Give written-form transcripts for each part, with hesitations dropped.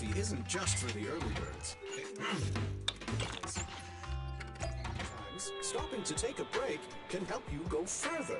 coffee isn't just for the early birds. Sometimes stopping to take a break can help you go further.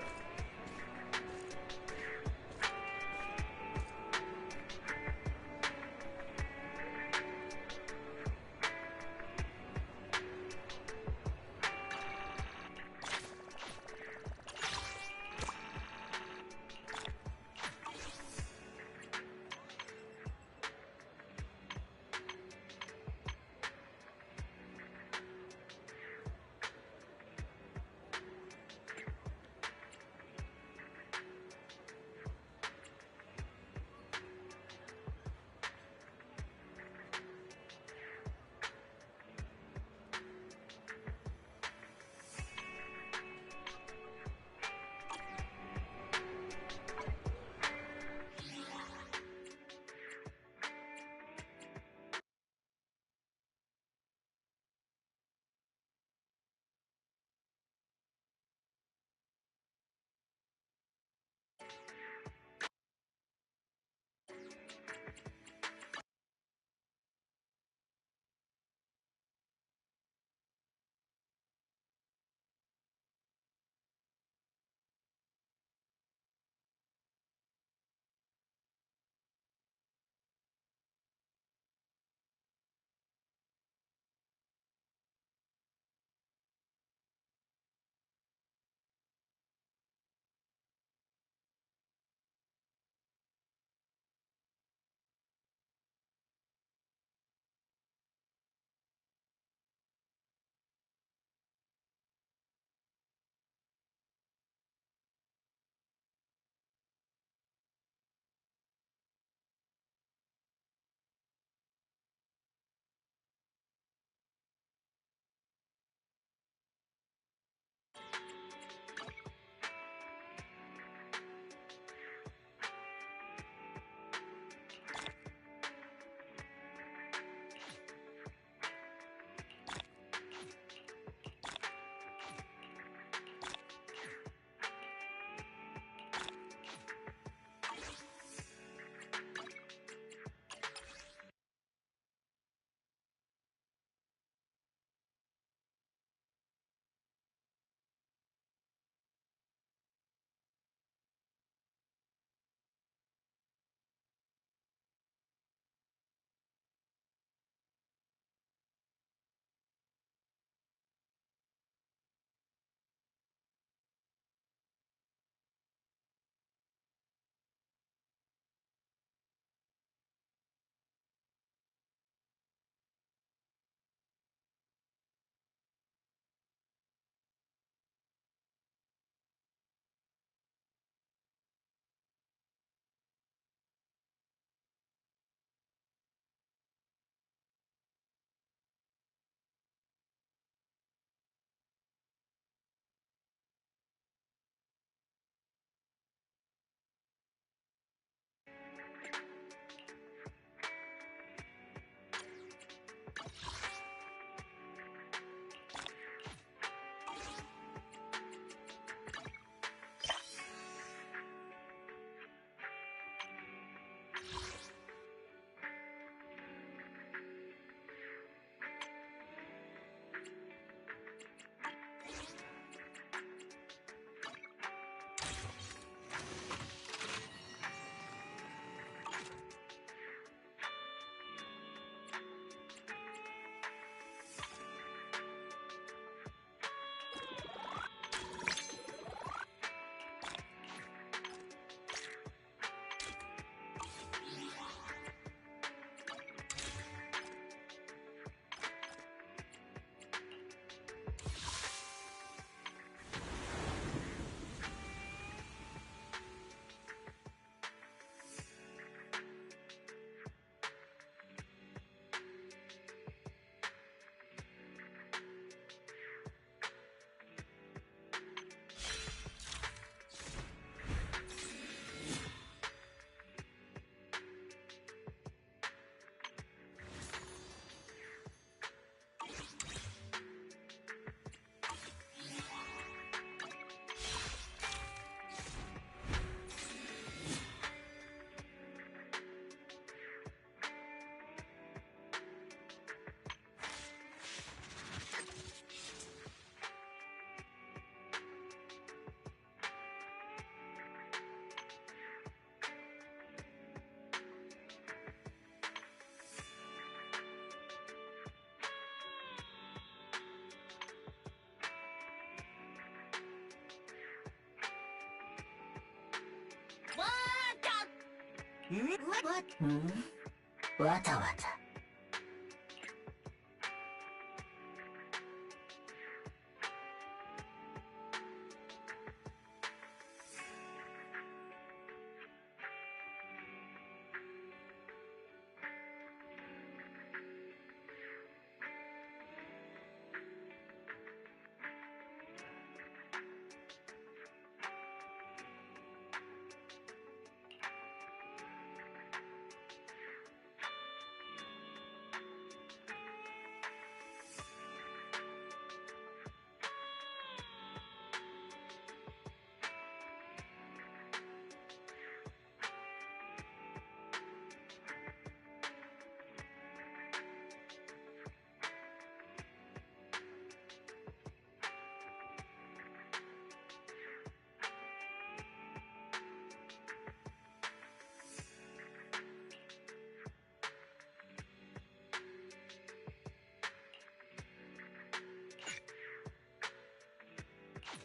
わたわた。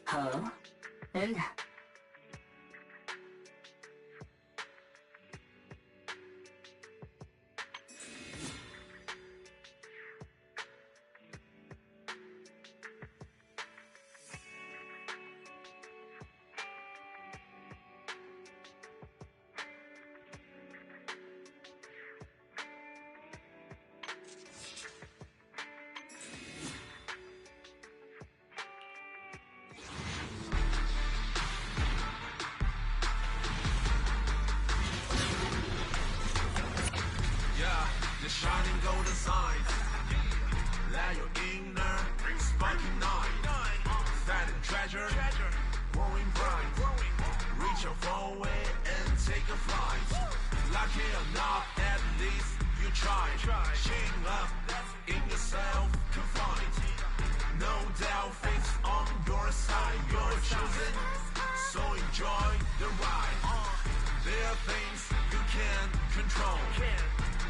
哦，真的。The shining golden signs. Let your inner sparking night. Silent treasure, growing bright. Reach your far away and take a flight. Lucky or not, at least you try. Shame up in yourself, confined. No doubt, fate's on your side. You're chosen, so enjoy the ride. There are things you can't control.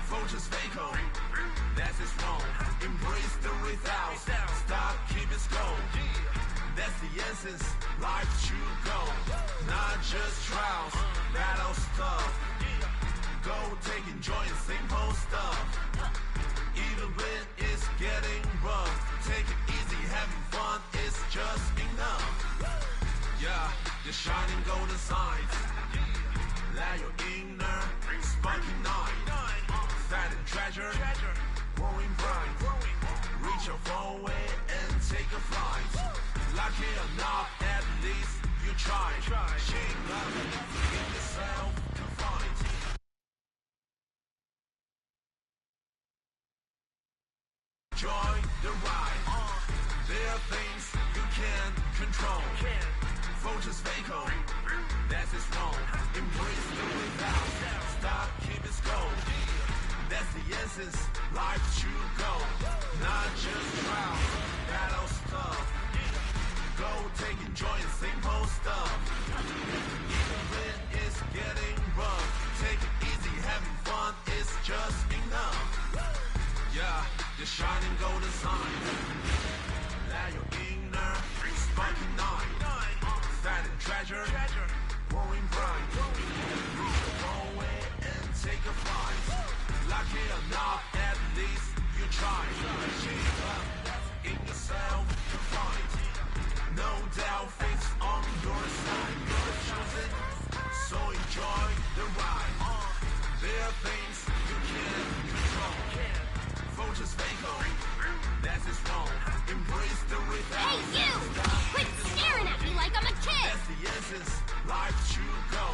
Vultures fatal, that's is wrong. Embrace the without, stop, keep it slow. That's the essence, life should go. Not just trials, battle stuff. Go take enjoy simple stuff. Even when it's getting rough, take it easy, having fun is just enough. Yeah, the shining golden signs. Let your inner sparking night. Silent treasure, growing bright. Reach your far away and take a flight. Lucky or not, at least you try. Shame up in yourself, confined. Enjoy the ride. There are things you can't control. Vultures fatal, that's is wrong. Embrace the without, stop, keep it slow. That's the essence, life should go. Not just trials, battle stuff. Go take enjoy simple stuff. Even when it's getting rough, take it easy, having fun is just enough. Yeah, the shining golden sign. Let your inner sparking night. Silent treasure, growing bright. Reach the far away and take a flight. Lucky or not, at least you try. Shape up in yourself to fight. No doubt, fate's on your side. You're chosen, so enjoy the ride. There are things you can't control. Vultures fatal, that is wrong. Embrace the without. Hey, you! Quit staring at me like I'm a kid! That's the essence, life should go.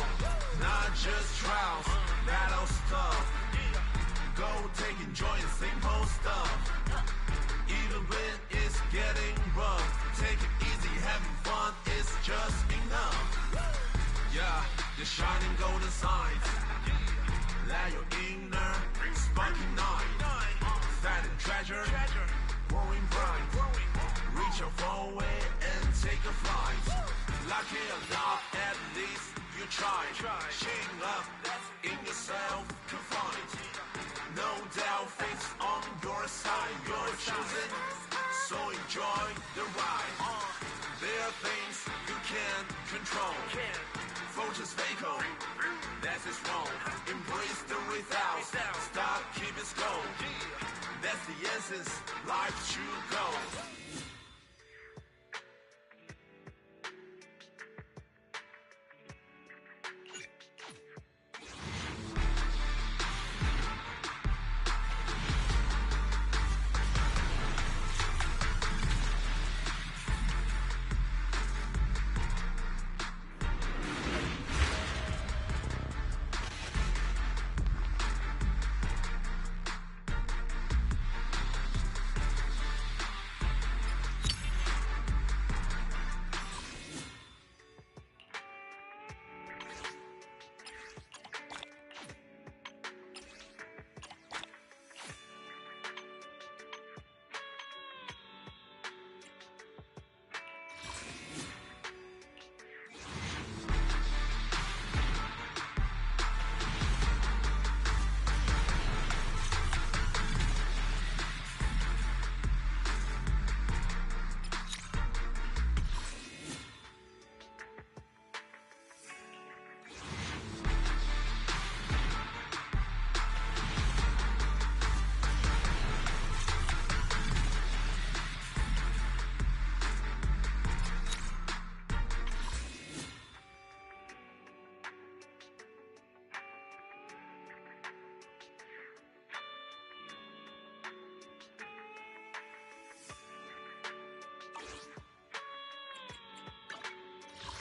Not just trials, battle stuff. Go take enjoy simple stuff. Even when it's getting rough, take it easy, having fun is just enough. Yeah, the shining golden signs. Let your inner sparking night. Silent treasure, growing bright. Reach your far away and take a flight. Lucky or not, at least you try. Shame up in yourself, confined. No doubt, fate's on your side. You're chosen, so enjoy the ride. There are things you can't control. Vultures fatal, that is wrong. Embrace the essence, life should go.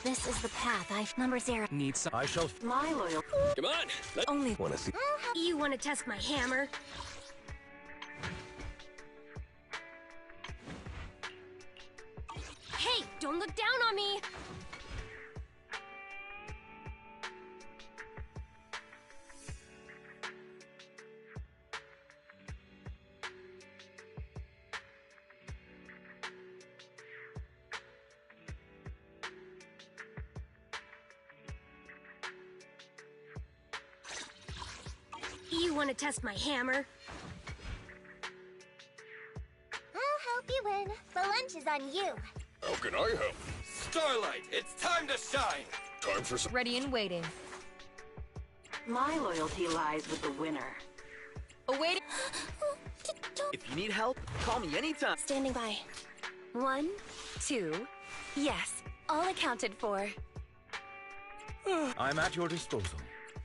This is the path number 0. Need some. I shall. My loyal. Come on. Only. Wanna see? You want to test my hammer? Hey, don't look down on me! You want to test my hammer? I'll help you win. The lunch is on you. How can I help? Starlight, it's time to shine. Time for some. Ready and waiting. My loyalty lies with the winner. Awaiting. If you need help, call me anytime. Standing by. 1, 2. Yes, all accounted for. I'm at your disposal.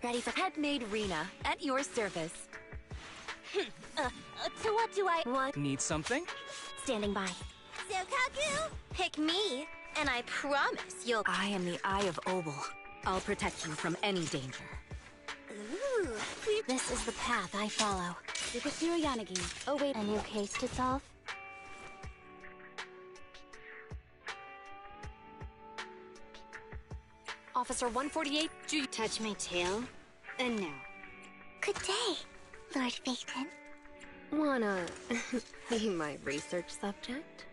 Ready for Headmaid Rena, at your service. to what do I What? Need something? standing by? Sokaku, pick me, and I promise you'll. I am the Eye of Obel. I'll protect you from any danger. Ooh, This is the path I follow. Yanagi. Oh wait, a new case to solve? Officer 148, do you Touch my tail, and no. Good day, Lord Phaeton. wanna be my research subject?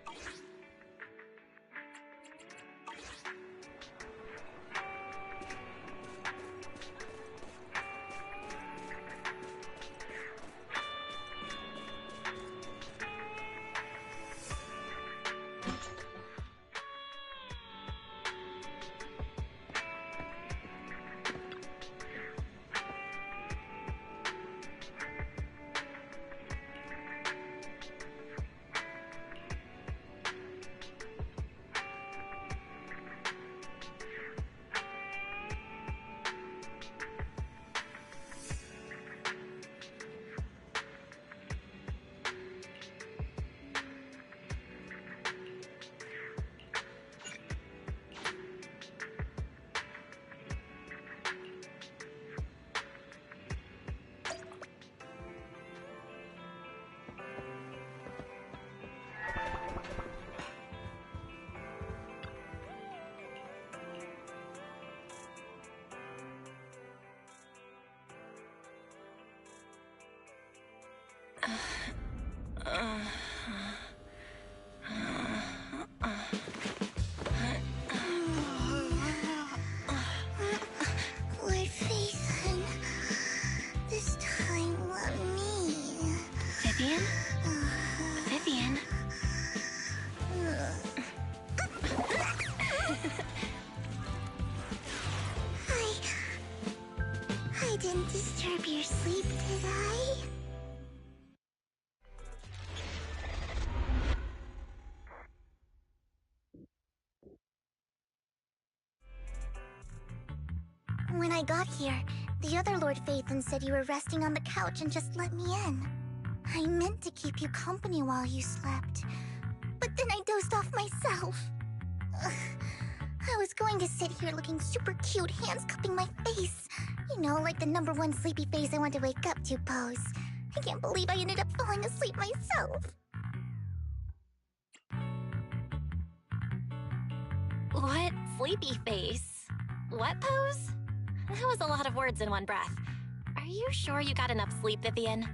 Lord Phaeton, this time let me. Vivian? Vivian? I didn't disturb your sleep, did I? When I got here, the other Lord Phaethon said you were resting on the couch and just let me in. I meant to keep you company while you slept, but then I dozed off myself. Ugh. I was going to sit here looking super cute, hands cupping my face. You know, like the #1 sleepy face I want to wake up to pose. I can't believe I ended up falling asleep myself. What sleepy face? What pose? That was a lot of words in one breath. Are you sure you got enough sleep, Vivian?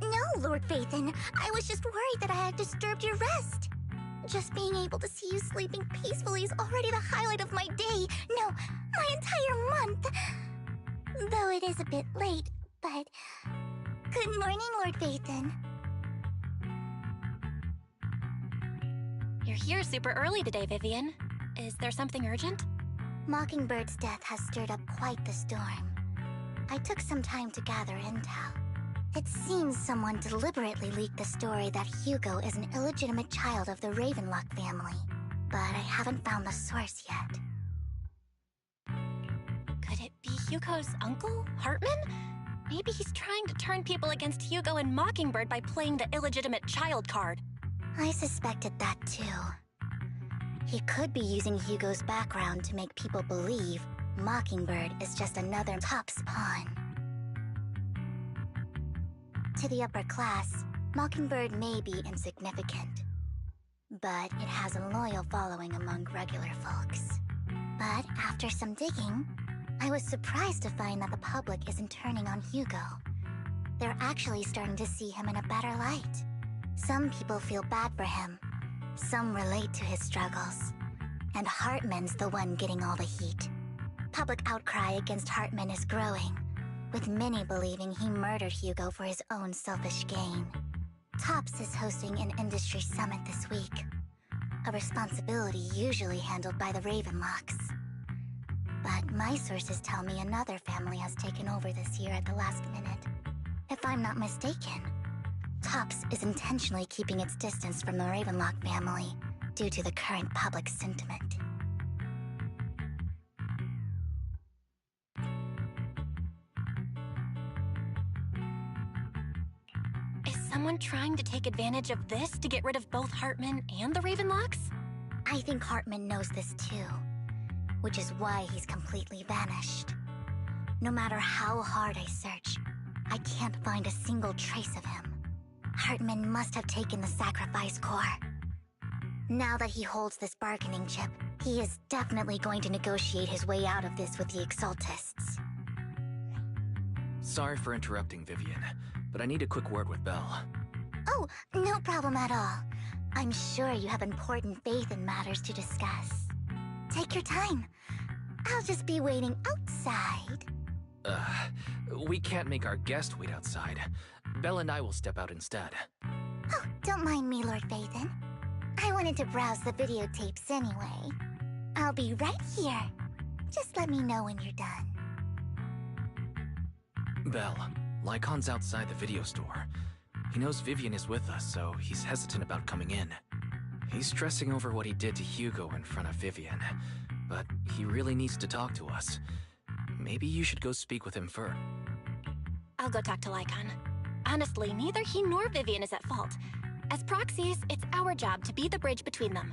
No, Lord Phaethon. I was just worried that I had disturbed your rest. Just being able to see you sleeping peacefully is already the highlight of my day. No, my entire month. Though it is a bit late, but... Good morning, Lord Phaethon. You're here super early today, Vivian. Is there something urgent? Mockingbird's death has stirred up quite the storm. I took some time to gather intel. It seems someone deliberately leaked the story that Hugo is an illegitimate child of the Ravenlock family, but I haven't found the source yet. Could it be Hugo's uncle, Hartman? Maybe he's trying to turn people against Hugo and Mockingbird by playing the illegitimate child card. I suspected that too. He could be using Hugo's background to make people believe Mockingbird is just another Top's pawn. To the upper class, Mockingbird may be insignificant, but it has a loyal following among regular folks. But after some digging, I was surprised to find that the public isn't turning on Hugo. They're actually starting to see him in a better light. Some people feel bad for him, some relate to his struggles, and Hartman's the one getting all the heat. Public outcry against Hartman is growing, with many believing he murdered Hugo for his own selfish gain. Tops is hosting an industry summit this week, a responsibility usually handled by the Ravenlocks. But my sources tell me another family has taken over this year at the last minute. If I'm not mistaken, Tops is intentionally keeping its distance from the Ravenlock family due to the current public sentiment. Is someone trying to take advantage of this to get rid of both Hartman and the Ravenlocks? I think Hartman knows this too, which is why he's completely vanished. No matter how hard I search, I can't find a single trace of him. Hartman must have taken the sacrifice core. Now that he holds this bargaining chip, he is definitely going to negotiate his way out of this with the Exaltists. Sorry for interrupting, Vivian, but I need a quick word with Belle. Oh, no problem at all. I'm sure you have important faith in matters to discuss. Take your time. I'll just be waiting outside. We can't make our guest wait outside. Belle and I will step out instead. Oh, don't mind me, Lord Phaethon. I wanted to browse the videotapes anyway. I'll be right here. Just let me know when you're done. Belle, Lycon's outside the video store. He knows Vivian is with us, so he's hesitant about coming in. He's stressing over what he did to Hugo in front of Vivian, but he really needs to talk to us. Maybe you should go speak with him first. I'll go talk to Lycon. Honestly, neither he nor Vivian is at fault. As proxies, it's our job to be the bridge between them.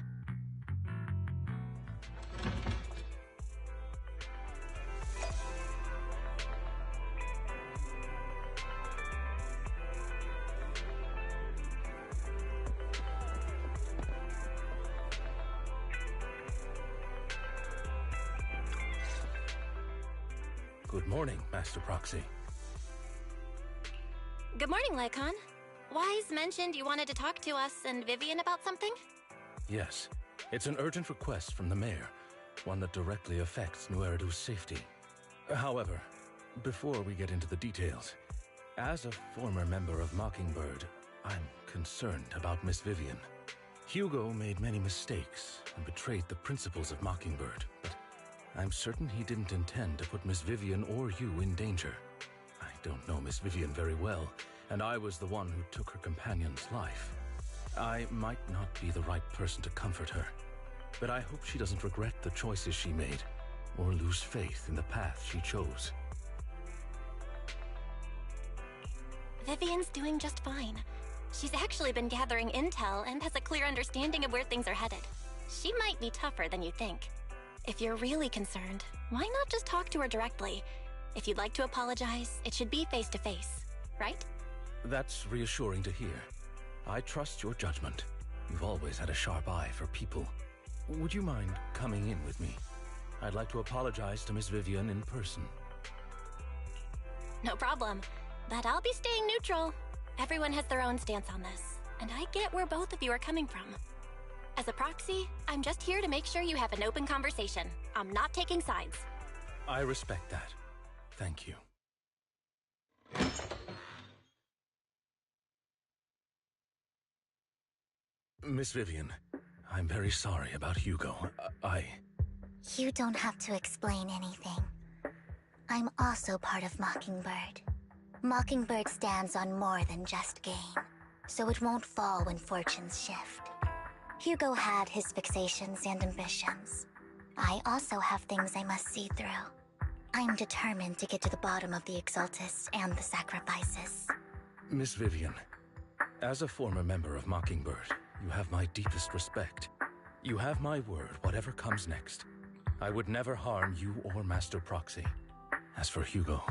Good morning, Master Proxy. Good morning, Lycon. Wise mentioned you wanted to talk to us and Vivian about something? Yes, it's an urgent request from the mayor, one that directly affects New Eridu's safety. However, before we get into the details, as a former member of Mockingbird, I'm concerned about Miss Vivian. Hugo made many mistakes and betrayed the principles of Mockingbird, but I'm certain he didn't intend to put Miss Vivian or you in danger. I don't know Miss Vivian very well, and I was the one who took her companion's life. I might not be the right person to comfort her, but I hope she doesn't regret the choices she made. or lose faith in the path she chose. Vivian's doing just fine. She's actually been gathering intel and has a clear understanding of where things are headed. She might be tougher than you think. If you're really concerned, why not just talk to her directly? If you'd like to apologize, it should be face to face, right? That's reassuring to hear. I trust your judgment. You've always had a sharp eye for people. Would you mind coming in with me? I'd like to apologize to Miss Vivian in person. No problem. But I'll be staying neutral. Everyone has their own stance on this, and I get where both of you are coming from. As a proxy, I'm just here to make sure you have an open conversation. I'm not taking sides. I respect that. Thank you. Miss Vivian, I'm very sorry about Hugo. You don't have to explain anything. I'm also part of Mockingbird. Mockingbird stands on more than just gain, so it won't fall when fortunes shift. Hugo had his fixations and ambitions. I also have things I must see through. I'm determined to get to the bottom of the Exaltists and the sacrifices. Miss Vivian, as a former member of Mockingbird, you have my deepest respect. You have my word, whatever comes next. I would never harm you or Master Proxy. As for Hugo,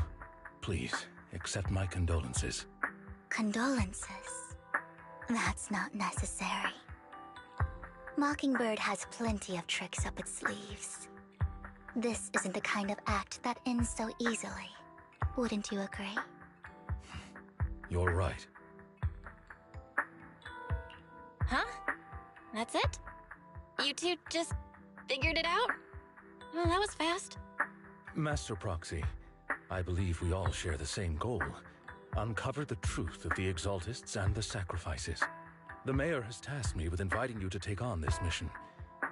please, accept my condolences. Condolences? That's not necessary. Mockingbird has plenty of tricks up its sleeves. This isn't the kind of act that ends so easily. Wouldn't you agree? You're right. Huh? That's it? You two just figured it out? Well, that was fast. Master Proxy, I believe we all share the same goal. Uncover the truth of the Exaltists and the sacrifices. The Mayor has tasked me with inviting you to take on this mission,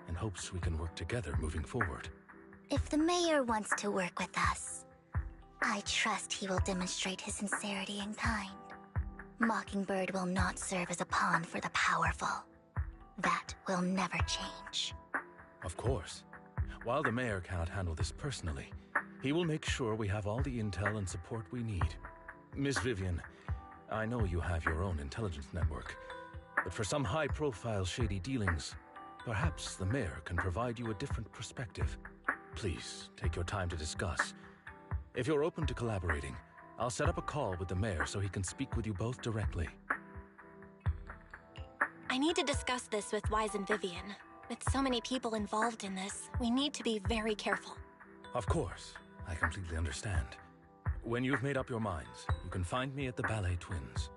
and hopes we can work together moving forward. If the Mayor wants to work with us, I trust he will demonstrate his sincerity in kind. Mockingbird will not serve as a pawn for the powerful. That will never change. Of course. While the Mayor cannot handle this personally, he will make sure we have all the intel and support we need. Miss Vivian, I know you have your own intelligence network, but for some high-profile shady dealings, perhaps the Mayor can provide you a different perspective. Please, take your time to discuss. If you're open to collaborating, I'll set up a call with the Mayor so he can speak with you both directly. I need to discuss this with Wise and Vivian. With so many people involved in this, we need to be very careful. Of course, I completely understand. When you've made up your minds, you can find me at the Ballet Twins.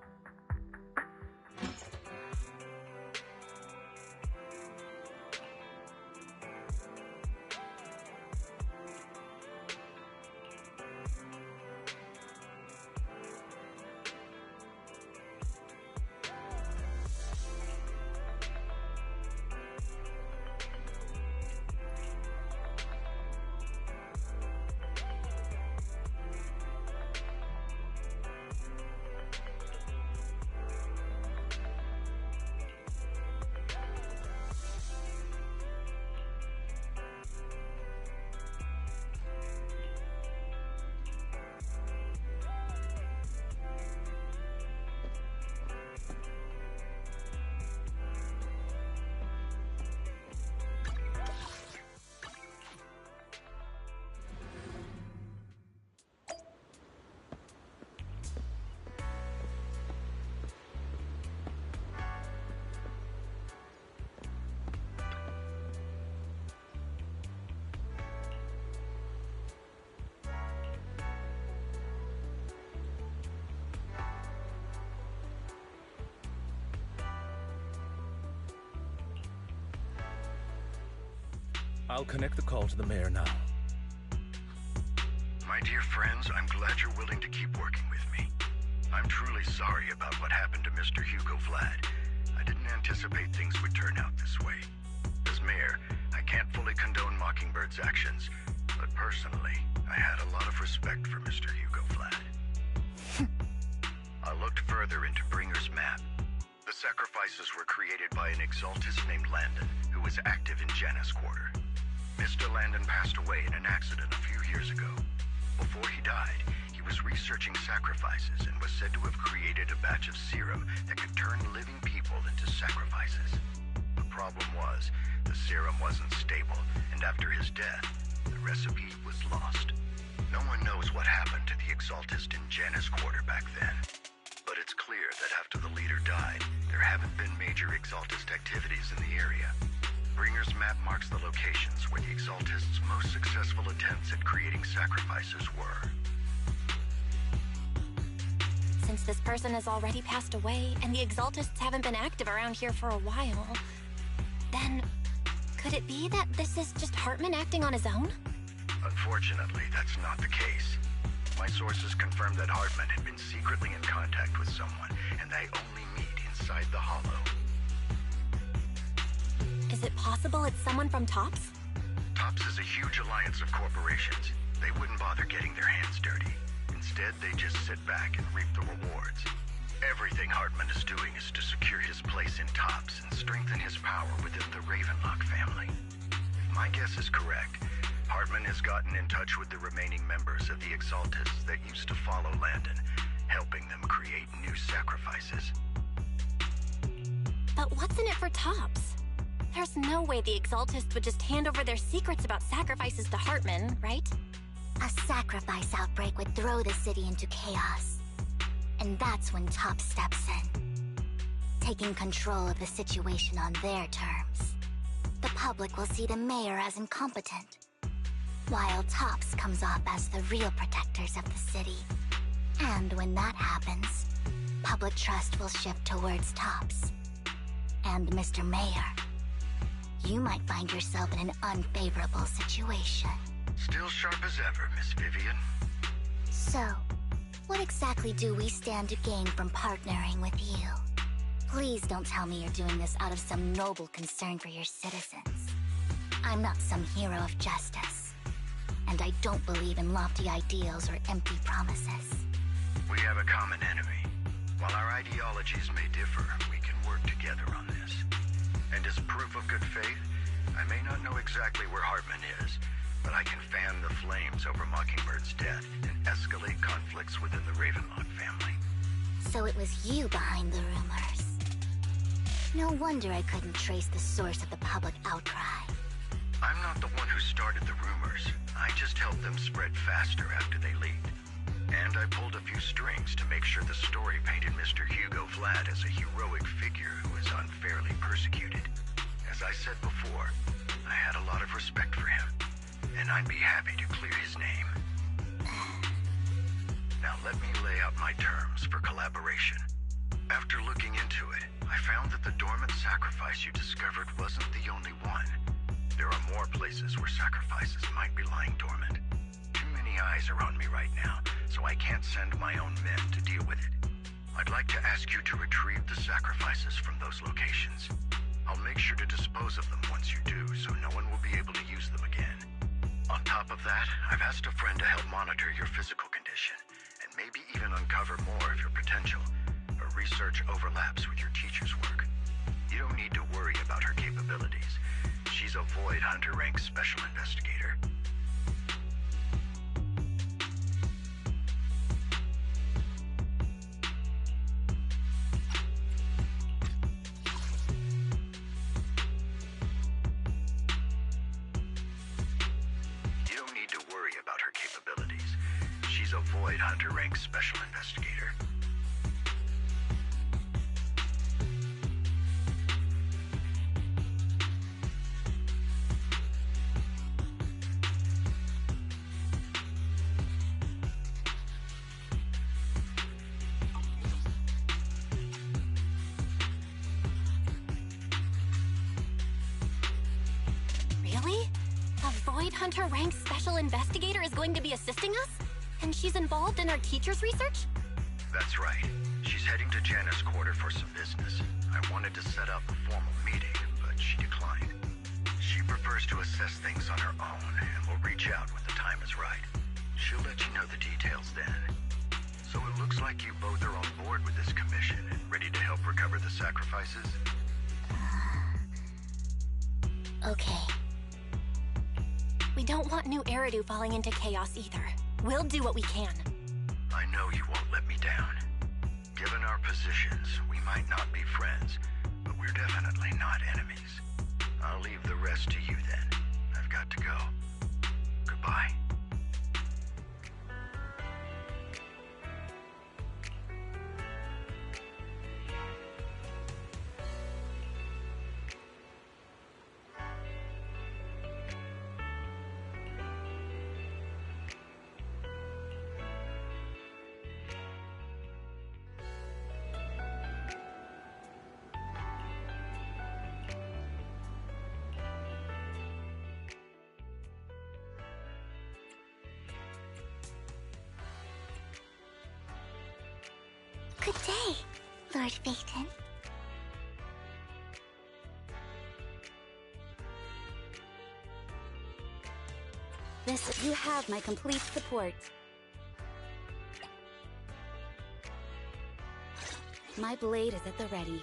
I'll connect the call to the Mayor now. My dear friends, I'm glad you're willing to keep working with me. I'm truly sorry about what happened to Mr. Hugo Vlad. I didn't anticipate things would turn out this way. As Mayor, I can't fully condone Mockingbird's actions, but personally, I had a lot of respect for Mr. Hugo Vlad. I looked further into Bringer's map. The sacrifices were created by an Exaltist named Landon, who was active in Janus Quarter. Mr. Landon passed away in an accident a few years ago. Before he died, he was researching sacrifices and was said to have created a batch of serum that could turn living people into sacrifices. The problem was, the serum wasn't stable, and after his death, the recipe was lost. No one knows what happened to the Exaltist in Janna's quarter back then. But it's clear that after the leader died, there haven't been major Exaltist activities in the area. Bringer's map marks the locations where the Exaltist's most successful attempts at creating sacrifices were. Since this person has already passed away, and the Exaltists haven't been active around here for a while, then could it be that this is just Hartman acting on his own? Unfortunately, that's not the case. My sources confirmed that Hartman had been secretly in contact with someone, and they only meet inside the Hollow. Is it possible it's someone from TOPS? TOPS is a huge alliance of corporations. They wouldn't bother getting their hands dirty. Instead, they just sit back and reap the rewards. Everything Hartman is doing is to secure his place in TOPS and strengthen his power within the Ravenlock family. If my guess is correct, Hartman has gotten in touch with the remaining members of the Exaltists that used to follow Landon, helping them create new sacrifices. But what's in it for TOPS? There's no way the Exaltists would just hand over their secrets about sacrifices to Hartman, right? A sacrifice outbreak would throw the city into chaos. And that's when TOPS steps in, taking control of the situation on their terms. The public will see the mayor as incompetent, while TOPS comes off as the real protectors of the city. And when that happens, public trust will shift towards TOPS. And Mr. Mayor, you might find yourself in an unfavorable situation. Still sharp as ever, Miss Vivian. So, what exactly do we stand to gain from partnering with you? Please don't tell me you're doing this out of some noble concern for your citizens. I'm not some hero of justice, and I don't believe in lofty ideals or empty promises. We have a common enemy. While our ideologies may differ, we can work together on this. And as proof of good faith, I may not know exactly where Hartman is, but I can fan the flames over Mockingbird's death and escalate conflicts within the Ravenlock family. So it was you behind the rumors. No wonder I couldn't trace the source of the public outcry. I'm not the one who started the rumors. I just helped them spread faster after they leaked. And I pulled a few strings to make sure the story painted Mr. Hugo Vlad as a heroic figure who is unfairly persecuted. As I said before, I had a lot of respect for him, and I'd be happy to clear his name. Now let me lay out my terms for collaboration. After looking into it, I found that the dormant sacrifice you discovered wasn't the only one. There are more places where sacrifices might be lying dormant. Too many eyes are on me right now, so I can't send my own men to deal with it. I'd like to ask you to retrieve the sacrifices from those locations. I'll make sure to dispose of them once you do, so no one will be able to use them again. On top of that, I've asked a friend to help monitor your physical condition, and maybe even uncover more of your potential. Her research overlaps with your teacher's work. You don't need to worry about her capabilities. She's a Void Hunter rank special investigator. Void Hunter rank special investigator. Really? A Void Hunter rank special investigator is going to be assisting us? And she's involved in our teacher's research? That's right. She's heading to Janna's quarter for some business. I wanted to set up a formal meeting, but she declined. She prefers to assess things on her own, and will reach out when the time is right. She'll let you know the details then. So it looks like you both are on board with this commission and ready to help recover the sacrifices? Okay. We don't want new Eridu falling into chaos either. We'll do what we can. I know you won't let me down. Given our positions, we might not be friends, but we're definitely not enemies. I'll leave the rest to you then. I've got to go. Goodbye. Good day, Lord Phaeton. You have my complete support. My blade is at the ready.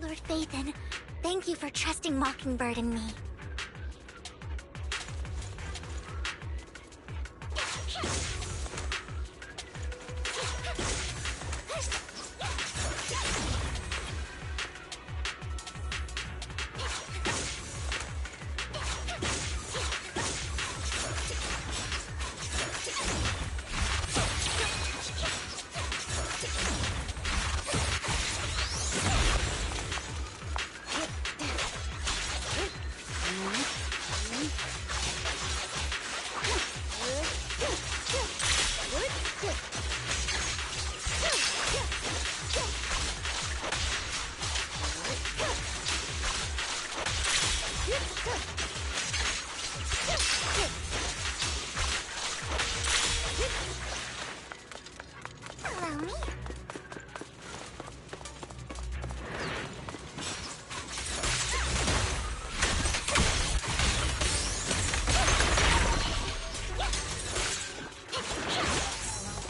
Lord Phaeton, thank you for trusting Mockingbird and me.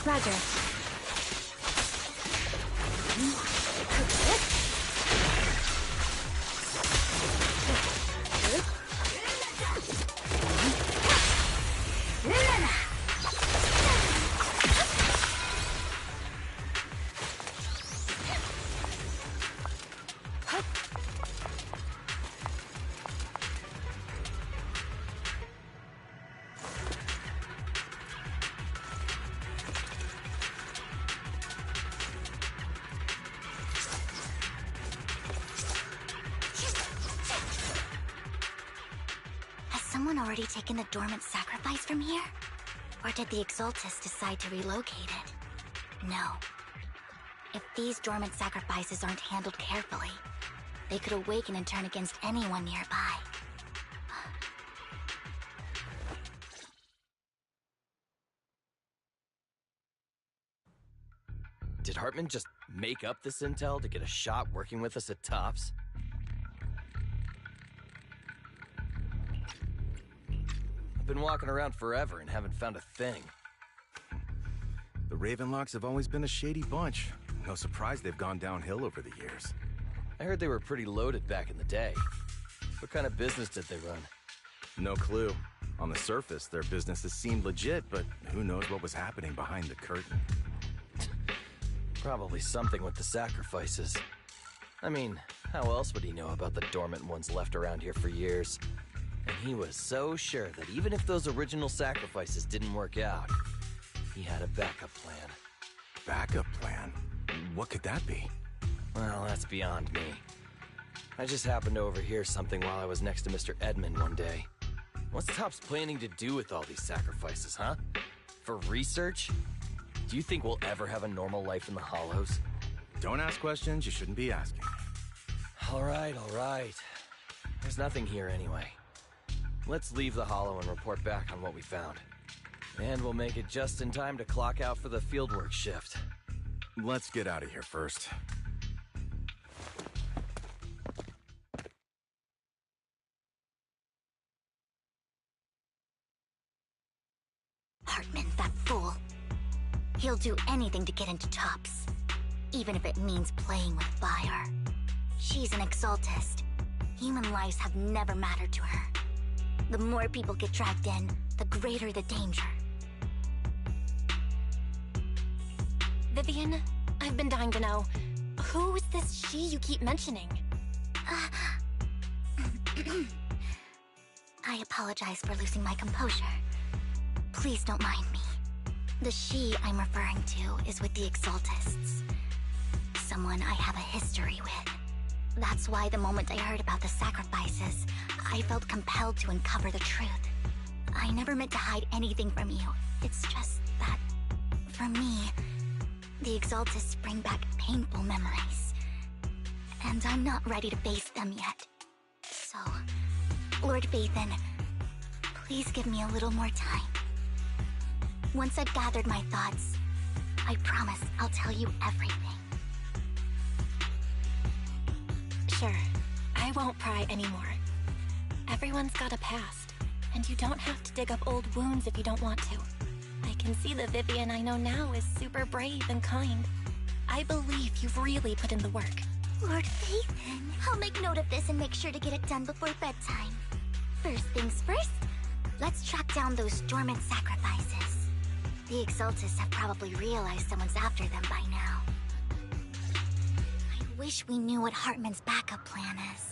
Roger. Someone already taken the dormant sacrifice from here? Or did the Exaltus decide to relocate it? No. If these dormant sacrifices aren't handled carefully, they could awaken and turn against anyone nearby. Did Hartman just make up this intel to get a shot working with us at Tops? I've been walking around forever and haven't found a thing. The Ravenlocks have always been a shady bunch. No surprise they've gone downhill over the years. I heard they were pretty loaded back in the day. What kind of business did they run? No clue. On the surface, their businesses seemed legit, but who knows what was happening behind the curtain. Probably something with the sacrifices. I mean, how else would he know about the dormant ones left around here for years? And he was so sure that even if those original sacrifices didn't work out, he had a backup plan. Backup plan? What could that be? Well, that's beyond me. I just happened to overhear something while I was next to Mr. Edmund one day. What's Topps planning to do with all these sacrifices, huh? For research? Do you think we'll ever have a normal life in the Hollows? Don't ask questions you shouldn't be asking. All right. There's nothing here anyway. Let's leave the Hollow and report back on what we found. And we'll make it just in time to clock out for the fieldwork shift. Let's get out of here first. Hartman, that fool. He'll do anything to get into Topps, even if it means playing with fire. She's an exaltist. Human lives have never mattered to her. The more people get dragged in, the greater the danger. Vivian, I've been dying to know, who is this she you keep mentioning? I apologize for losing my composure. Please don't mind me. The she I'm referring to is with the Exaltists. Someone I have a history with. That's why the moment I heard about the sacrifices, I felt compelled to uncover the truth. I never meant to hide anything from you. It's just that, for me, the Exaltists bring back painful memories. And I'm not ready to face them yet. So, Lord Vathan, please give me a little more time. Once I've gathered my thoughts, I promise I'll tell you everything. Sure, I won't pry anymore. Everyone's got a past, and you don't have to dig up old wounds if you don't want to. I can see the Vivian I know now is super brave and kind. I believe you've really put in the work. Lord Vathan, I'll make note of this and make sure to get it done before bedtime. First things first, let's track down those dormant sacrifices. The Exaltists have probably realized someone's after them by now. I wish we knew what Hartman's backup plan is.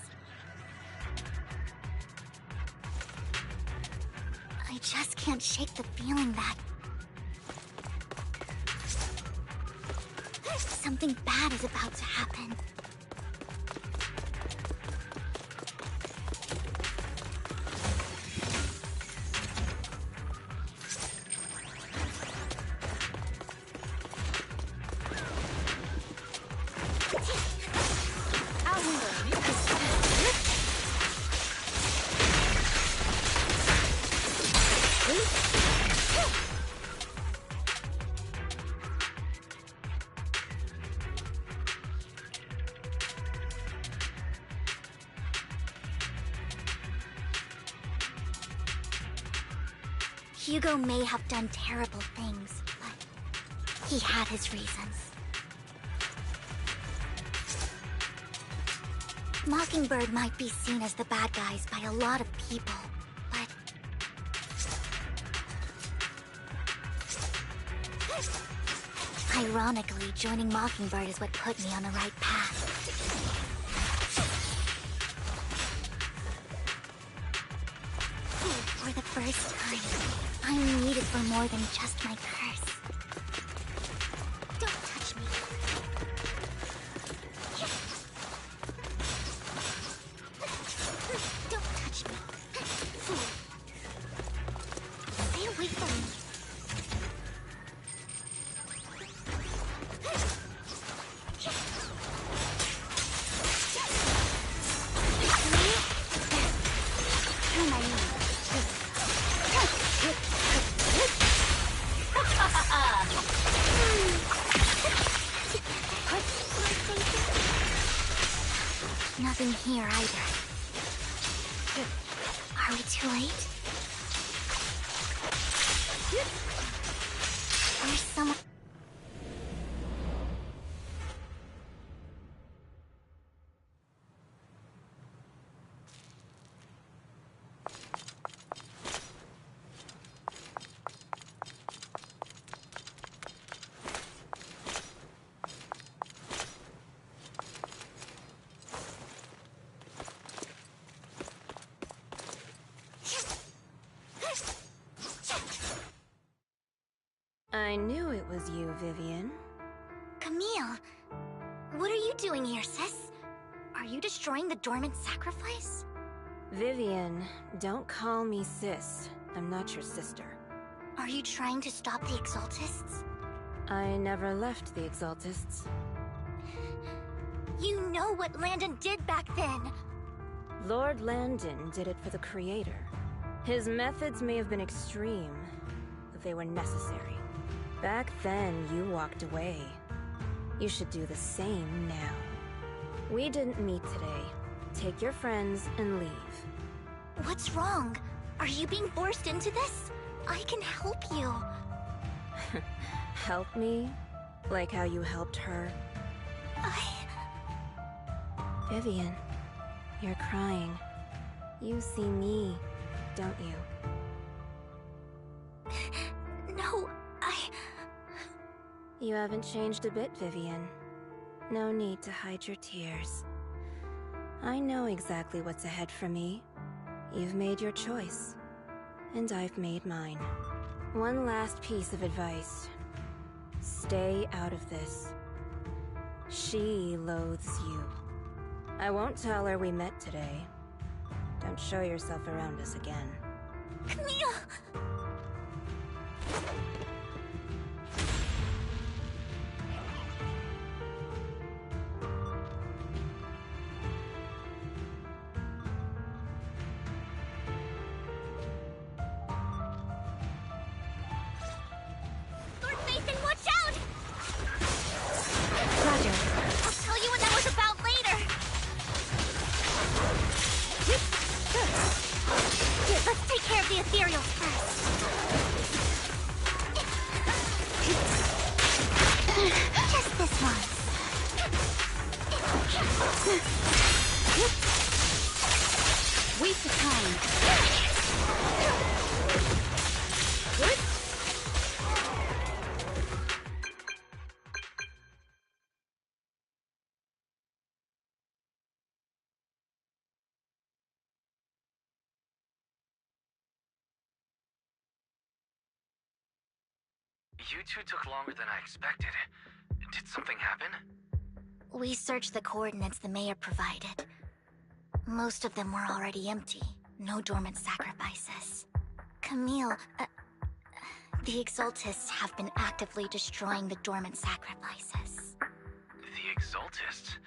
I just can't shake the feeling that something bad is about to happen. Hugo may have done terrible things, but he had his reasons. Mockingbird might be seen as the bad guys by a lot of people, but ironically, joining Mockingbird is what put me on the right path. For the first time, I'm needed for more than just my curse. Don't touch me. Don't touch me. Stay away from me. Turn my knee. Nothing here either. Are we too late? There's someone... was you, Vivian. Camille, what are you doing here, sis? Are you destroying the dormant sacrifice? Vivian, don't call me sis. I'm not your sister. Are you trying to stop the Exaltists? I never left the Exaltists. You know what Landon did back then! Lord Landon did it for the Creator. His methods may have been extreme, but they were necessary. Back then, you walked away. You should do the same now. We didn't meet today. Take your friends and leave. What's wrong? Are you being forced into this? I can help you. Help me? Like how you helped her? Vivian, you're crying. You see me, don't you? No, You haven't changed a bit, Vivian. No need to hide your tears. I know exactly what's ahead for me. You've made your choice, and I've made mine. One last piece of advice. Stay out of this. She loathes you. I won't tell her we met today. Don't show yourself around us again. Camille! Lord Nathan, watch out! Roger. I'll tell you what that was about later! Here, let's take care of the ethereals first. Just this once. Waste of time. You two took longer than I expected. Did something happen? We searched the coordinates the mayor provided. Most of them were already empty. No dormant sacrifices. Camille, the Exaltists have been actively destroying the dormant sacrifices. The Exaltists?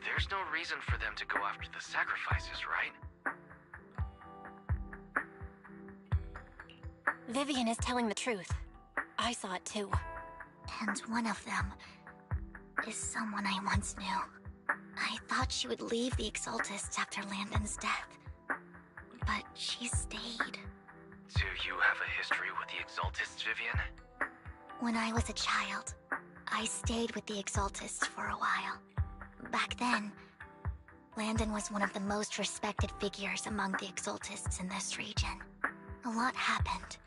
There's no reason for them to go after the sacrifices, right? Vivian is telling the truth. I saw it too. And one of them is someone I once knew. I thought she would leave the Exaltists after Landon's death. But she stayed. Do you have a history with the Exaltists, Vivian? When I was a child, I stayed with the Exaltists for a while. Back then, Landon was one of the most respected figures among the Exaltists in this region. A lot happened.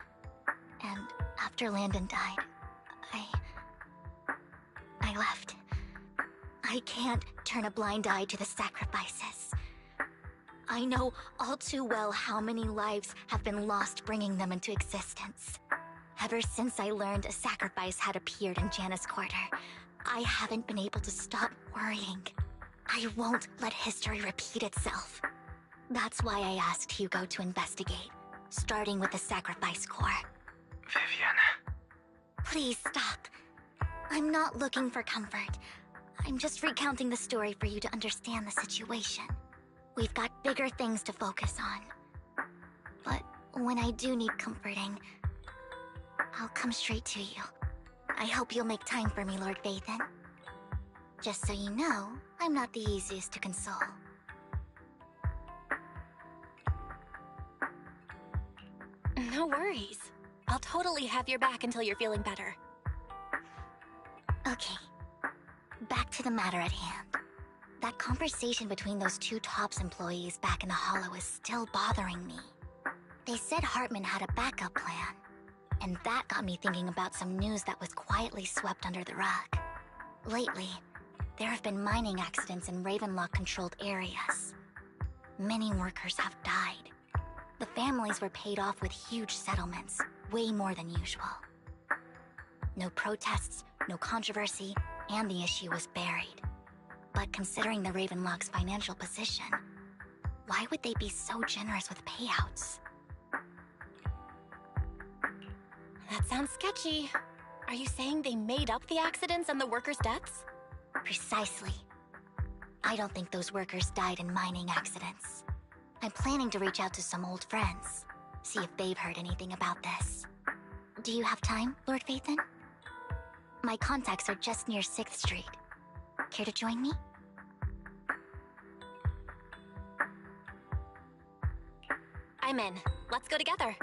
And after Landon died, I left. I can't turn a blind eye to the sacrifices. I know all too well how many lives have been lost bringing them into existence. Ever since I learned a sacrifice had appeared in Janus Quarter, I haven't been able to stop worrying. I won't let history repeat itself. That's why I asked Hugo to investigate, starting with the Sacrifice Corps. Vivian. Please stop. I'm not looking for comfort. I'm just recounting the story for you to understand the situation. We've got bigger things to focus on. But when I do need comforting, I'll come straight to you. I hope you'll make time for me, Lord Vathan. Just so you know, I'm not the easiest to console. No worries. I'll totally have your back until you're feeling better. Okay. Back to the matter at hand. That conversation between those two TOPS employees back in the Hollow is still bothering me. They said Hartman had a backup plan, and that got me thinking about some news that was quietly swept under the rug. Lately, there have been mining accidents in Ravenlock-controlled areas. Many workers have died. The families were paid off with huge settlements, way more than usual. No protests, no controversy, and the issue was buried. But considering the Ravenlock's financial position, why would they be so generous with payouts? That sounds sketchy. Are you saying they made up the accidents and the workers' deaths? Precisely. I don't think those workers died in mining accidents. I'm planning to reach out to some old friends, see if they've heard anything about this. Do you have time, Lord Phaethon? My contacts are just near 6th Street. Care to join me? I'm in. Let's go together.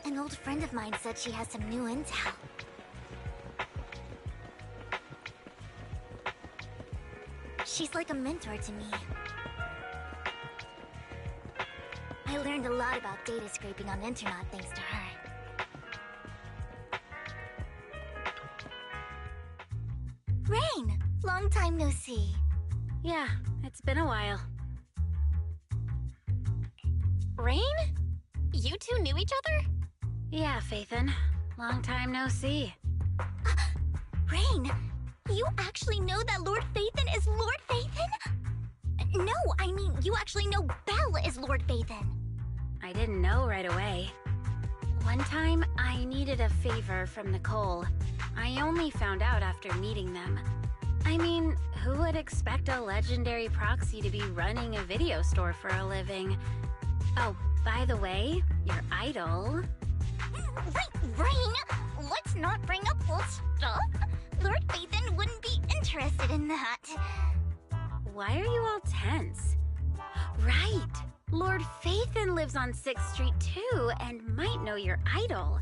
An old friend of mine said she has some new intel. She's like a mentor to me. I learned a lot about data scraping on the internet thanks to her. Rain! Long time no see. Yeah, it's been a while. Rain? You two knew each other? Yeah, Phaethon. Long time no see. Rain! You actually know that Lord Phaethon is Lord Phaethon? No, I mean, you actually know Belle is Lord Phaethon. I didn't know right away. One time, I needed a favor from Nicole. I only found out after meeting them. I mean, who would expect a legendary proxy to be running a video store for a living? Oh, by the way, your idol... Rain! Let's not bring up old stuff. Lord Phaethon wouldn't be interested in that. Why are you all tense? Right! Lord Phaethon lives on 6th Street too, and might know your idol.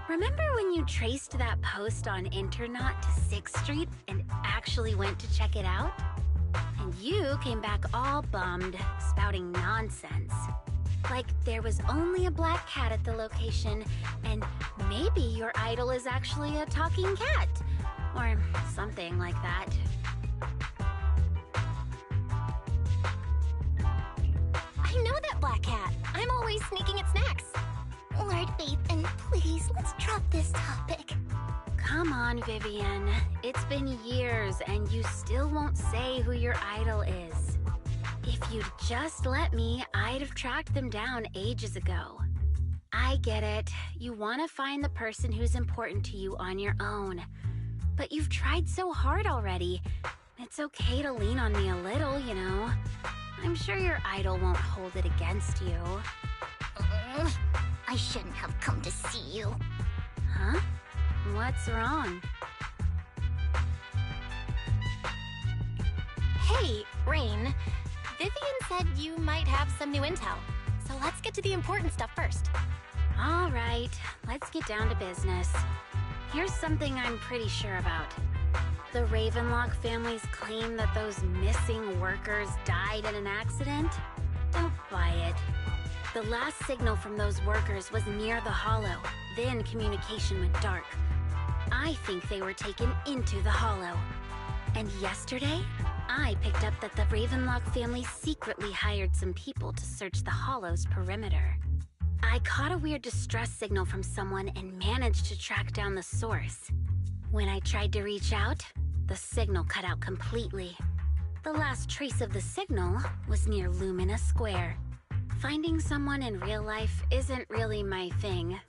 Remember when you traced that post on Internet to 6th Street and actually went to check it out? And you came back all bummed, spouting nonsense. Like there was only a black cat at the location, and maybe your idol is actually a talking cat. Or something like that. I know that black cat. I'm always sneaking at snacks. Lord Phaethon, please, let's drop this topic. Come on, Vivian. It's been years, and you still won't say who your idol is. If you'd just let me, I'd have tracked them down ages ago. I get it. You want to find the person who's important to you on your own. But you've tried so hard already. It's okay to lean on me a little, you know. I'm sure your idol won't hold it against you. I shouldn't have come to see you. Huh? What's wrong? Hey, Rain. Vivian said you might have some new intel. So let's get to the important stuff first. All right, let's get down to business. Here's something I'm pretty sure about. The Ravenlock family's claim that those missing workers died in an accident? Don't buy it. The last signal from those workers was near the Hollow. Then communication went dark. I think they were taken into the Hollow. And yesterday, I picked up that the Ravenlock family secretly hired some people to search the Hollow's perimeter. I caught a weird distress signal from someone and managed to track down the source. When I tried to reach out, the signal cut out completely. The last trace of the signal was near Lumina Square. Finding someone in real life isn't really my thing,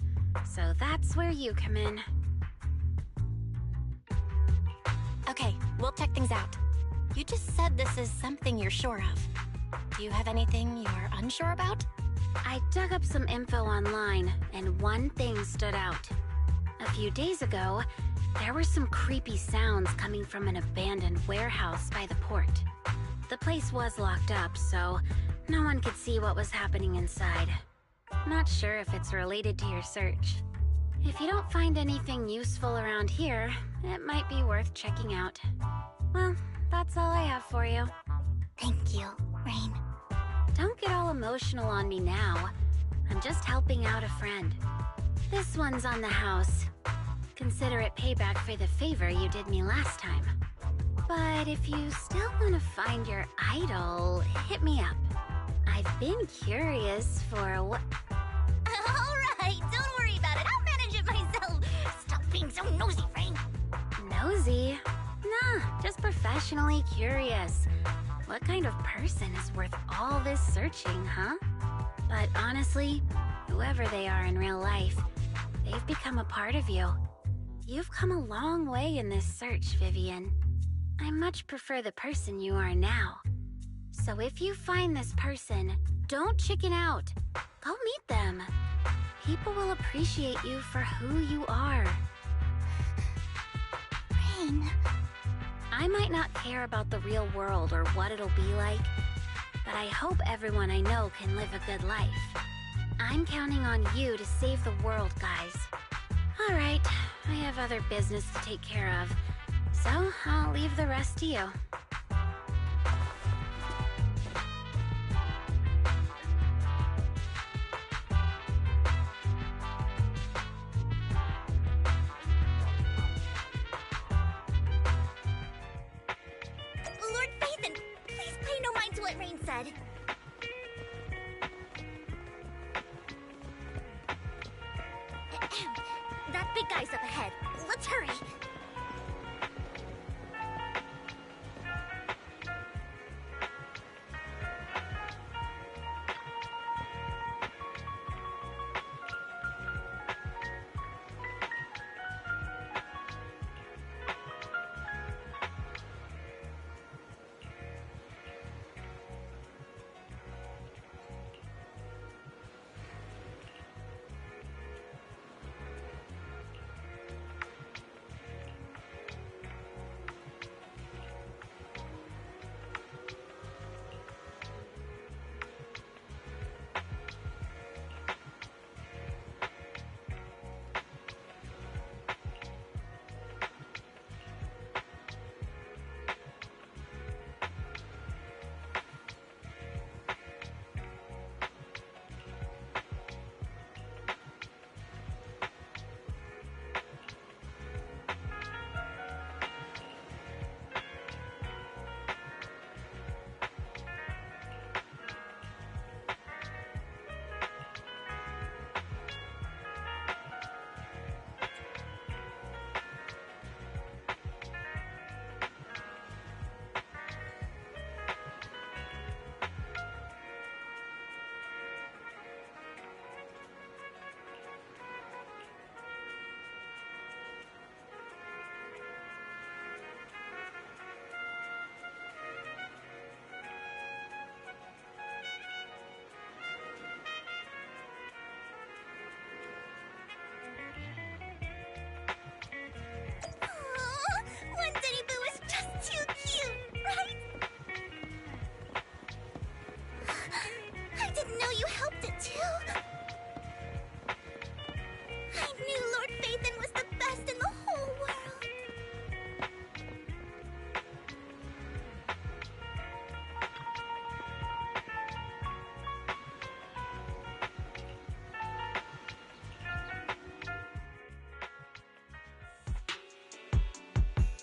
so that's where you come in. Okay, we'll check things out. You just said this is something you're sure of. Do you have anything you're unsure about? I dug up some info online, and one thing stood out. A few days ago, There were some creepy sounds coming from an abandoned warehouse by the port. The place was locked up, so no one could see what was happening inside. Not sure if it's related to your search. If you don't find anything useful around here, it might be worth checking out. Well, that's all I have for you. Thank you, Rain. Don't get all emotional on me now. I'm just helping out a friend. This one's on the house. Consider it payback for the favor you did me last time. But if you still want to find your idol, hit me up. I've been curious for what... Alright, don't worry about it. I'll manage it myself. Stop being so nosy, Rain. Nosy? Nah, just professionally curious. What kind of person is worth all this searching, huh? But honestly, whoever they are in real life, they've become a part of you. You've come a long way in this search, Vivian. I much prefer the person you are now. So if you find this person, don't chicken out. Go meet them. People will appreciate you for who you are. Rain... I might not care about the real world or what it'll be like, but I hope everyone I know can live a good life. I'm counting on you to save the world, guys. Alright, I have other business to take care of, so I'll leave the rest to you. Lord Phaethon, please pay no mind to what Rain said. That big guy's up ahead. Let's hurry.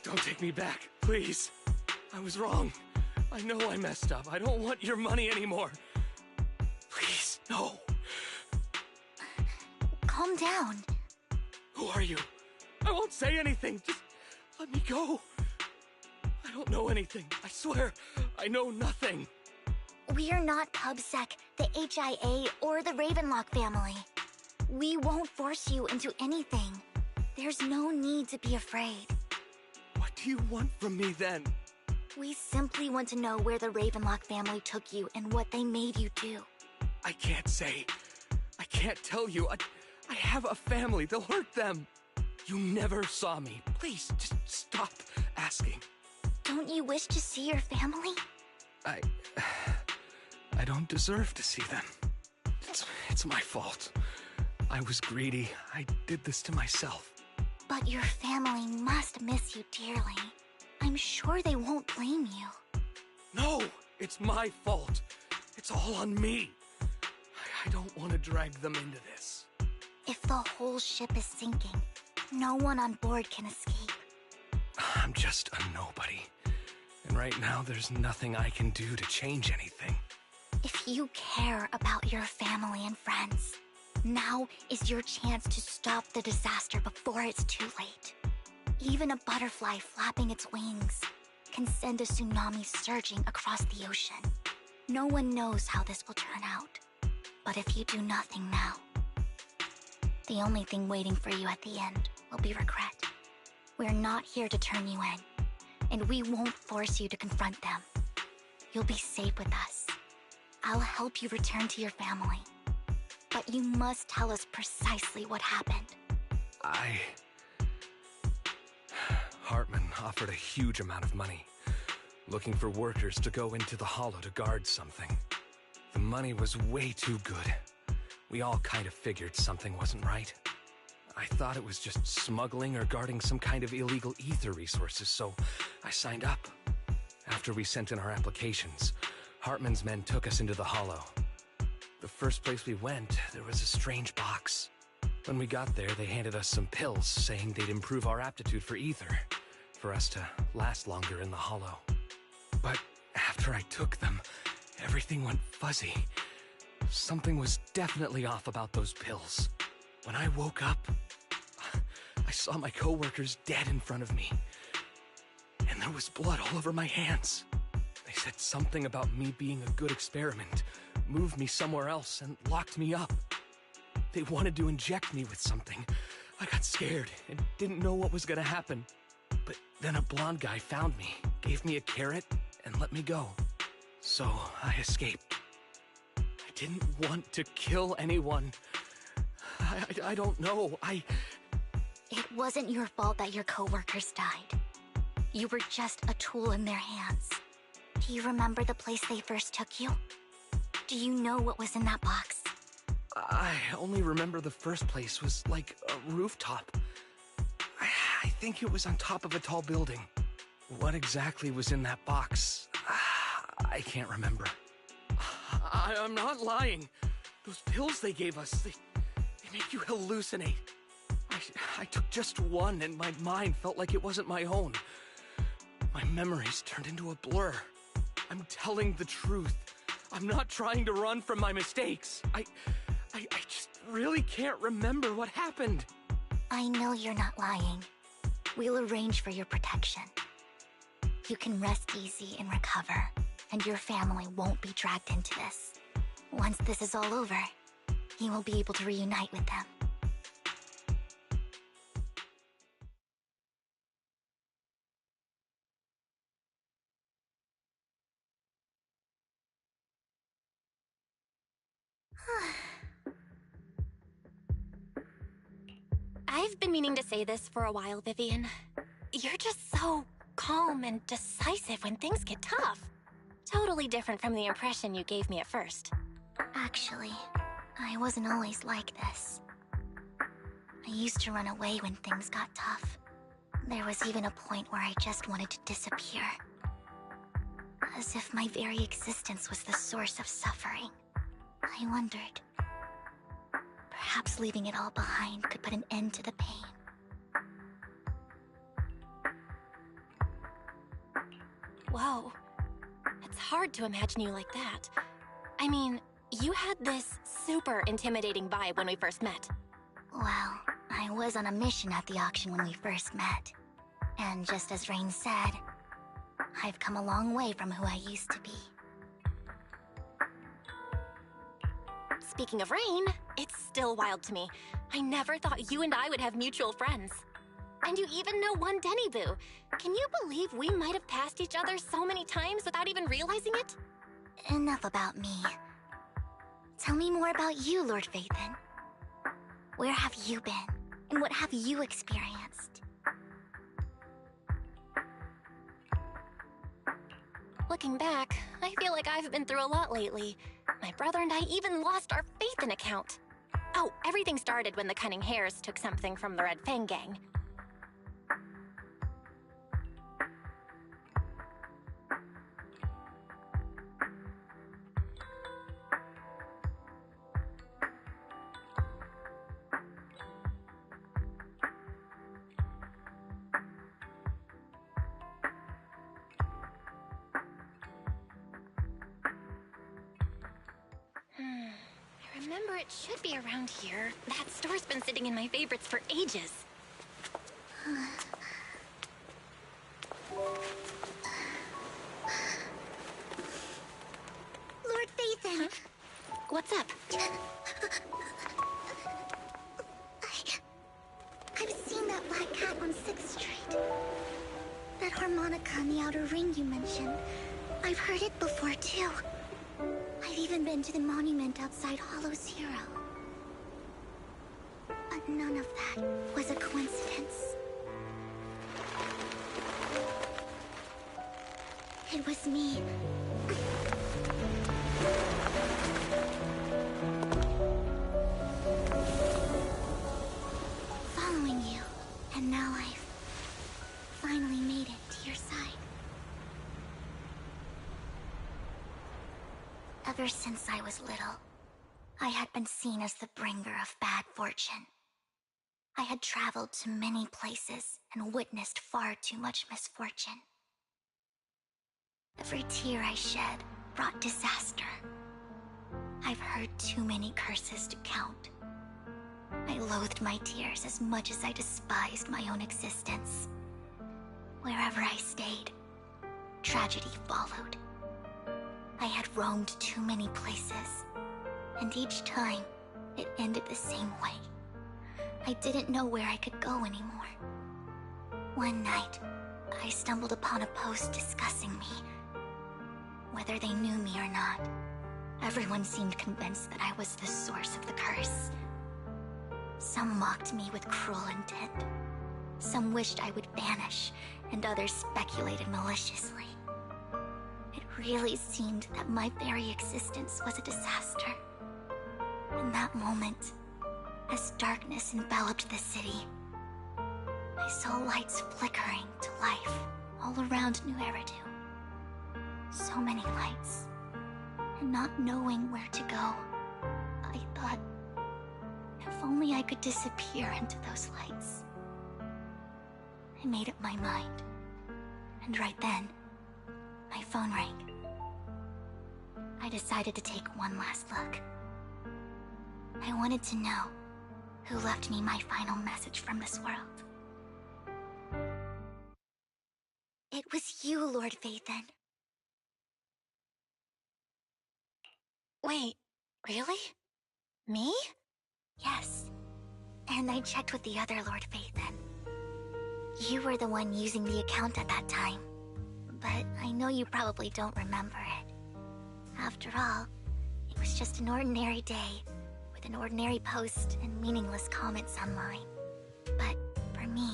Don't take me back, please. I was wrong. I know I messed up. I don't want your money anymore. Please, no. Calm down. Who are you? I won't say anything. Just let me go. I don't know anything. I swear, I know nothing. We are not PubSec, the HIA, or the Ravenlock family. We won't force you into anything. There's no need to be afraid. What do you want from me then? We simply want to know where the Ravenlock family took you and what they made you do. I can't say. I can't tell you. I have a family. They'll hurt them. You never saw me. Please, just stop asking. Don't you wish to see your family? I don't deserve to see them. It's my fault. I was greedy. I did this to myself. But your family must miss you dearly. I'm sure they won't blame you. No! It's my fault. It's all on me. I don't want to drag them into this. If the whole ship is sinking, no one on board can escape. I'm just a nobody. And right now, there's nothing I can do to change anything. If you care about your family and friends, now is your chance to stop the disaster before it's too late. Even a butterfly flapping its wings can send a tsunami surging across the ocean. No one knows how this will turn out. But if you do nothing now, the only thing waiting for you at the end will be regret. We're not here to turn you in, and we won't force you to confront them. You'll be safe with us. I'll help you return to your family. But you must tell us precisely what happened. Hartman offered a huge amount of money, looking for workers to go into the hollow to guard something. The money was way too good. We all kind of figured something wasn't right. I thought it was just smuggling or guarding some kind of illegal ether resources, so I signed up. After we sent in our applications, Hartman's men took us into the hollow. The first place we went, there was a strange box. When we got there, they handed us some pills, saying they'd improve our aptitude for ether, for us to last longer in the hollow. But after I took them, everything went fuzzy. Something was definitely off about those pills. When I woke up, I saw my coworkers dead in front of me. And there was blood all over my hands. They said something about me being a good experiment, moved me somewhere else, and locked me up. They wanted to inject me with something. I got scared and didn't know what was gonna happen. But then a blonde guy found me, gave me a carrot, and let me go. So I escaped. I didn't want to kill anyone. I don't know. It wasn't your fault that your coworkers died. You were just a tool in their hands. Do you remember the place they first took you? Do you know what was in that box? I only remember the first place was like a rooftop. I think it was on top of a tall building. What exactly was in that box? I can't remember. I'm not lying. Those pills they gave us, they make you hallucinate. I took just one and my mind felt like it wasn't my own. My memories turned into a blur. I'm telling the truth. I'm not trying to run from my mistakes. I just really can't remember what happened. I know you're not lying. We'll arrange for your protection. You can rest easy and recover, and your family won't be dragged into this. Once this is all over, you will be able to reunite with them. I've been meaning to say this for a while, Vivian. You're just so calm and decisive when things get tough. Totally different from the impression you gave me at first. Actually, I wasn't always like this. I used to run away when things got tough. There was even a point where I just wanted to disappear. As if my very existence was the source of suffering. I wondered. Perhaps leaving it all behind could put an end to the pain. Whoa. It's hard to imagine you like that. I mean, you had this super intimidating vibe when we first met. Well, I was on a mission at the auction when we first met. And just as Rain said, I've come a long way from who I used to be. Speaking of Rain, it's still wild to me. I never thought you and I would have mutual friends. And you even know one Denny Boo. Can you believe we might have passed each other so many times without even realizing it? Enough about me. Tell me more about you, Lord Phaethon. Where have you been? And what have you experienced? Looking back, I feel like I've been through a lot lately. My brother and I even lost our faith in account. Oh, everything started when the Cunning Hares took something from the Red Fang gang. I remember it should be around here. That store's been sitting in my favorites for ages. Lord Phaethon! What's up? I've seen that black cat on 6th Street. That harmonica in the outer ring you mentioned. I've heard it before, too. I've even been to the monument outside Hollow Zero. But none of that was a coincidence. It was me. Following you, and now I've finally made it to your side. Ever since I was little, I had been seen as the bringer of bad fortune. I had traveled to many places and witnessed far too much misfortune. Every tear I shed brought disaster. I've heard too many curses to count. I loathed my tears as much as I despised my own existence. Wherever I stayed, tragedy followed. I had roamed too many places, and each time, it ended the same way. I didn't know where I could go anymore. One night, I stumbled upon a post discussing me. Whether they knew me or not, everyone seemed convinced that I was the source of the curse. Some mocked me with cruel intent. Some wished I would vanish, and others speculated maliciously. It really seemed that my very existence was a disaster. In that moment, as darkness enveloped the city, I saw lights flickering to life all around New Eridu. So many lights, and not knowing where to go, I thought, if only I could disappear into those lights. I made up my mind, and right then, my phone rang. I decided to take one last look. I wanted to know who left me my final message from this world. It was you, Lord Phaethon. Wait, really? Me? Yes. And I checked with the other Lord Phaethon. You were the one using the account at that time. But I know you probably don't remember it. After all, it was just an ordinary day, with an ordinary post and meaningless comments online. But for me,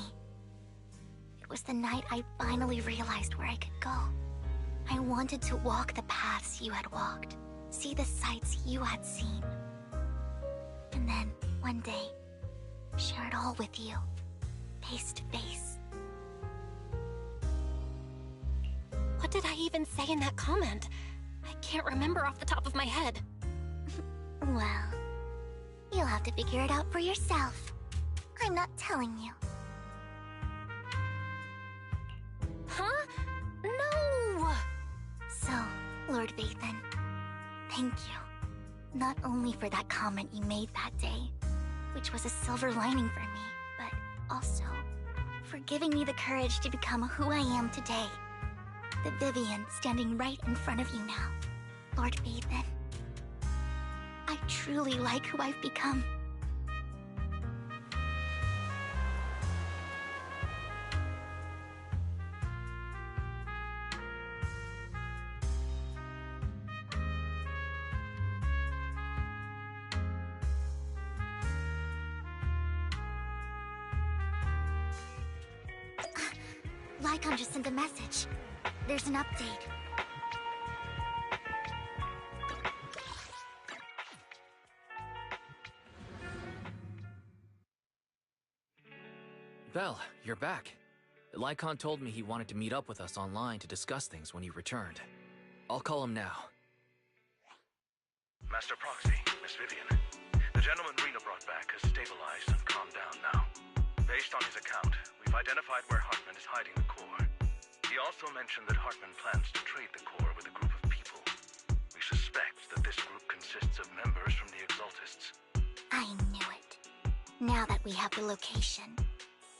it was the night I finally realized where I could go. I wanted to walk the paths you had walked, see the sights you had seen. And then, one day, share it all with you, face to face. What did I even say in that comment? I can't remember off the top of my head. Well, you'll have to figure it out for yourself. I'm not telling you. Huh? No! So, Lord Phaethon, thank you. Not only for that comment you made that day, which was a silver lining for me, but also for giving me the courage to become who I am today. The Vivian standing right in front of you now, Lord Phaethon. I truly like who I've become. Lycon just sent a message. There's an update. Belle, you're back. Lycon told me he wanted to meet up with us online to discuss things when he returned. I'll call him now. Master Proxy, Miss Vivian. The gentleman Rena brought back has stabilized and calmed down now. Based on his account, we've identified where Hartman is hiding the core. He also mentioned that Hartman plans to trade the core with a group of people. We suspect that this group consists of members from the Exaltists. I knew it. Now that we have the location,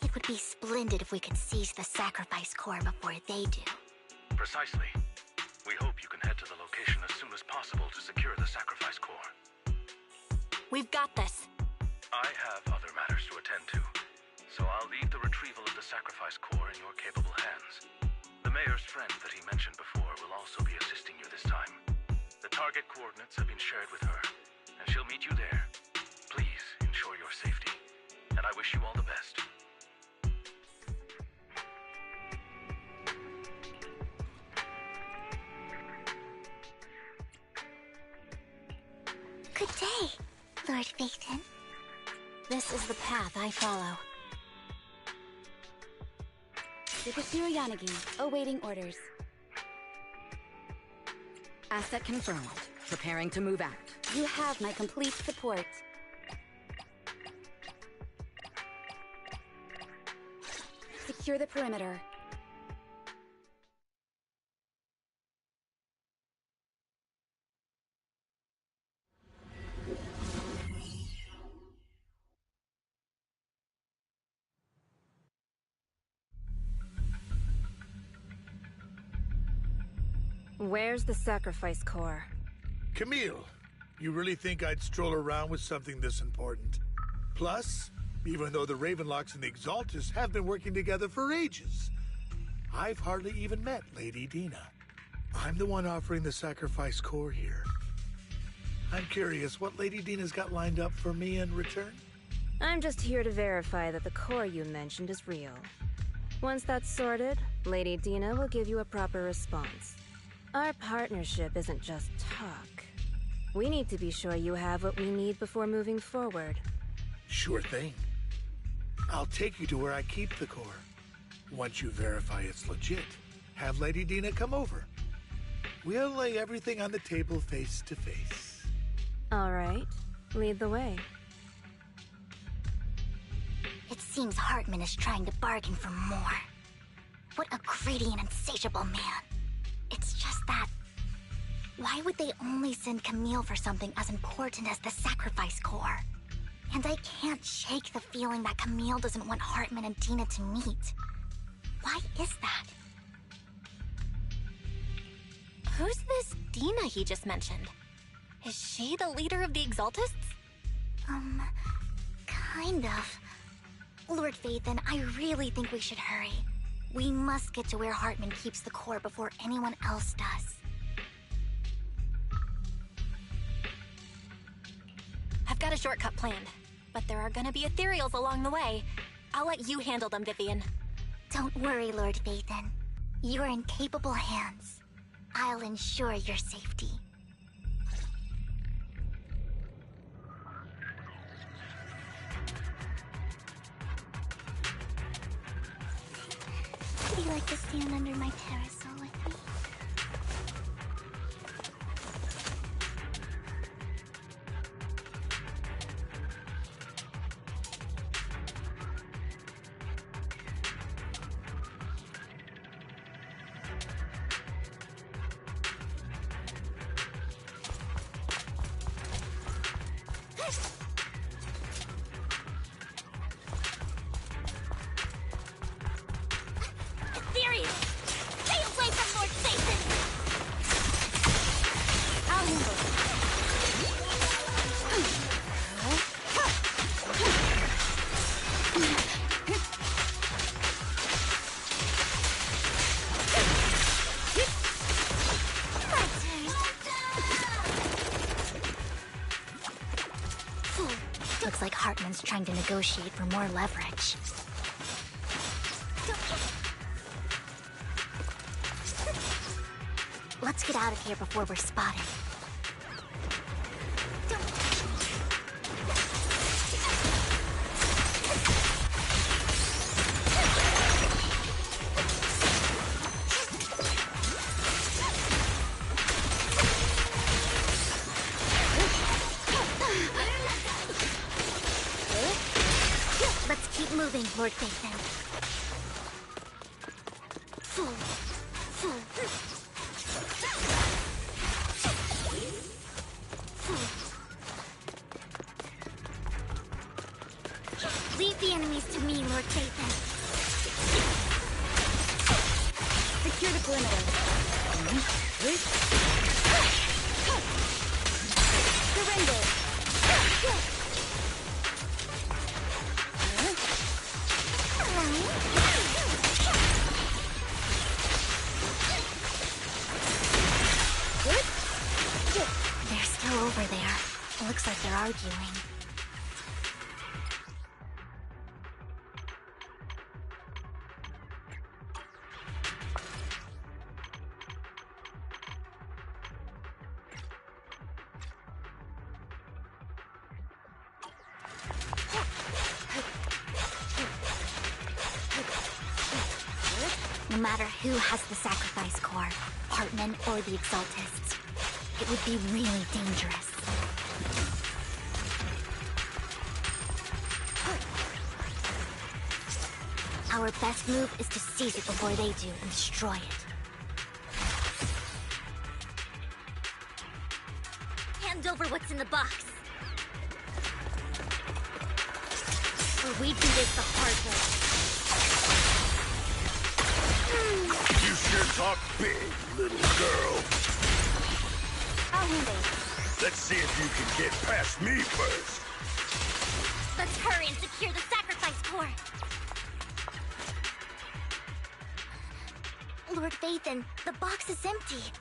it would be splendid if we could seize the sacrifice core before they do. Precisely. We hope you can head to the location as soon as possible to secure the sacrifice core. We've got this. I have other matters to attend to, so I'll leave the retrieval of the sacrifice core in your capable hands. The mayor's friend that he mentioned before will also be assisting you this time. The target coordinates have been shared with her, and she'll meet you there. Please ensure your safety, and I wish you all the best. Good day, Lord Phaethon. This is the path I follow. Superhero Yanagi, awaiting orders. Asset confirmed. Preparing to move out. You have my complete support. Secure the perimeter. Where's the sacrifice core? Camille, you really think I'd stroll around with something this important? Plus, even though the Ravenlocks and the Exaltists have been working together for ages, I've hardly even met Lady Dina. I'm the one offering the sacrifice core here. I'm curious what Lady Dina's got lined up for me in return? I'm just here to verify that the core you mentioned is real. Once that's sorted, Lady Dina will give you a proper response. Our partnership isn't just talk. We need to be sure you have what we need before moving forward. Sure thing. I'll take you to where I keep the core. Once you verify it's legit, have Lady Dina come over. We'll lay everything on the table face to face. All right. Lead the way. It seems Hartman is trying to bargain for more. What a greedy and insatiable man. It's just that... why would they only send Camille for something as important as the sacrifice core? And I can't shake the feeling that Camille doesn't want Hartman and Dina to meet. Why is that? Who's this Dina he just mentioned? Is she the leader of the Exaltists? Kind of. Lord Phaethon, I really think we should hurry. We must get to where Hartman keeps the core before anyone else does. I've got a shortcut planned, but there are gonna be ethereals along the way. I'll let you handle them, Vivian. Don't worry, Lord Phaethon. You're in capable hands. I'll ensure your safety. Would you like to stand under my parasol with me? Looks like Hartman's trying to negotiate for more leverage. Let's get out of here before we're spotted. Let's keep moving, Lord Phaethon. Leave the enemies to me, Lord Phaethon. Secure the perimeter. Surrender. They're still over there. Looks like they're arguing. No matter who has the sacrifice core, Hartman or the Exaltists, it would be really dangerous. Our best move is to seize it before they do and destroy it. Hand over what's in the box. Or we do this the hard way. You sure talk big, little girl. I'll handle it. Let's see if you can get past me first. Let's hurry and secure the sacrifice core. Lord Phaethon, the box is empty.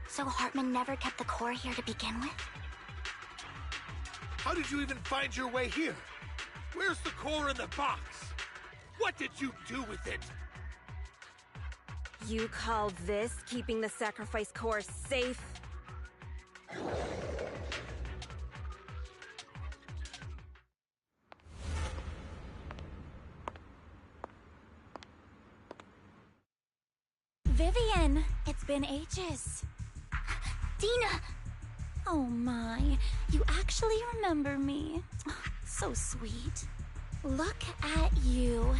So Hartman never kept the core here to begin with? How did you even find your way here? Where's the core in the box? What did you do with it? You call this keeping the sacrifice core safe? Vivian, it's been ages. Dina! Oh my, you actually remember me. So sweet. Look at you,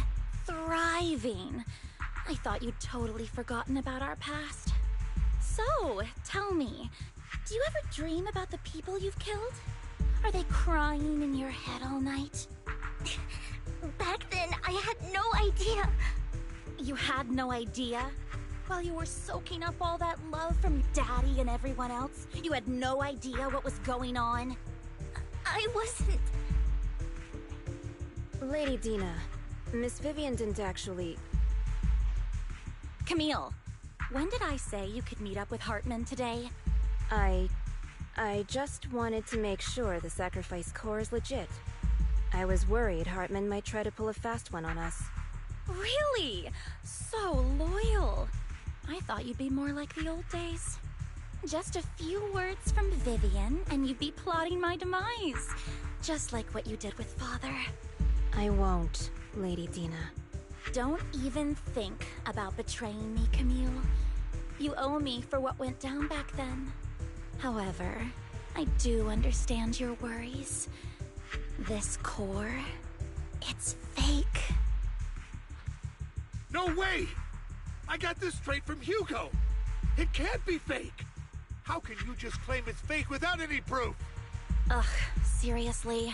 thriving. I thought you'd totally forgotten about our past. So, tell me, do you ever dream about the people you've killed? Are they crying in your head all night? Back then, I had no idea. You had no idea? While you were soaking up all that love from Daddy and everyone else, you had no idea what was going on? I wasn't... Lady Dina, Miss Vivian didn't actually... Camille, when did I say you could meet up with Hartman today? I just wanted to make sure the sacrifice core is legit. I was worried Hartman might try to pull a fast one on us. Really? So loyal. I thought you'd be more like the old days. Just a few words from Vivian, and you'd be plotting my demise. Just like what you did with Father. I won't, Lady Dina. Don't even think about betraying me, Camille. You owe me for what went down back then. However, I do understand your worries. This core, it's fake. No way! I got this straight from Hugo. It can't be fake. How can you just claim it's fake without any proof? Ugh, seriously.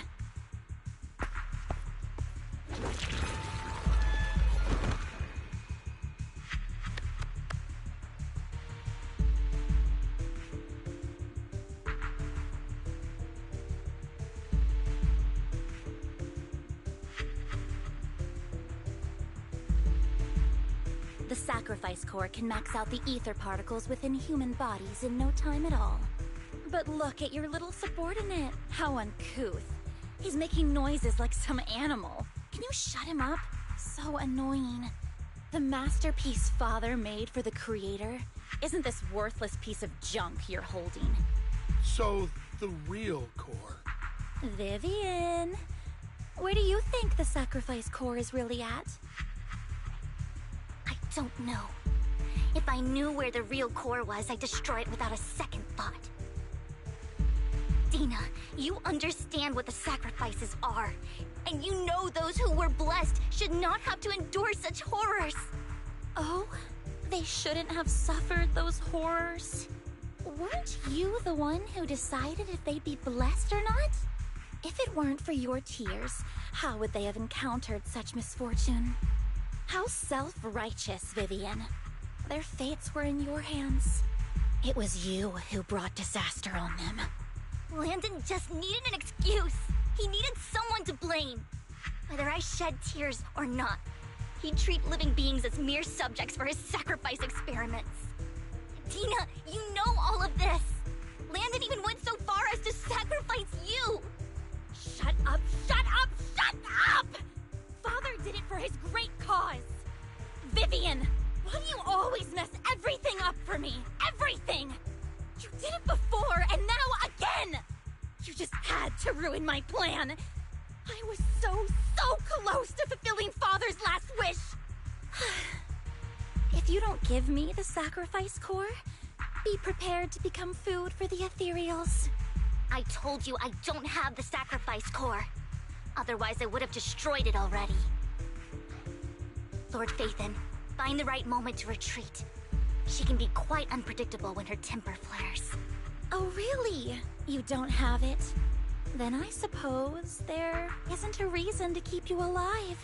The sacrifice core can max out the ether particles within human bodies in no time at all. But look at your little subordinate. How uncouth. He's making noises like some animal. Can you shut him up? So annoying. The masterpiece Father made for the Creator, isn't this worthless piece of junk you're holding. So, the real core. Vivian, where do you think the sacrifice core is really at? I don't know. If I knew where the real core was, I'd destroy it without a second thought. Dina, you understand what the sacrifices are. And you know those who were blessed should not have to endure such horrors. Oh, they shouldn't have suffered those horrors. Weren't you the one who decided if they'd be blessed or not? If it weren't for your tears, how would they have encountered such misfortune? How self-righteous, Vivian. Their fates were in your hands. It was you who brought disaster on them. Landon just needed an excuse. He needed someone to blame. Whether I shed tears or not, he'd treat living beings as mere subjects for his sacrifice experiments. Dina, you know all of this. Landon even went so far as to sacrifice you. Shut up, shut up, shut up! Father did it for his great cause. Vivian, why do you always mess everything up for me? Everything! You did it before, and now again! You just had to ruin my plan. I was so close to fulfilling Father's last wish. If you don't give me the sacrifice core, be prepared to become food for the ethereals. I told you I don't have the sacrifice core. Otherwise, I would have destroyed it already. Lord Phaethon, find the right moment to retreat. She can be quite unpredictable when her temper flares. Oh, really? You don't have it? Then I suppose there isn't a reason to keep you alive.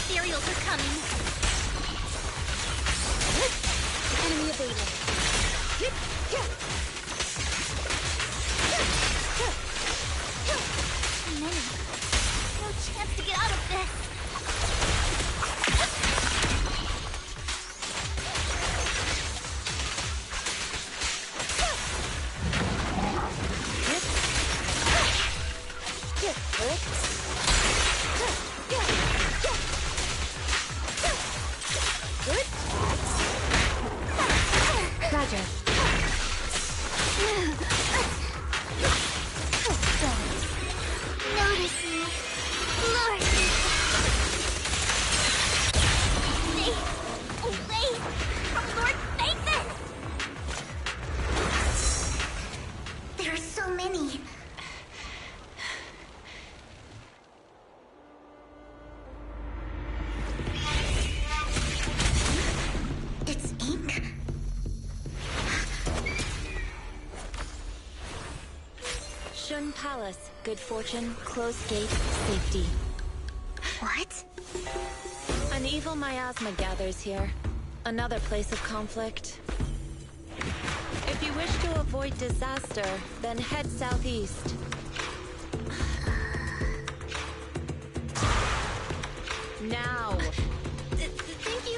Ethereals are coming. Enemy evaded. Many. No chance to get out of this. Roger. Notice me, Lord. Stay away from Lord Phaethon. There are so many. It's ink. Shun Palace, good fortune, closed gate, safety. What? An evil miasma gathers here. Another place of conflict. If you wish to avoid disaster, then head southeast. Now! Thank you.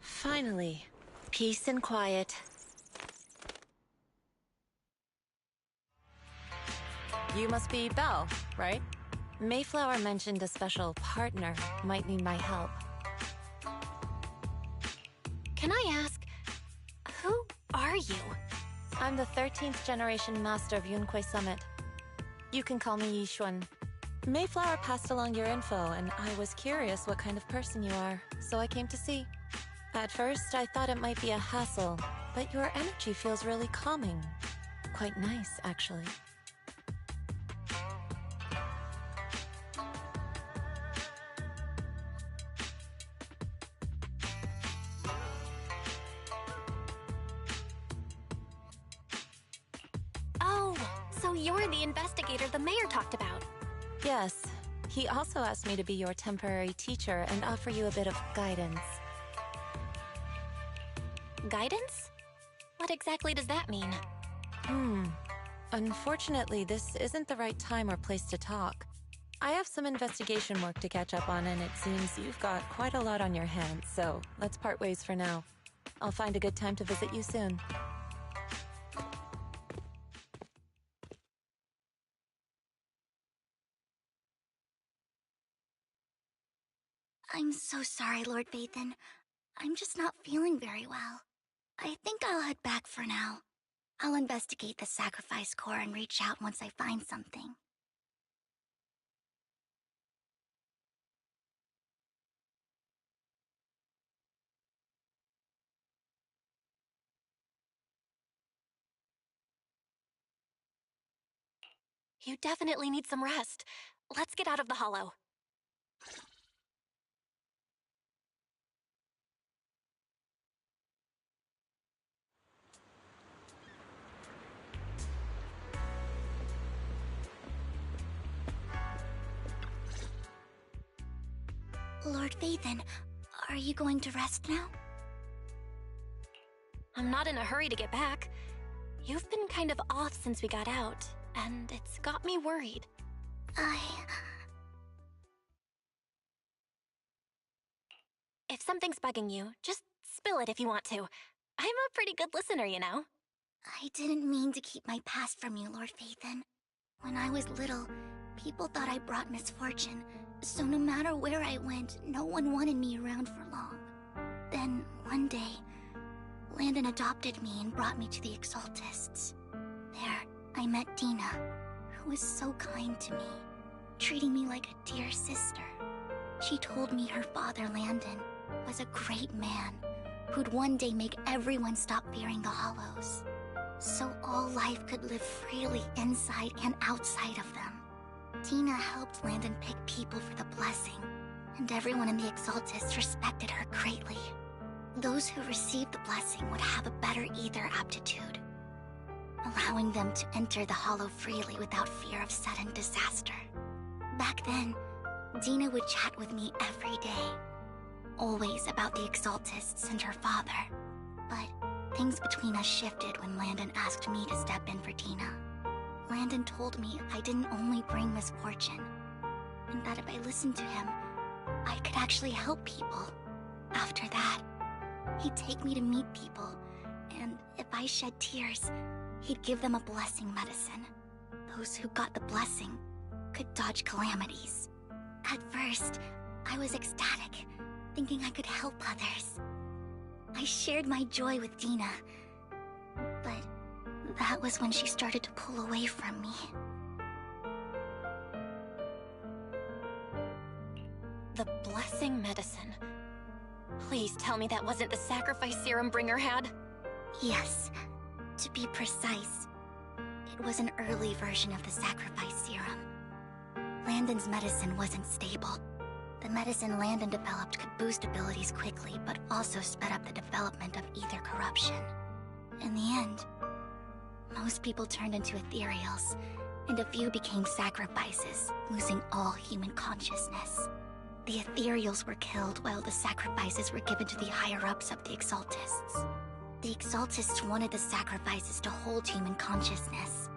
Finally, peace and quiet. You must be Belle, right? Mayflower mentioned a special partner might need my help. Can I ask, who are you? I'm the 13th generation master of Yunque Summit. You can call me Yixuan. Mayflower passed along your info, and I was curious what kind of person you are, so I came to see. At first, I thought it might be a hassle, but your energy feels really calming. Quite nice, actually. So you're the investigator the mayor talked about? Yes. He also asked me to be your temporary teacher and offer you a bit of guidance. Guidance? What exactly does that mean? Unfortunately, this isn't the right time or place to talk. I have some investigation work to catch up on, and it seems you've got quite a lot on your hands, so let's part ways for now. I'll find a good time to visit you soon. I'm so sorry, Lord Vathan. I'm just not feeling very well. I think I'll head back for now. I'll investigate the sacrifice core and reach out once I find something. You definitely need some rest. Let's get out of the hollow. Lord Vathan, are you going to rest now? I'm not in a hurry to get back. You've been kind of off since we got out, and it's got me worried. If something's bugging you, just spill it if you want to. I'm a pretty good listener, you know. I didn't mean to keep my past from you, Lord Vathan. When I was little, people thought I brought misfortune, so no matter where I went, no one wanted me around for long. Then, one day, Landon adopted me and brought me to the Exaltists. There, I met Dina, who was so kind to me, treating me like a dear sister. She told me her father, Landon, was a great man who'd one day make everyone stop fearing the Hollows, so all life could live freely inside and outside of them. Dina helped Landon pick people for the blessing, and everyone in the Exaltists respected her greatly. Those who received the blessing would have a better ether aptitude, allowing them to enter the Hollow freely without fear of sudden disaster. Back then, Dina would chat with me every day, always about the Exaltists and her father. But things between us shifted when Landon asked me to step in for Dina. Landon told me I didn't only bring misfortune, and that if I listened to him, I could actually help people. After that, he'd take me to meet people, and if I shed tears, he'd give them a blessing medicine. Those who got the blessing could dodge calamities. At first, I was ecstatic, thinking I could help others. I shared my joy with Dina, but that was when she started to pull away from me. The blessing medicine. Please tell me that wasn't the sacrifice serum Bringer had? Yes. To be precise, it was an early version of the sacrifice serum. Landon's medicine wasn't stable. The medicine Landon developed could boost abilities quickly, but also sped up the development of ether corruption. In the end, most people turned into ethereals, and a few became sacrifices, losing all human consciousness. The ethereals were killed while the sacrifices were given to the higher-ups of the Exaltists. The Exaltists wanted the sacrifices to hold human consciousness,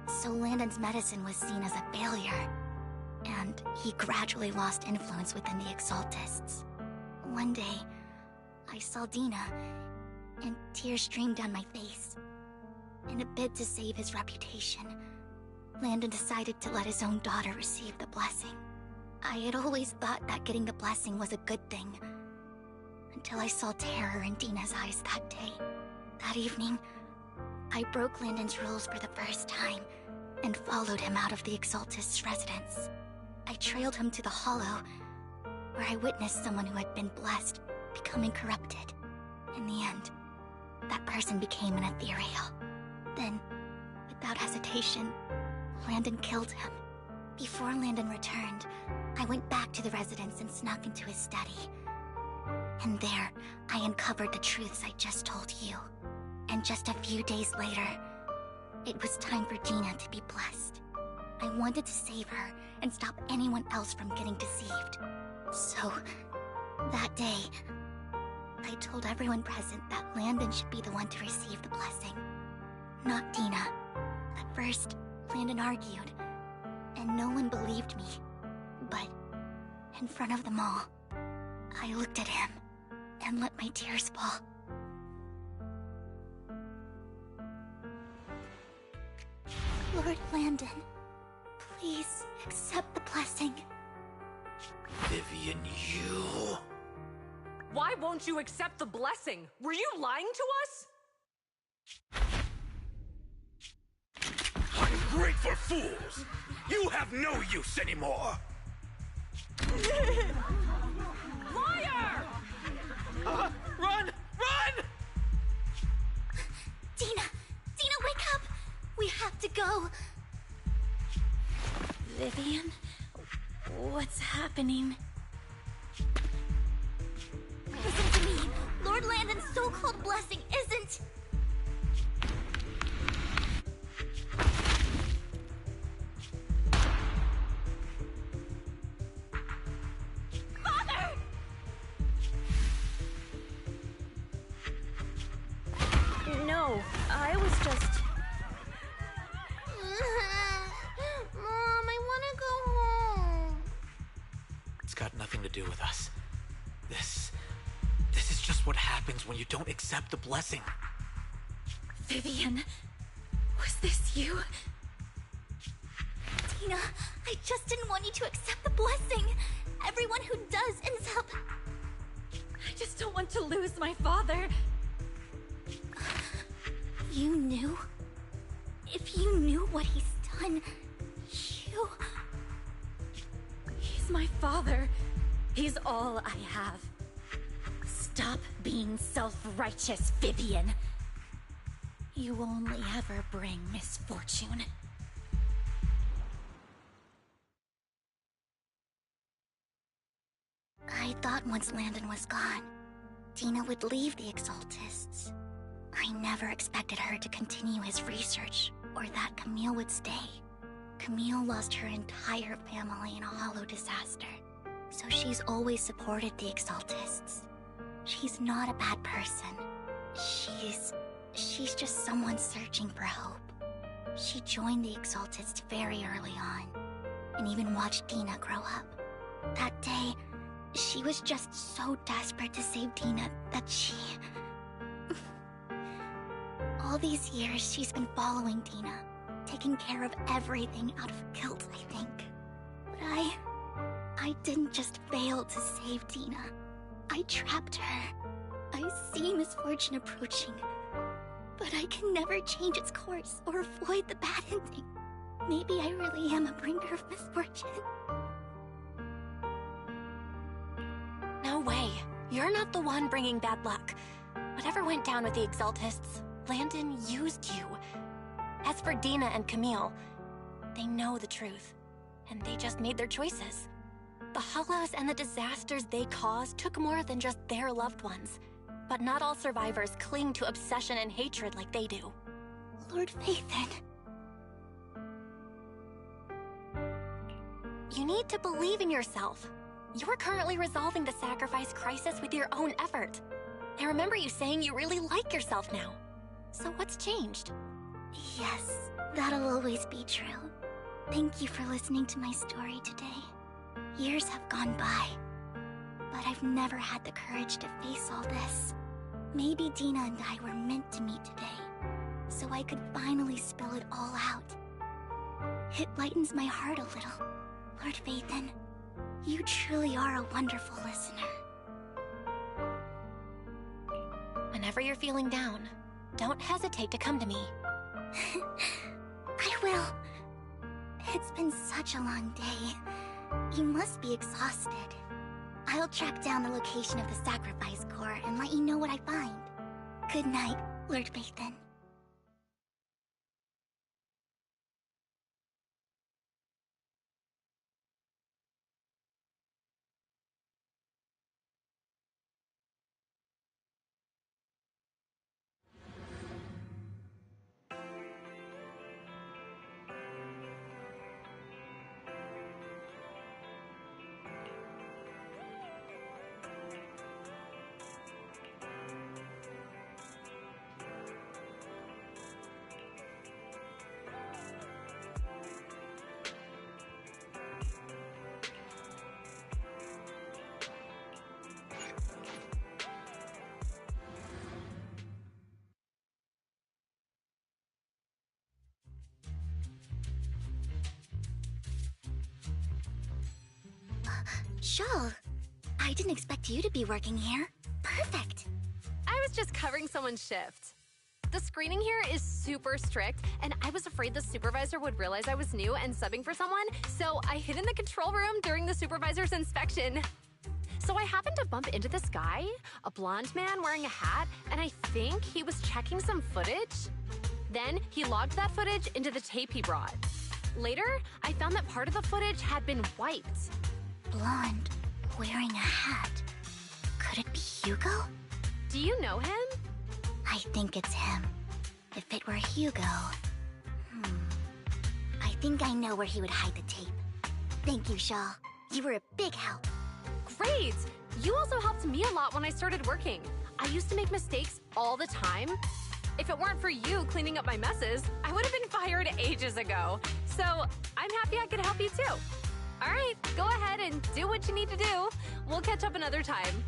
so Landon's medicine was seen as a failure, and he gradually lost influence within the Exaltists. One day, I saw Dina, and tears streamed down my face. In a bid to save his reputation, Landon decided to let his own daughter receive the blessing. I had always thought that getting the blessing was a good thing, until I saw terror in Dina's eyes that day. That evening, I broke Landon's rules for the first time, and followed him out of the Exaltist's residence. I trailed him to the Hollow, where I witnessed someone who had been blessed becoming corrupted. In the end, that person became an ethereal. Then, without hesitation, Landon killed him. Before Landon returned, I went back to the residence and snuck into his study. And there, I uncovered the truths I just told you. And just a few days later, it was time for Dina to be blessed. I wanted to save her and stop anyone else from getting deceived. So, that day, I told everyone present that Landon should be the one to receive the blessing, not Dina. At first, Landon argued, and no one believed me. But, in front of them all, I looked at him and let my tears fall. Lord Landon, please accept the blessing. Vivian, you... Why won't you accept the blessing? Were you lying to us? Ungrateful fools! You have no use anymore! Liar! Run! Run! Dina! Dina, wake up! We have to go! Vivian? What's happening? Listen to me! Lord Landon's so-called blessing isn't... Father! No, I was just... Mom, I want to go home. It's got nothing to do with us. This is just what happens when you don't accept the blessing. Vivian, was this you? Dina, I just didn't want you to accept the blessing. Everyone who does ends up... I just don't want to lose my father. You knew? If you knew what he's done, you... He's my father. He's all I have. Stop being self-righteous, Vivian. You only ever bring misfortune. I thought once Landon was gone, Dina would leave the Exaltists. I never expected her to continue his research, or that Camille would stay. Camille lost her entire family in a hollow disaster, so she's always supported the Exaltists. She's not a bad person. She's just someone searching for hope. She joined the Exaltists very early on, and even watched Dina grow up. That day, she was just so desperate to save Dina that she... All these years, she's been following Dina, taking care of everything out of guilt, I think. But I didn't just fail to save Dina. I trapped her. I see misfortune approaching, but I can never change its course or avoid the bad ending. Maybe I really am a bringer of misfortune. No way. You're not the one bringing bad luck. Whatever went down with the Exaltists, Landon used you. As for Dina and Camille, they know the truth, and they just made their choices. The Hollows and the disasters they caused took more than just their loved ones. But not all survivors cling to obsession and hatred like they do. Lord Phaethon. You need to believe in yourself. You're currently resolving the sacrifice crisis with your own effort. I remember you saying you really like yourself now. So what's changed? Yes, that'll always be true. Thank you for listening to my story today. Years have gone by, but I've never had the courage to face all this. Maybe Dina and I were meant to meet today, so I could finally spill it all out. It lightens my heart a little. Lord Phaethon, you truly are a wonderful listener. Whenever you're feeling down, don't hesitate to come to me. I will. It's been such a long day. You must be exhausted. I'll track down the location of the sacrifice core and let you know what I find. Good night, Lord Phaethon. Shawl, I didn't expect you to be working here. Perfect. I was just covering someone's shift. The screening here is super strict, and I was afraid the supervisor would realize I was new and subbing for someone, so I hid in the control room during the supervisor's inspection. So I happened to bump into this guy, a blonde man wearing a hat, and I think he was checking some footage. Then he logged that footage into the tape he brought. Later, I found that part of the footage had been wiped. Blonde, wearing a hat. Could it be Hugo? Do you know him? I think it's him. If it were Hugo... I think I know where he would hide the tape. Thank you, Shaw. You were a big help. Great! You also helped me a lot when I started working. I used to make mistakes all the time. If it weren't for you cleaning up my messes, I would have been fired ages ago. So I'm happy I could help you too. All right, go ahead and do what you need to do. We'll catch up another time.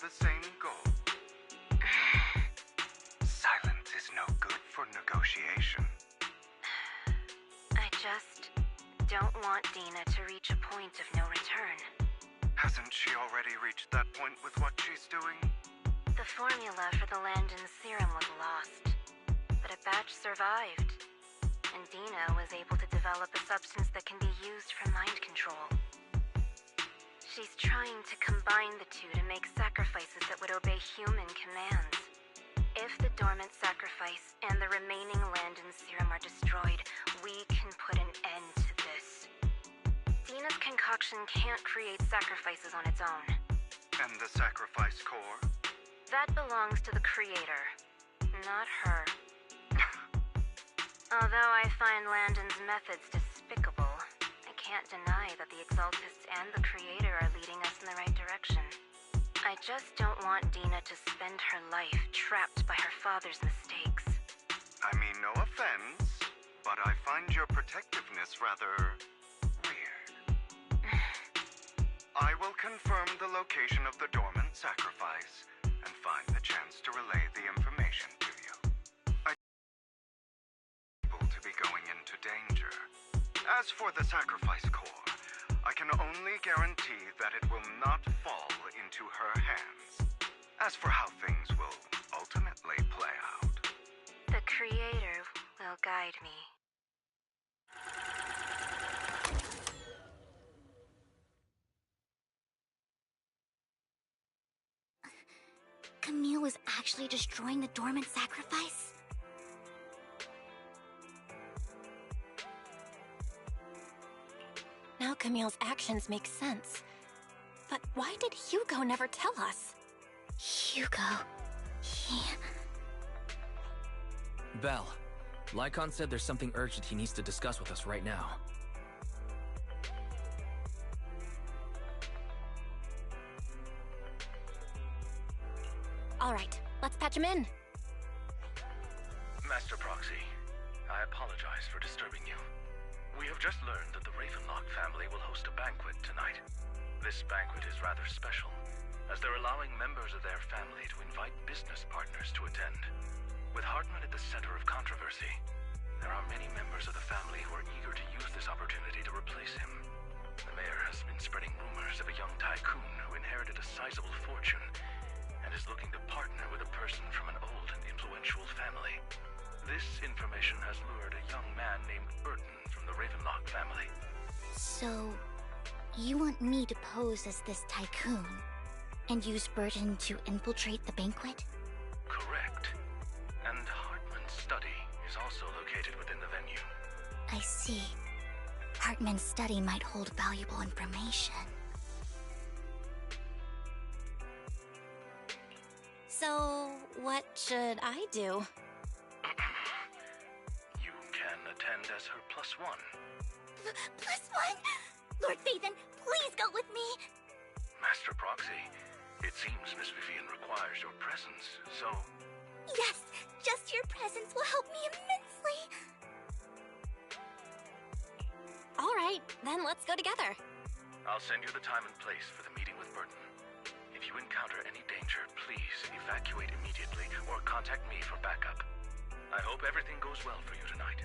the same goal. Silence is no good for negotiation. I just don't want Dina to reach a point of no return. Hasn't she already reached that point with what she's doing? The formula for the Landon serum was lost, but a batch survived, and Dina was able to develop a substance that can be used for mind control. She's trying to combine the two to make sacrifices that would obey human commands. If the dormant sacrifice and the remaining Landon serum are destroyed, we can put an end to this. Dina's concoction can't create sacrifices on its own. And the sacrifice core? That belongs to the creator, not her. Although I find Landon's methods despicable, I can't deny that the Exaltists and the creator are leading us in the right direction. I just don't want Dina to spend her life trapped by her father's mistakes. I mean, no offense, but I find your protectiveness rather weird. I will confirm the location of the dormant sacrifice and find the chance to relay the information to you. I want people to be going into danger. As for the sacrifice core, I can only guarantee that it will not fall into her hands. As for how things will ultimately play out, the creator will guide me. Camille was actually destroying the dormant sacrifice? Now Camille's actions make sense. But why did Hugo never tell us? Hugo... he... Belle, Lycon said there's something urgent he needs to discuss with us right now. All right, let's patch him in. Master Proxy, I apologize for disturbing you. We have just learned that the Ravenlock family will host a banquet tonight. This banquet is rather special, as they're allowing members of their family to invite business partners to attend. With Hartman at the center of controversy, there are many members of the family who are eager to use this opportunity to replace him. The mayor has been spreading rumors of a young tycoon who inherited a sizable fortune and is looking to partner with a person from an old and influential family. This information has lured a young man named Burton from the Ravenlock family. So, you want me to pose as this tycoon and use Burton to infiltrate the banquet? Correct. And Hartman's study is also located within the venue. I see. Hartman's study might hold valuable information. So, what should I do? You can attend as her +1. +1? Lord Vivian, please go with me! Master Proxy, it seems Miss Vivian requires your presence, so... Yes, just your presence will help me immensely! All right, then let's go together. I'll send you the time and place for the meeting with Burton. If you encounter any danger, please evacuate immediately or contact me for backup. I hope everything goes well for you tonight.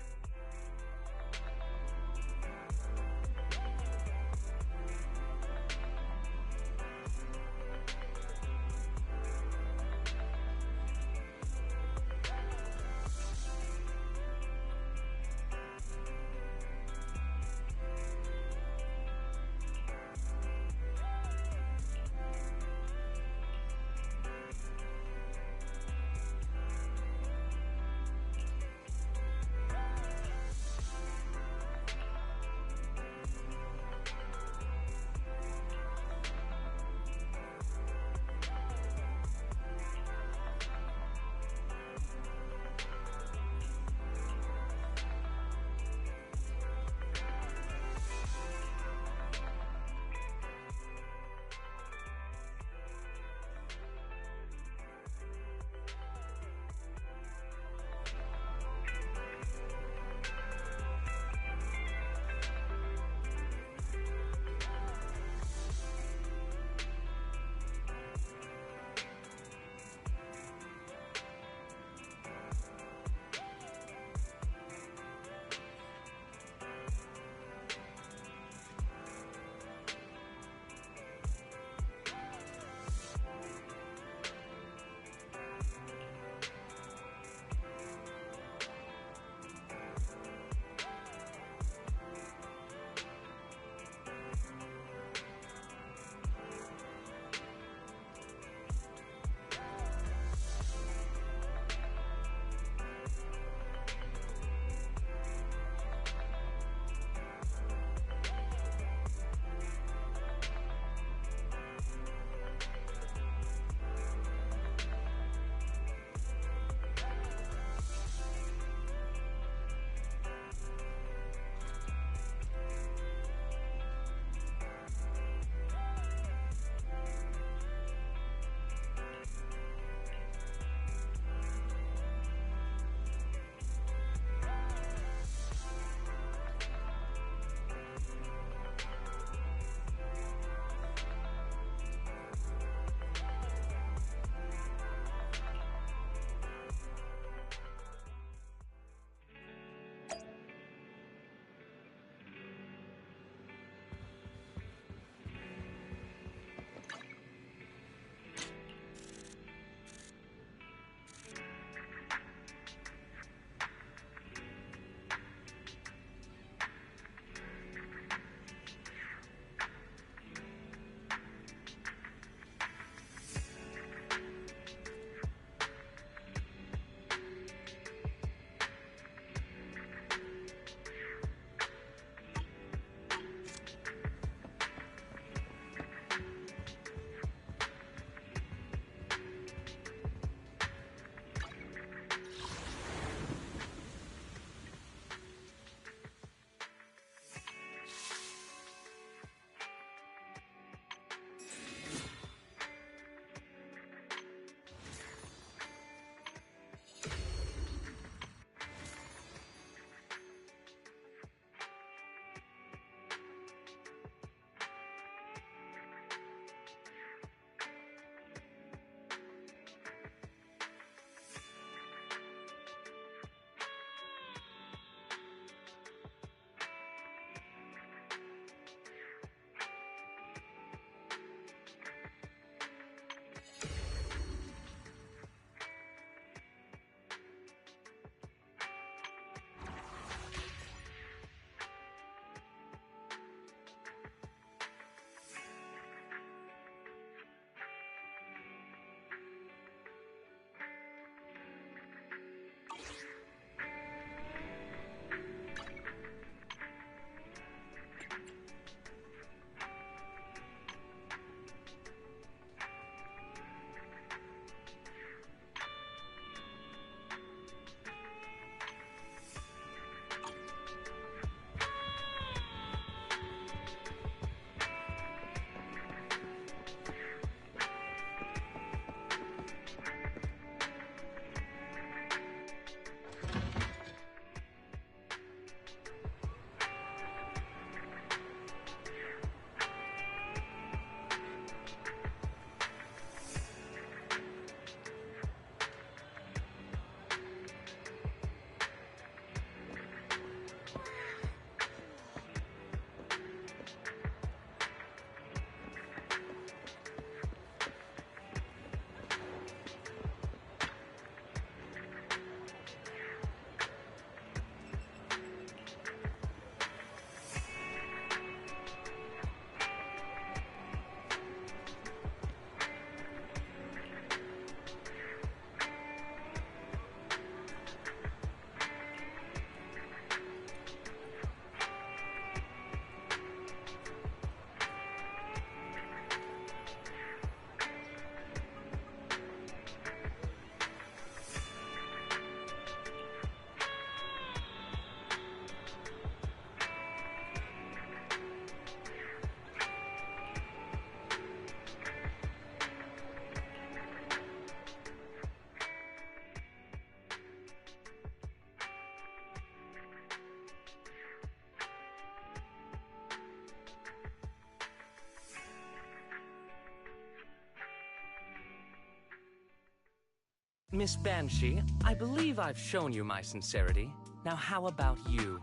Miss Banshee, I believe I've shown you my sincerity. Now how about you?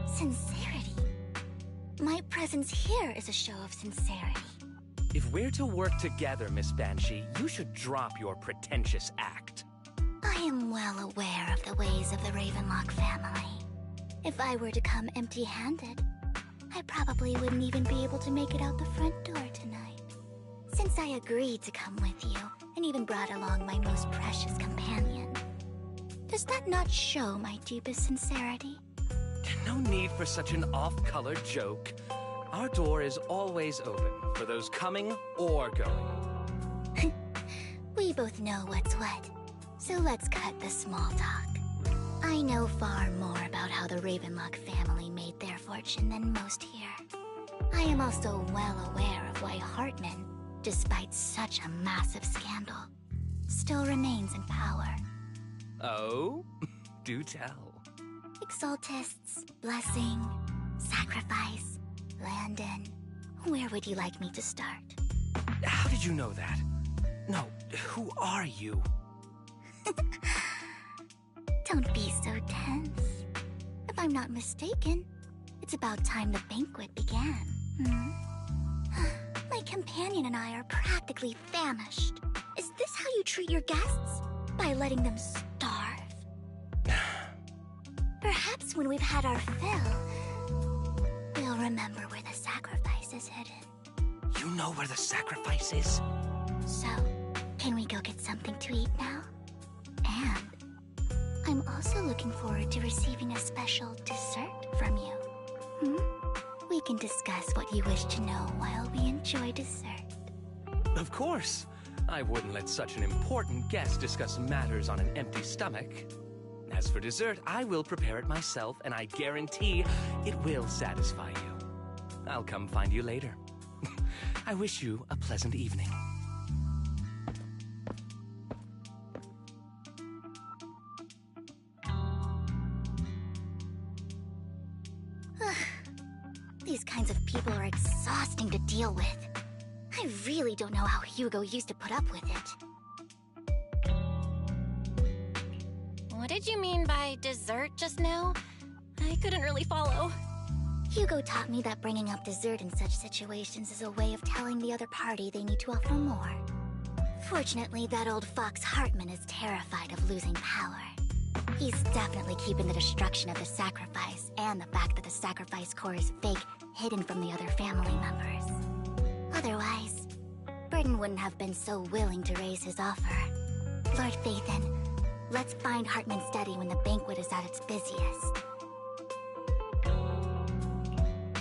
Sincerity? My presence here is a show of sincerity. If we're to work together, Miss Banshee, you should drop your pretentious act. I am well aware of the ways of the Ravenlock family. If I were to come empty-handed, I probably wouldn't even be able to make it out the front door tonight. Since I agreed to come with you, and even brought along my most precious companion, does that not show my deepest sincerity? No need for such an off-color joke. Our door is always open for those coming or going. We both know what's what, so let's cut the small talk. I know far more about how the Ravenlock family made their fortune than most here. I am also well aware of why Hartman, despite such a massive scandal, still remains in power. Oh? Do tell. Exaltists, blessing, sacrifice, Landon. Where would you like me to start? How did you know that? No, who are you? Don't be so tense. If I'm not mistaken, it's about time the banquet began. My companion and I are practically famished. Is this how you treat your guests? By letting them starve? Perhaps when we've had our fill, we'll remember where the sacrifice is hidden. You know where the sacrifice is? So, can we go get something to eat now? And I'm also looking forward to receiving a special dessert from you. We can discuss what you wish to know while we enjoy dessert. Of course. I wouldn't let such an important guest discuss matters on an empty stomach. As for dessert, I will prepare it myself, and I guarantee it will satisfy you. I'll come find you later. I wish you a pleasant evening. These kinds of people are exhausting to deal with. I really don't know how Hugo used to put up with it. What did you mean by dessert just now? I couldn't really follow. Hugo taught me that bringing up dessert in such situations is a way of telling the other party they need to offer more. Fortunately, that old fox Hartman is terrified of losing power. He's definitely keeping the destruction of the sacrifice and the fact that the sacrifice core is fake hidden from the other family members. Otherwise, Burden wouldn't have been so willing to raise his offer. Lord Phaethon, let's find Hartman's study when the banquet is at its busiest.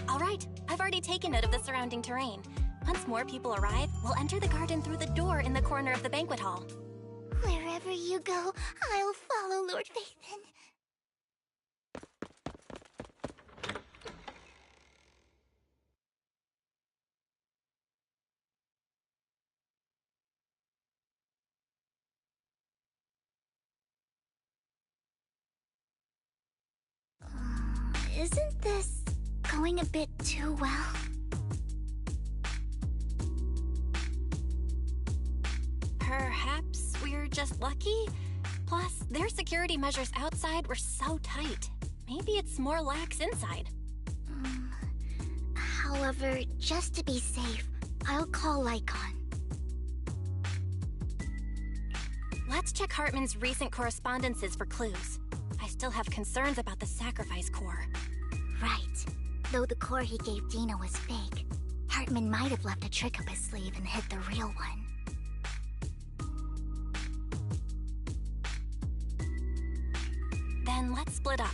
All right, I've already taken note of the surrounding terrain. Once more people arrive, we'll enter the garden through the door in the corner of the banquet hall. Wherever you go, I'll follow, Lord Phaethon. Isn't this going a bit too well? Perhaps we're just lucky? Plus, their security measures outside were so tight. Maybe it's more lax inside. However, just to be safe, I'll call Lycon. Let's check Hartman's recent correspondences for clues. I still have concerns about the sacrifice core. Right. Though the core he gave Dina was fake, Hartman might have left a trick up his sleeve and hid the real one. Then let's split up.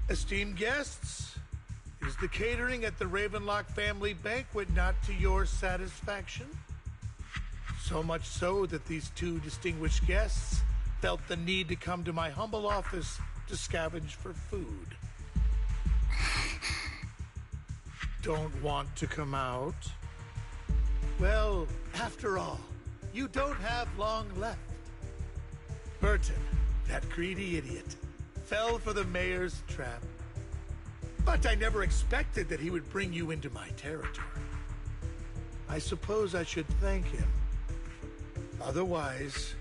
Esteemed guests, is the catering at the Ravenlock family banquet not to your satisfaction? So much so that these two distinguished guests felt the need to come to my humble office to scavenge for food. Don't want to come out? Well, after all, you don't have long left. Burton, that greedy idiot, fell for the mayor's trap. But I never expected that he would bring you into my territory. I suppose I should thank him. Otherwise,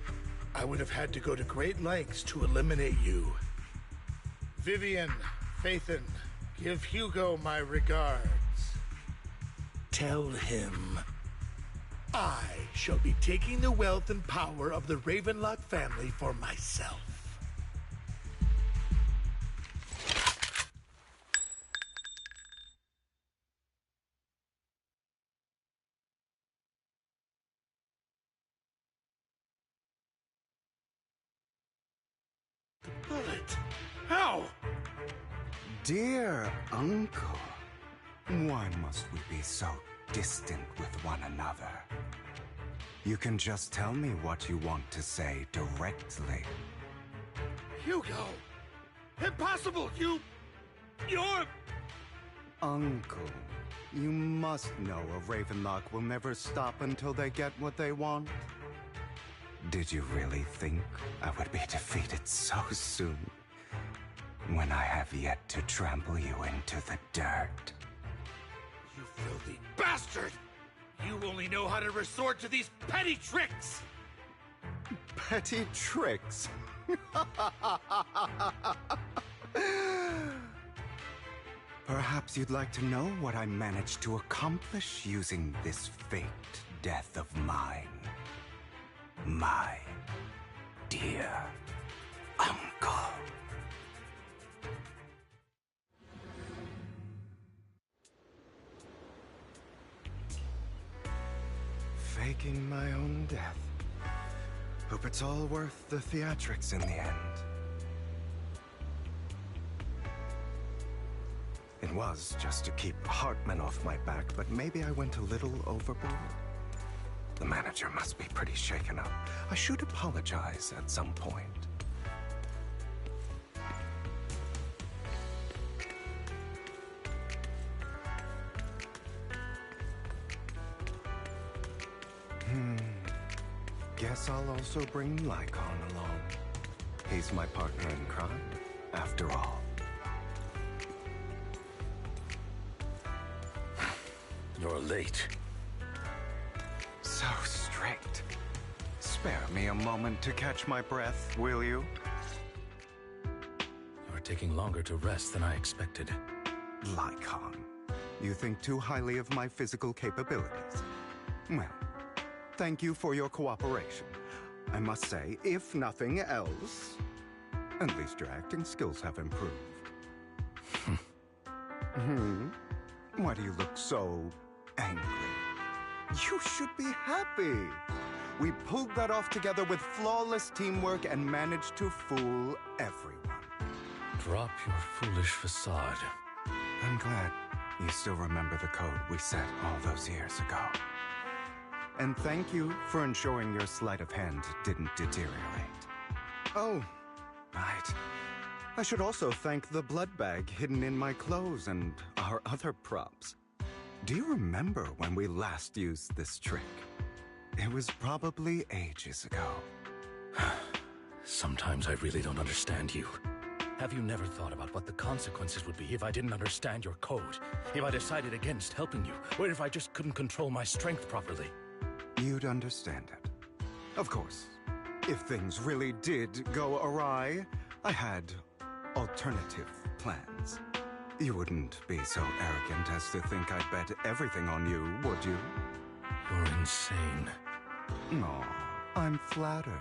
I would have had to go to great lengths to eliminate you. Vivian, Phaethon, give Hugo my regards. Tell him I shall be taking the wealth and power of the Ravenlock family for myself. The bullet? How? Dear uncle, why must we be so distant with one another? You can just tell me what you want to say directly. Hugo! Impossible! You're... Uncle, you must know a Ravenlock will never stop until they get what they want. Did you really think I would be defeated so soon? When I have yet to trample you into the dirt. You filthy bastard! You only know how to resort to these petty tricks! Petty tricks? Perhaps you'd like to know what I managed to accomplish using this faked death of mine. My dear uncle. Faking my own death. Hope it's all worth the theatrics in the end. It was just to keep Hartman off my back, but maybe I went a little overboard. The manager must be pretty shaken up. I should apologize at some point. Guess I'll also bring Lycon along. He's my partner in crime, after all. You're late. So strict. Spare me a moment to catch my breath, will you? You're taking longer to rest than I expected. Lycon, you think too highly of my physical capabilities. Well, thank you for your cooperation. I must say, if nothing else, at least your acting skills have improved. Why do you look so angry? You should be happy. We pulled that off together with flawless teamwork and managed to fool everyone. Drop your foolish facade. I'm glad you still remember the code we set all those years ago. And thank you for ensuring your sleight of hand didn't deteriorate. Oh, right. I should also thank the blood bag hidden in my clothes and our other props. Do you remember when we last used this trick? It was probably ages ago. Sometimes I really don't understand you. Have you never thought about what the consequences would be if I didn't understand your code? If I decided against helping you? Or if I just couldn't control my strength properly? You'd understand it. Of course, if things really did go awry, I had alternative plans. You wouldn't be so arrogant as to think I'd bet everything on you, would you? You're insane. No, I'm flattered.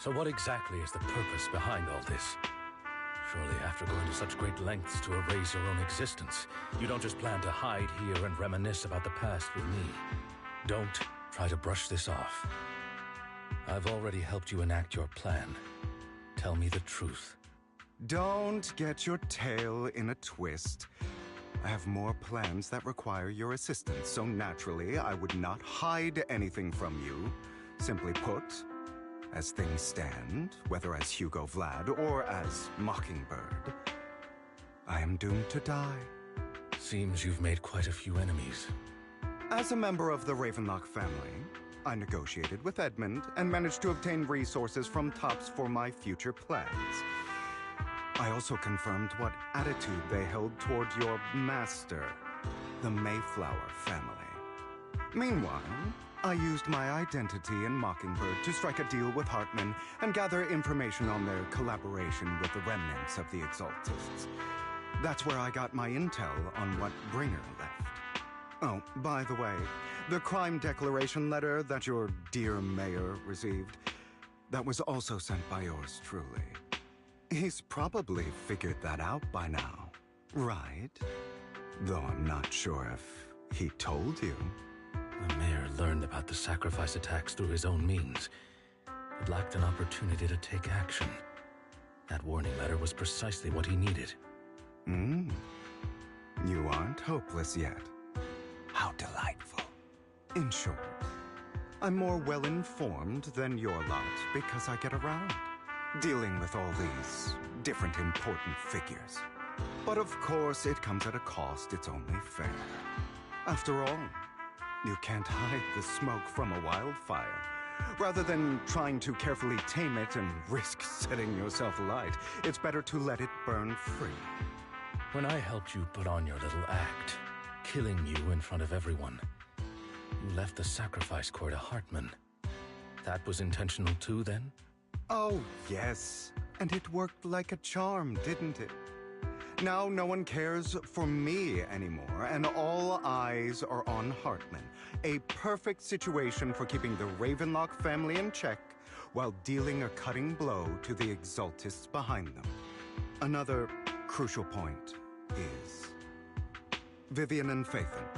So what exactly is the purpose behind all this? Surely after going to such great lengths to erase your own existence, you don't just plan to hide here and reminisce about the past with me. Don't try to brush this off. I've already helped you enact your plan. Tell me the truth. Don't get your tail in a twist. I have more plans that require your assistance, so naturally I would not hide anything from you. Simply put, as things stand, whether as Hugo Vlad or as Mockingbird, I am doomed to die. Seems you've made quite a few enemies. As a member of the Ravenlock family, I negotiated with Edmund and managed to obtain resources from Tops for my future plans. I also confirmed what attitude they held toward your master, the Mayflower family. Meanwhile, I used my identity in Mockingbird to strike a deal with Hartman and gather information on their collaboration with the remnants of the Exaltists. That's where I got my intel on what Bringer left. Oh, by the way, the crime declaration letter that your dear mayor received, that was also sent by yours truly. He's probably figured that out by now, right? Though I'm not sure if he told you. The mayor learned about the sacrifice attacks through his own means, but lacked an opportunity to take action. That warning letter was precisely what he needed. You aren't hopeless yet. How delightful. In short, I'm more well-informed than your lot because I get around, dealing with all these different important figures. But of course, it comes at a cost. It's only fair. After all, you can't hide the smoke from a wildfire. Rather than trying to carefully tame it and risk setting yourself alight, it's better to let it burn free. When I helped you put on your little act, killing you in front of everyone, you left the sacrifice core to Hartman. That was intentional too, then? Oh, yes. And it worked like a charm, didn't it? Now no one cares for me anymore, and all eyes are on Hartman. A perfect situation for keeping the Ravenlock family in check while dealing a cutting blow to the Exaltists behind them. Another crucial point is Vivian and Phaethon.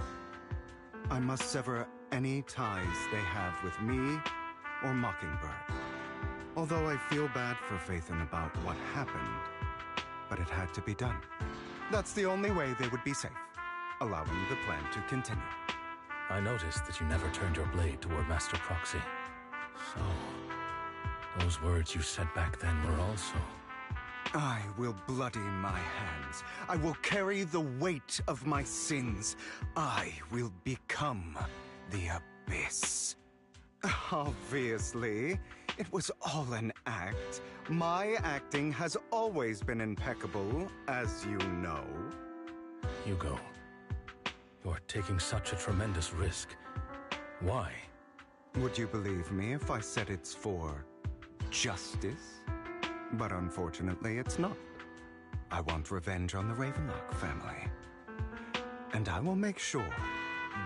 I must sever any ties they have with me or Mockingbird. Although I feel bad for Phaethon about what happened, but it had to be done. That's the only way they would be safe, allowing the plan to continue. I noticed that you never turned your blade toward Master Proxy. So, those words you said back then were also... I will bloody my hands. I will carry the weight of my sins. I will become the Abyss. Obviously, it was all an act. My acting has always been impeccable, as you know. Hugo, you're taking such a tremendous risk. Why? Would you believe me if I said it's for justice? But unfortunately, it's not. I want revenge on the Ravenlock family. And I will make sure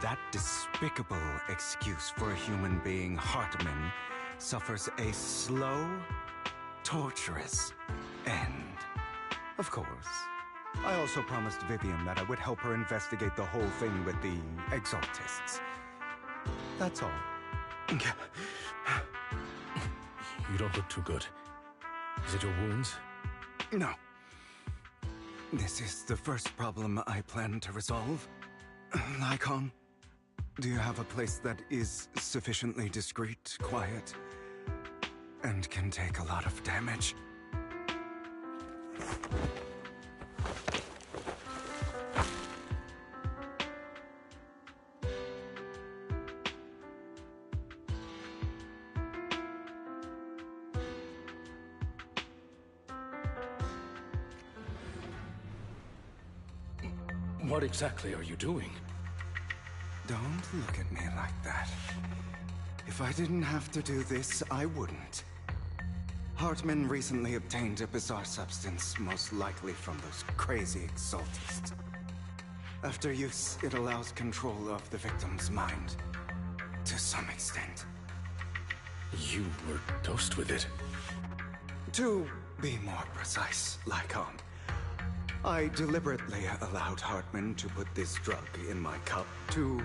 that despicable excuse for a human being, Hartman, suffers a slow, torturous end. Of course, I also promised Vivian that I would help her investigate the whole thing with the Exaltists. That's all. You don't look too good. Is it your wounds? No. This is the first problem I plan to resolve. Nikon, do you have a place that is sufficiently discreet, quiet, and can take a lot of damage? What exactly are you doing? Don't look at me like that. If I didn't have to do this, I wouldn't. Hartman recently obtained a bizarre substance, most likely from those crazy Exaltists. After use, it allows control of the victim's mind, to some extent. You were dosed with it? To be more precise, Lycon, I deliberately allowed Hartman to put this drug in my cup to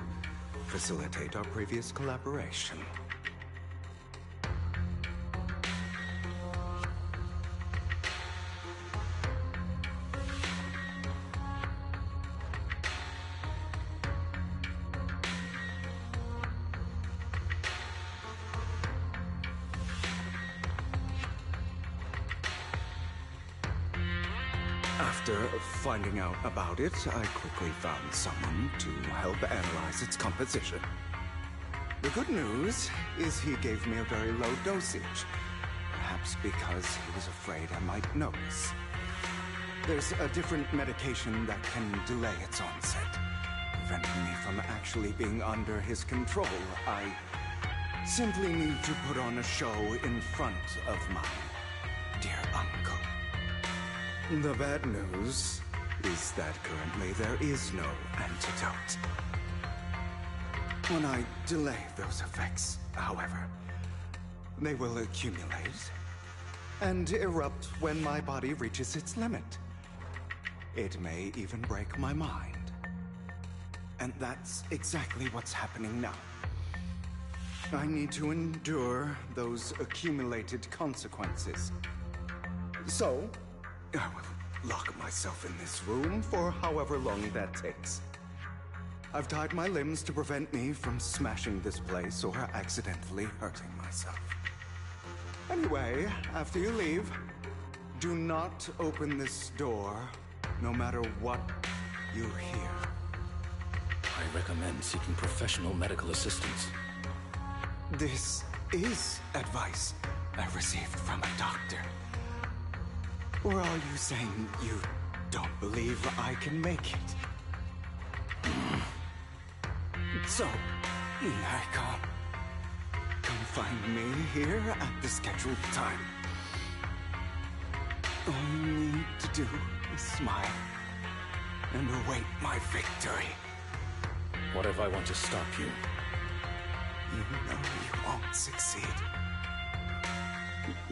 facilitate our previous collaboration. After finding out about it, I quickly found someone to help analyze its composition. The good news is he gave me a very low dosage, perhaps because he was afraid I might notice. There's a different medication that can delay its onset, preventing me from actually being under his control. I simply need to put on a show in front of my dear uncle. The bad news is that currently there is no antidote. When I delay those effects, however, they will accumulate and erupt when my body reaches its limit. It may even break my mind. And that's exactly what's happening now. I need to endure those accumulated consequences. So, I will lock myself in this room for however long that takes. I've tied my limbs to prevent me from smashing this place or accidentally hurting myself. Anyway, after you leave, do not open this door, no matter what you hear. I recommend seeking professional medical assistance. This is advice I received from a doctor. Or are you saying you don't believe I can make it? So, Icon, come find me here at the scheduled time. All you need to do is smile and await my victory. What if I want to stop you? You know you won't succeed.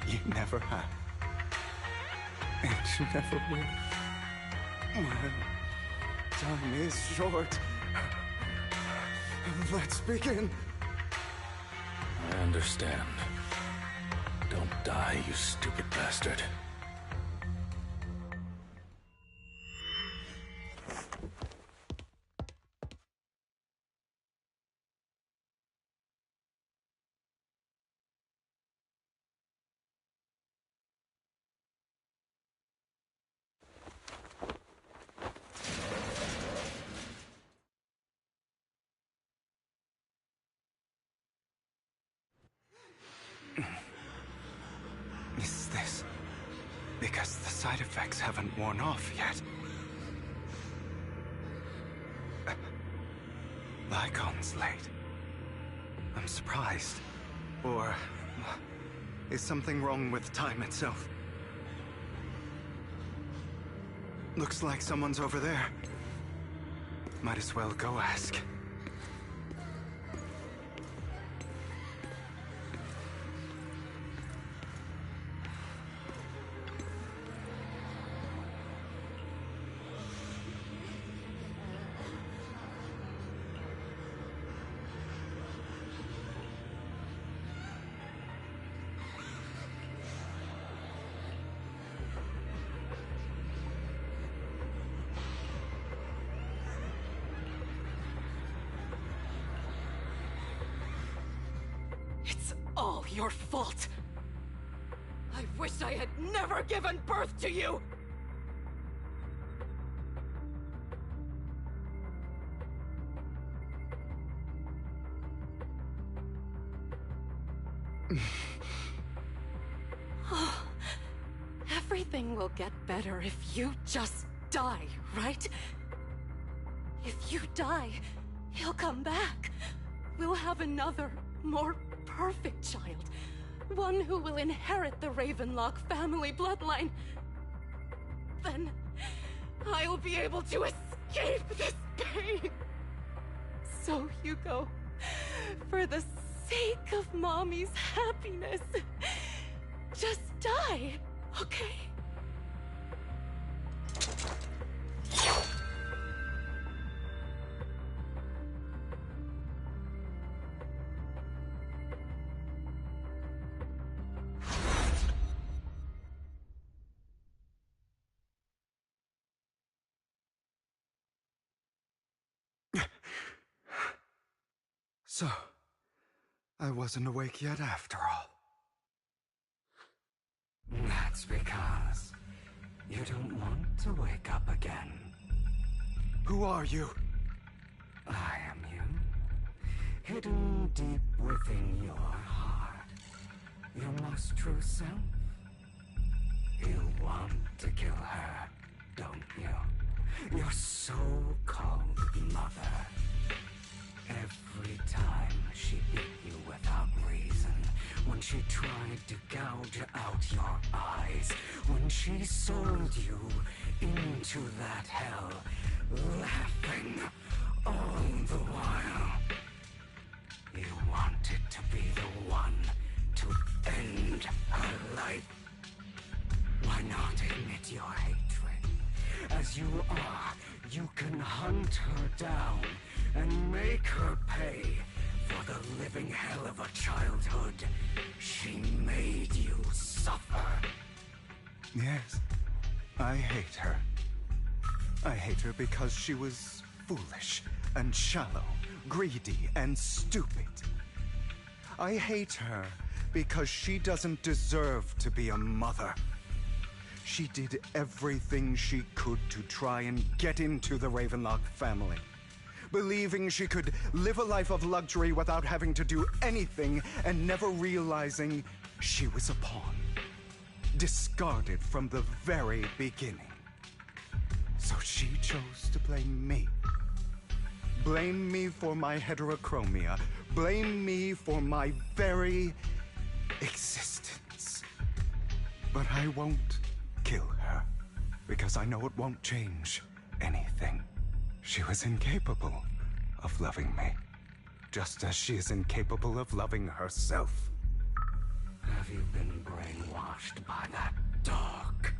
You never have. And you never will. Well, time is short. Let's begin. I understand. Don't die, you stupid bastard. Is this because the side effects haven't worn off yet? The icon's late. I'm surprised. Or is something wrong with time itself? Looks like someone's over there. Might as well go ask. It's all your fault. I wish I had never given birth to you! Oh, everything will get better if you just die, right? If you die, he'll come back. We'll have another, more perfect child. One who will inherit the Ravenlock family bloodline. Then I'll be able to escape this pain. So, Hugo, for the sake of Mommy's happiness, just die, okay? So, I wasn't awake yet after all. That's because You don't want to wake up again. Who are you? I am you. Hidden deep within your heart. Your most true self. You want to kill her, don't you? Your so-called mother. Every time she bit you without reason, when she tried to gouge out your eyes, when she sold you into that hell, laughing all the while. You wanted to be the one to end her life. Why not admit your hatred? As you are, you can hunt her down and make her pay for the living hell of a childhood she made you suffer. Yes, I hate her. I hate her because she was foolish and shallow, greedy and stupid. I hate her because she doesn't deserve to be a mother. She did everything she could to try and get into the Ravenlock family, believing she could live a life of luxury without having to do anything and never realizing she was a pawn, discarded from the very beginning. So she chose to blame me. Blame me for my heterochromia. Blame me for my very existence. But I won't kill her, because I know it won't change anything. She was incapable of loving me, just as she is incapable of loving herself. Have you been brainwashed by that dog?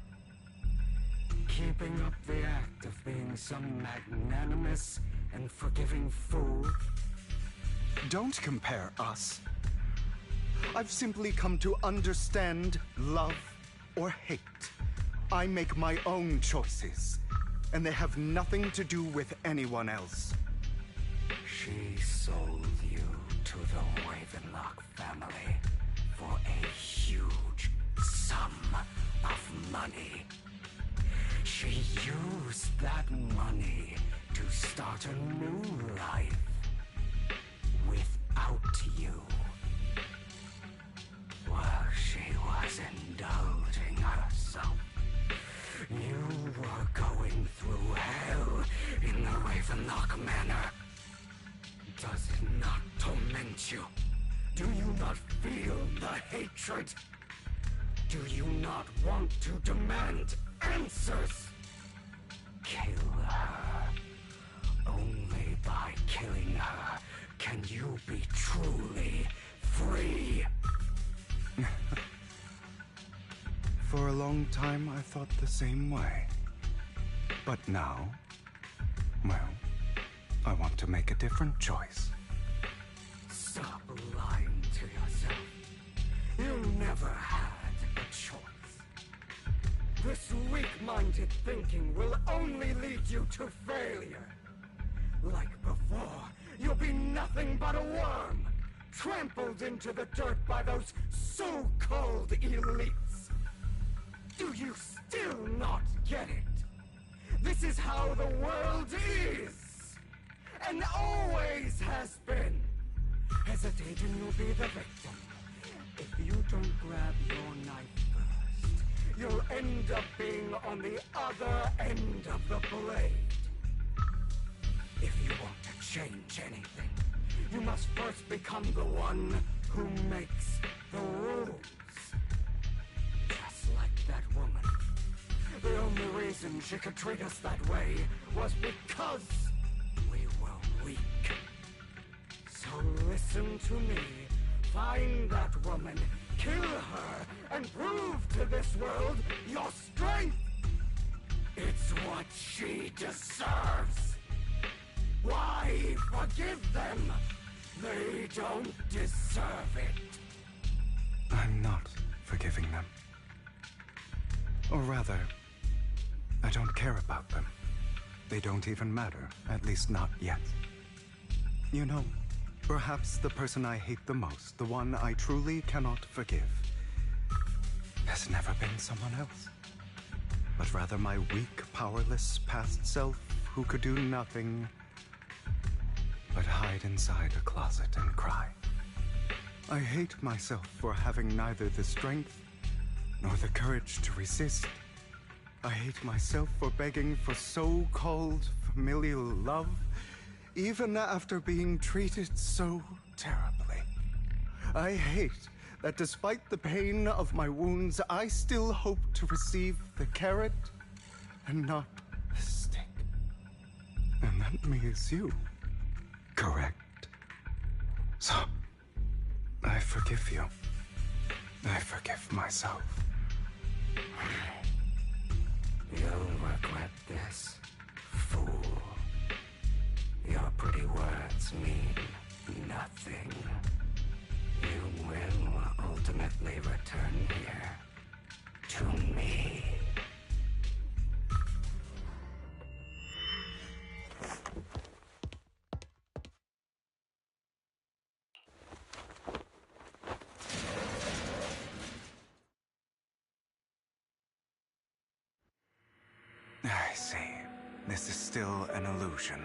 Keeping up the act of being some magnanimous and forgiving fool? Don't compare us. I've simply come to understand love or hate. I make my own choices, and they have nothing to do with anyone else. She sold you to the Ravenlock family for a huge sum of money. She used that money to start a new life without you. While she was indulging herself, you were going through hell in the Ravenlock Manor. Does it not torment you? Do you not feel the hatred? Do you not want to demand answers? Kill her. Only by killing her can you be truly free. For a long time, I thought the same way. But now, well, I want to make a different choice. Stop lying to yourself. You never had a choice. This weak-minded thinking will only lead you to failure. Like before, you'll be nothing but a worm, trampled into the dirt by those so-called elites. Do you still not get it? This is how the world is, and always has been. Hesitate and you'll be the victim. If you don't grab your knife first, you'll end up being on the other end of the blade. If you want to change anything, you must first become the one who makes the rules. Just like that woman. The only reason she could treat us that way was because we were weak. So listen to me. Find that woman, kill her, and prove to this world your strength. It's what she deserves. Why forgive them? They don't deserve it. I'm not forgiving them. Or rather, I don't care about them. They don't even matter, at least not yet. You know, perhaps the person I hate the most, the one I truly cannot forgive, has never been someone else. but rather my weak, powerless past self who could do nothing but hide inside a closet and cry. I hate myself for having neither the strength nor the courage to resist. I hate myself for begging for so-called familial love, even after being treated so terribly. I hate that despite the pain of my wounds, I still hope to receive the carrot and not the stick. And that means you, correct? So, I forgive you. I forgive myself. You'll regret this, fool. Your pretty words mean nothing. You will ultimately return here to me. I see. This is still an illusion.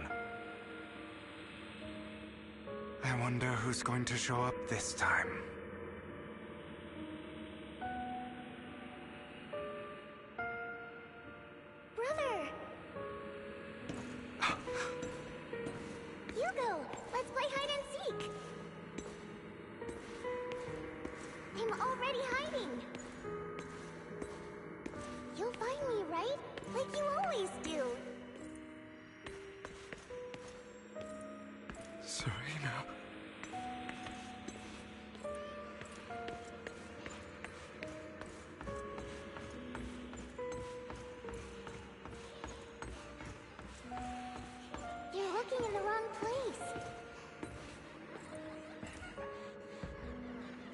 I wonder who's going to show up this time. Brother! Hugo, let's play hide and seek! I'm already hiding! You'll find me, right? Like you always do! Serena. You're looking in the wrong place.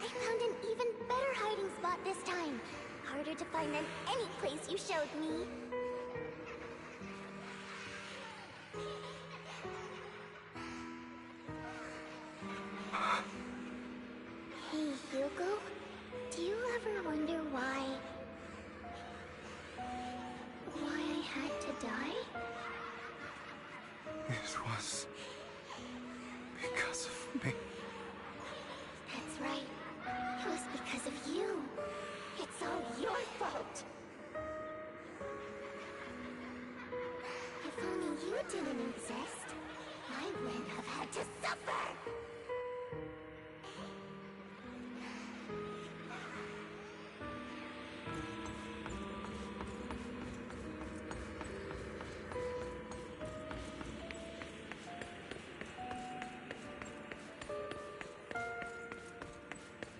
I found an even better hiding spot this time. Harder to find than any place you showed me. Hey, Hugo. Do you ever wonder why I had to die? It was because of me. That's right. It was because of you. It's all your fault. If only you didn't exist, I wouldn't have had to suffer.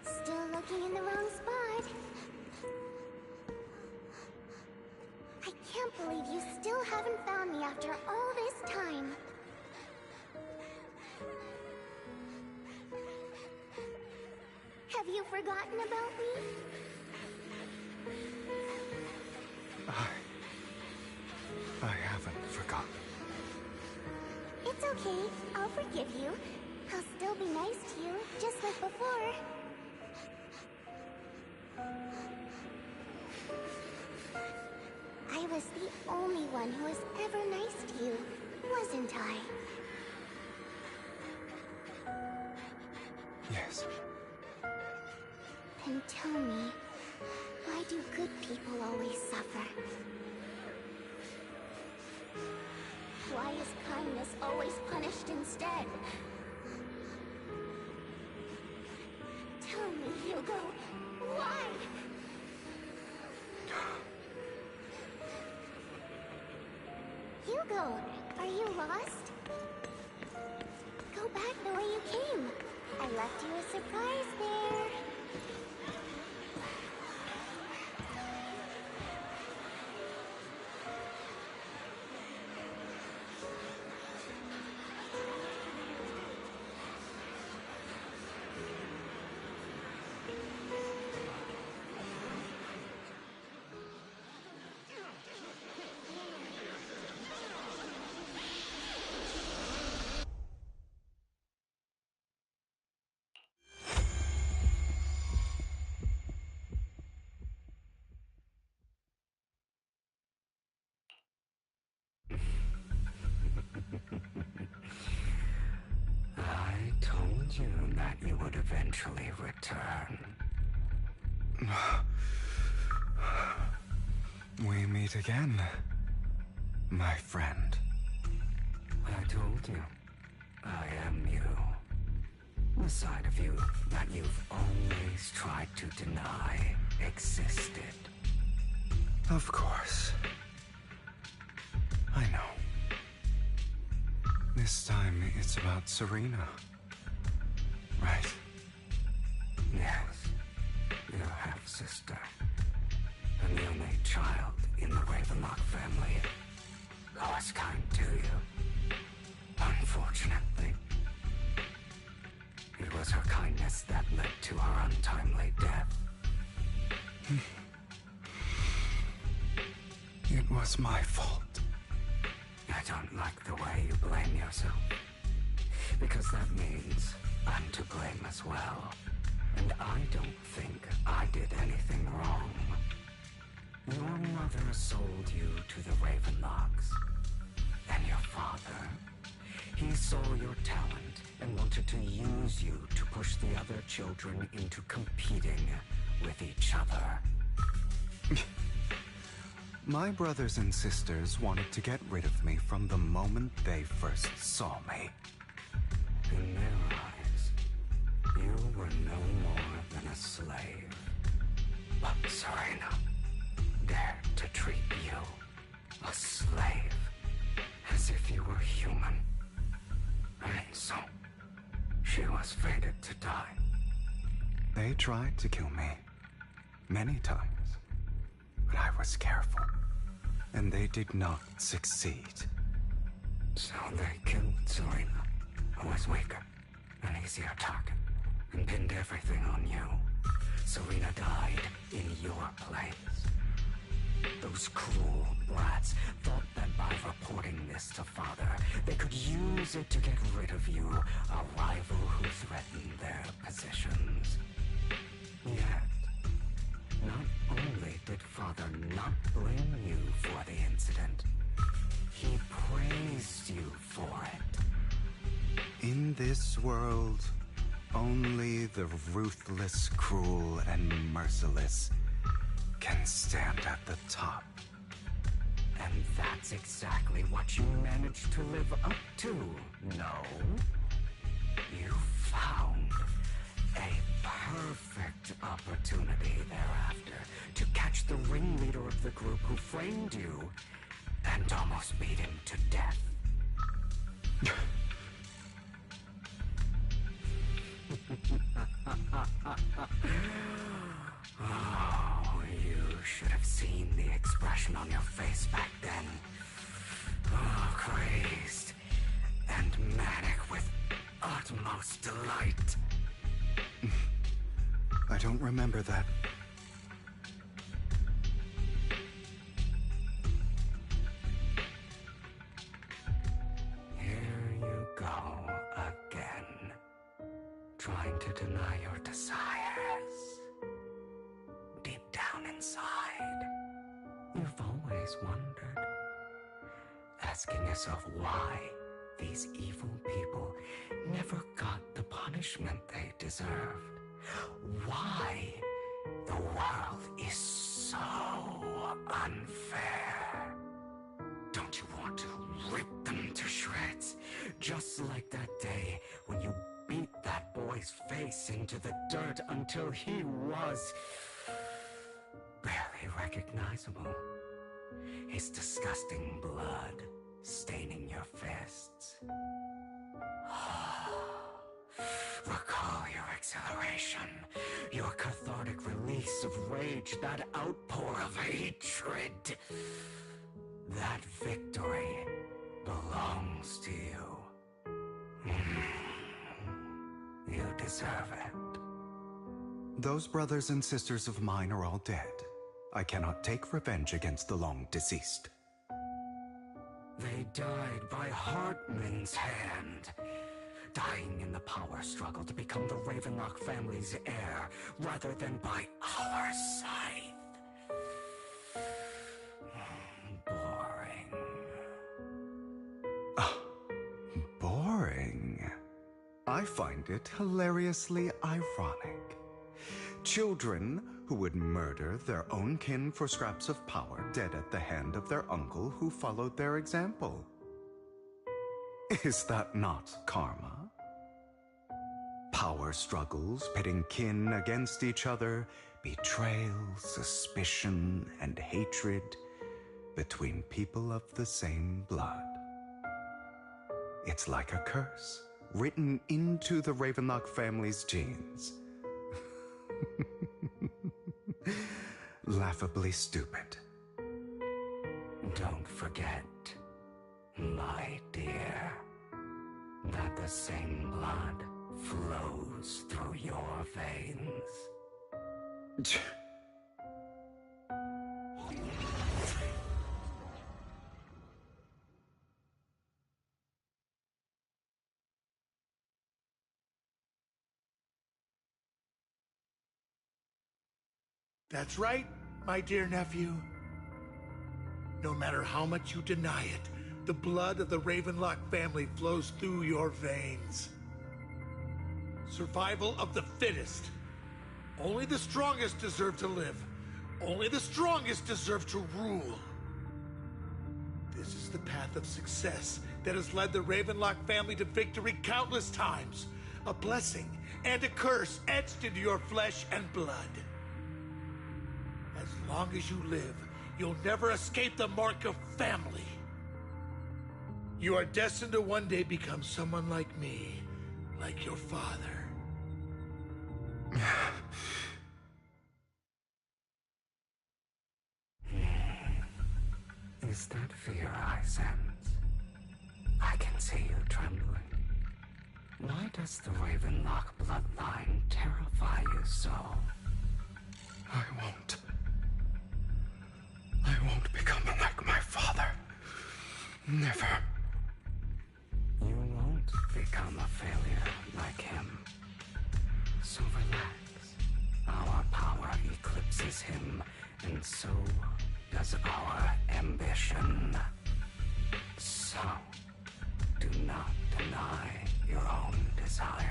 Still looking in the wrong spot. I can't believe you still haven't found me after all this time. Have you forgotten about me? I haven't forgotten. It's okay. I'll forgive you. I'll still be nice to you, just like before. I was the only one who was ever nice to you, wasn't I? Yes. Then tell me, why do good people always suffer? Why is kindness always punished instead? Tell me, Hugo, why? Hugo, are you lost? Go back the way you came. I left you a surprise there. you that you would eventually return. We meet again, my friend. I told you, I am you. The side of you that you've always tried to deny existed. Of course. I know. This time it's about Serena. Right? Yes. Your half-sister. And the only child in the Ravenlock family who was kind to you. Unfortunately. It was her kindness that led to her untimely death. It was my fault. I don't like the way you blame yourself. Because that means I'm to blame as well. And I don't think I did anything wrong. Your mother sold you to the Ravenlocks. And your father, he saw your talent and wanted to use you to push the other children into competing with each other. My brothers and sisters wanted to get rid of me from the moment they first saw me. In their eyes, you were no more than a slave. But Serena dared to treat you, a slave, as if you were human. And so, she was fated to die. They tried to kill me many times, but I was careful, and they did not succeed. So they killed Serena, who was weaker, an easier target, and pinned everything on you. Serena died in your place. Those cruel brats thought that by reporting this to Father, they could use it to get rid of you, a rival who threatened their positions. Yet, not only did Father not blame you for the incident, he praised you for it. In this world, only the ruthless, cruel, and merciless can stand at the top. And that's exactly what you managed to live up to, no? You found a perfect opportunity thereafter to catch the ringleader of the group who framed you and almost beat him to death. Oh, you should have seen the expression on your face back then. Oh, crazed and manic with utmost delight. I don't remember that. Here you go again, trying to deny your desires. Deep down inside, you've always wondered, asking yourself why these evil people never got the punishment they deserved. Why the world is so unfair. Don't you want to rip them to shreds? Just like that day when you beat that boy's face into the dirt until he was barely recognizable. His disgusting blood staining your fists. Recall your exhilaration, your cathartic release of rage, that outpour of hatred. That victory belongs to you. You deserve it. Those brothers and sisters of mine are all dead. I cannot take revenge against the long deceased. They died by Hartman's hand. Dying in the power struggle to become the Ravenlock family's heir, rather than by our scythe. Boring. Boring? I find it hilariously ironic. Children who would murder their own kin for scraps of power dead at the hand of their uncle who followed their example. Is that not karma? Power struggles pitting kin against each other, betrayal, suspicion, and hatred between people of the same blood. It's like a curse written into the Ravenlock family's genes. Laughably stupid. Don't forget, my dear, that the same blood flows through your veins. That's right, my dear nephew. No matter how much you deny it, the blood of the Ravenlock family flows through your veins. Survival of the fittest. Only the strongest deserve to live. Only the strongest deserve to rule. This is the path of success that has led the Ravenlock family to victory countless times. A blessing and a curse etched into your flesh and blood. As long as you live, you'll never escape the mark of family. You are destined to one day become someone like me, like your father. Is that fear I sense? I can see you trembling. Why does the Ravenlock bloodline terrify you so? I won't become like my father. Never. You won't become a failure like him. So relax. Our power eclipses him, and so does our ambition. So, do not deny your own desires.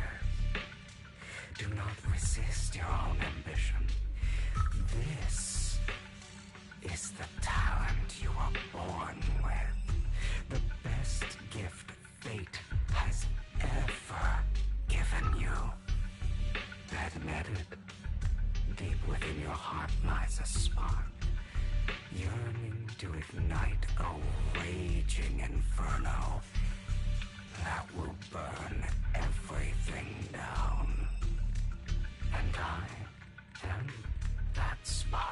Do not resist your own ambition. This is the talent you were born with. The best gift fate has ever given you. Admit it. Deep within your heart lies a spark, yearning to ignite a raging inferno that will burn everything down. And I am that spark.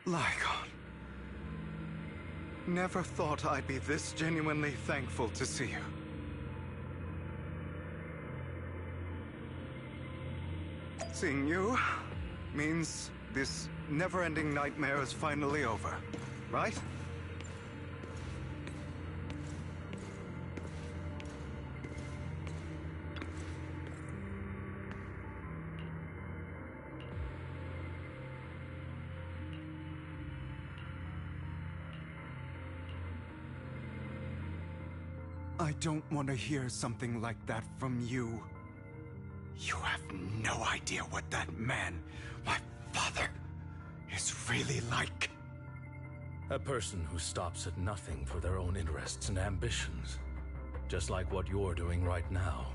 Lygon. Never thought I'd be this genuinely thankful to see you. Seeing you means this never-ending nightmare is finally over, right? I don't want to hear something like that from you. You have no idea what that man, my father, is really like. A person who stops at nothing for their own interests and ambitions. Just like what you're doing right now.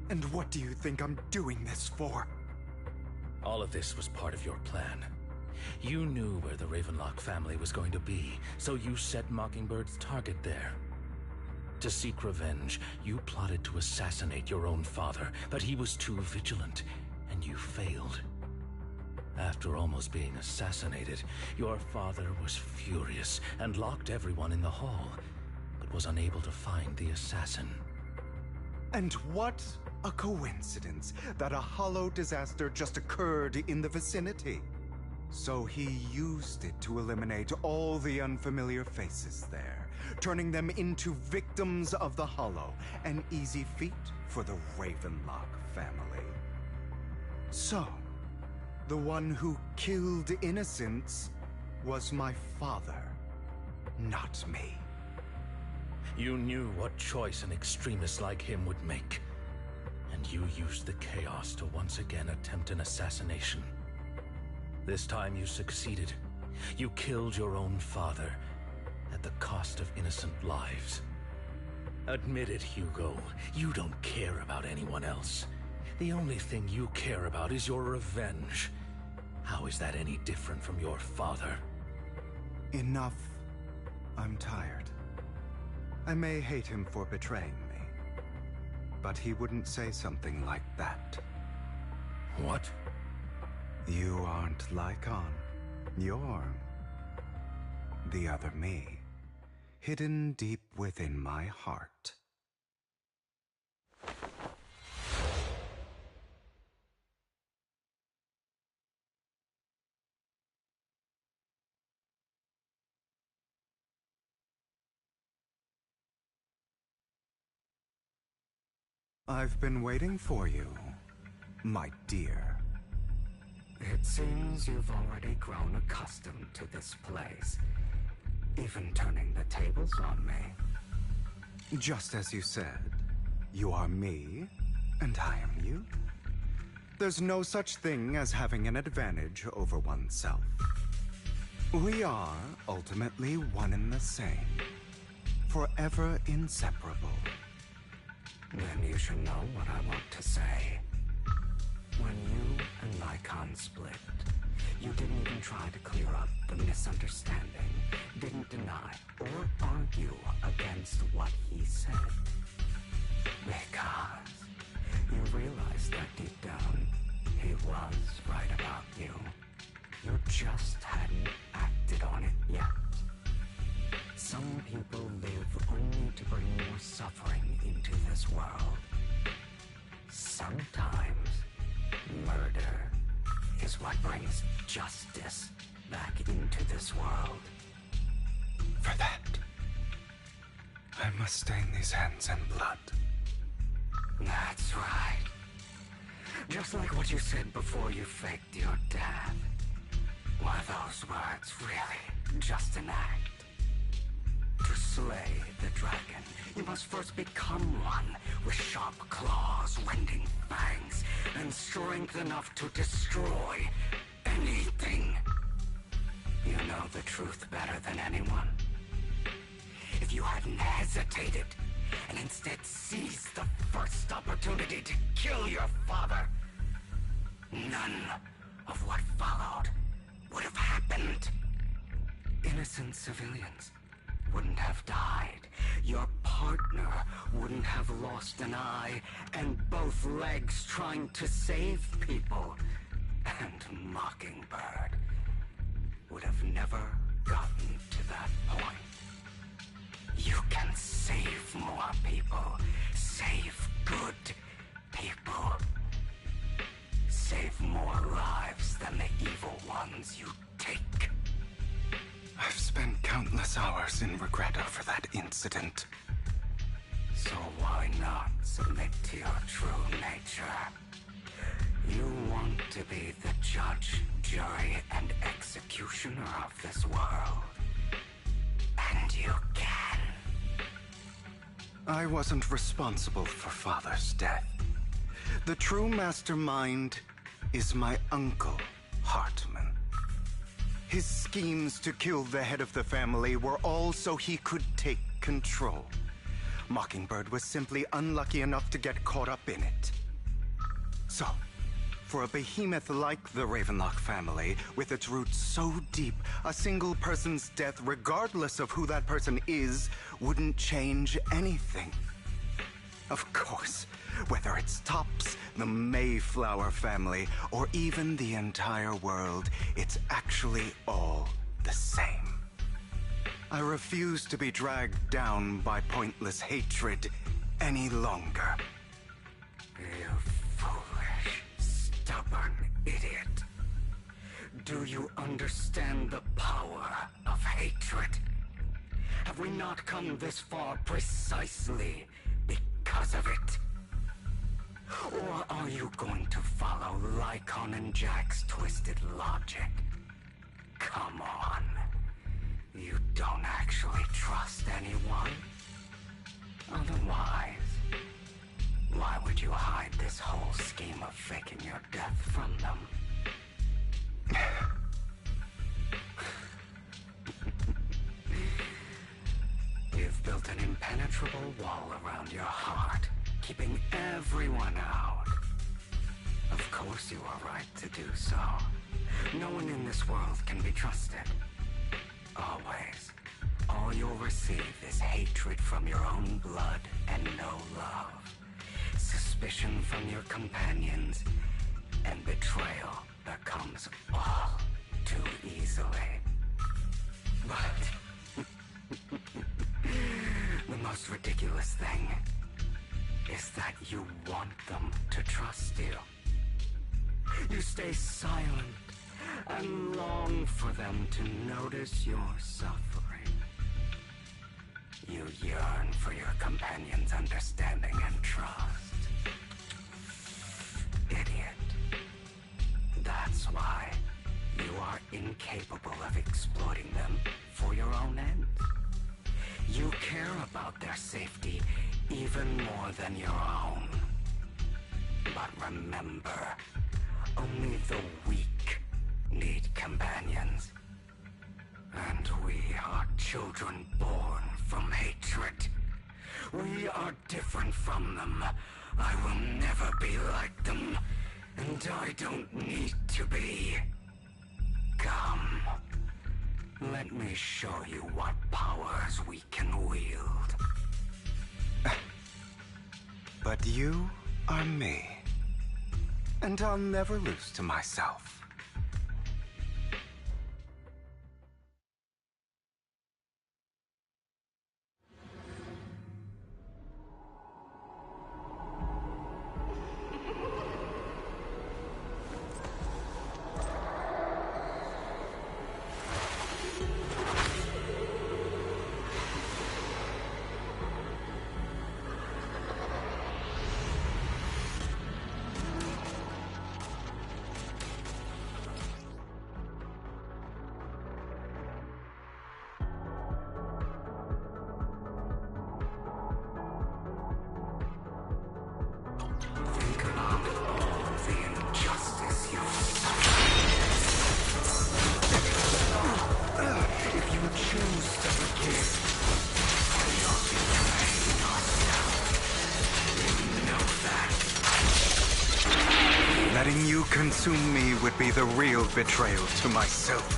And what do you think I'm doing this for? All of this was part of your plan. You knew where the Ravenlock family was going to be, so you set Mockingbird's target there. To seek revenge, you plotted to assassinate your own father, but he was too vigilant, and you failed. After almost being assassinated, your father was furious and locked everyone in the hall, but was unable to find the assassin. And what a coincidence that a hollow disaster just occurred in the vicinity. So he used it to eliminate all the unfamiliar faces there, turning them into victims of the hollow, an easy feat for the Ravenlock family. So, the one who killed innocents was my father, not me. You knew what choice an extremist like him would make, and you used the chaos to once again attempt an assassination. This time you succeeded. You killed your own father at the cost of innocent lives. Admit it, Hugo. You don't care about anyone else. The only thing you care about is your revenge. How is that any different from your father? Enough. I'm tired. I may hate him for betraying me, but he wouldn't say something like that. What? You aren't Lycon. You're the other me, hidden deep within my heart. I've been waiting for you, my dear. It seems you've already grown accustomed to this place, even turning the tables on me. Just as you said, you are me, and I am you. There's no such thing as having an advantage over oneself. We are ultimately one and the same, forever inseparable. Then you should know what I want to say. When you and Lycon split, you didn't even try to clear up the misunderstanding, didn't deny or argue against what he said. Because you realized that deep down, he was right about you. You just hadn't acted on it yet. Some people live only to bring more suffering into this world. Sometimes, murder is what brings justice back into this world. For that, I must stain these hands in blood. That's right. Just like what you said before you faked your death. Were those words really just an act? To slay the dragon, you must first become one with sharp claws, winding fangs, and strength enough to destroy anything. You know the truth better than anyone. If you hadn't hesitated, and instead seized the first opportunity to kill your father, none of what followed would have happened. Innocent civilians wouldn't have died. Your partner wouldn't have lost an eye and both legs trying to save people. And Mockingbird would have never gotten to that point. You can save more people. Save good people. Save more lives than the evil ones you take. I've spent countless hours in regret over that incident. So why not submit to your true nature? You want to be the judge, jury, and executioner of this world. And you can. I wasn't responsible for Father's death. The true mastermind is my uncle, Hartman. His schemes to kill the head of the family were all so he could take control. Mockingbird was simply unlucky enough to get caught up in it. So, for a behemoth like the Ravenlock family, with its roots so deep, a single person's death, regardless of who that person is, wouldn't change anything. Of course, whether it's Tops, the Mayflower family, or even the entire world, it's actually all the same. I refuse to be dragged down by pointless hatred any longer. stubborn idiot. Do you understand the power of hatred? Have we not come this far precisely because of it? Or are you going to follow Lycon and Jack's twisted logic? Come on. You don't actually trust anyone? Otherwise, why would you hide this whole scheme of faking your death from them? You've built an impenetrable wall around your heart, keeping everyone out. Of course you are right to do so. No one in this world can be trusted. Always. All you'll receive is hatred from your own blood and no love. Suspicion from your companions, and betrayal that comes all too easily. But the most ridiculous thing is that you want them to trust you. You stay silent and long for them to notice your suffering. You yearn for your companion's understanding and trust. Idiot. That's why you are incapable of exploiting them for your own ends. You care about their safety even more than your own. But remember, only the weak need companions. And we are children born from hatred. We are different from them. I will never be like them, and I don't need to be. Come, let me show you what powers we can wield. But you are me, and I'll never lose to myself. Letting you consume me would be the real betrayal to myself.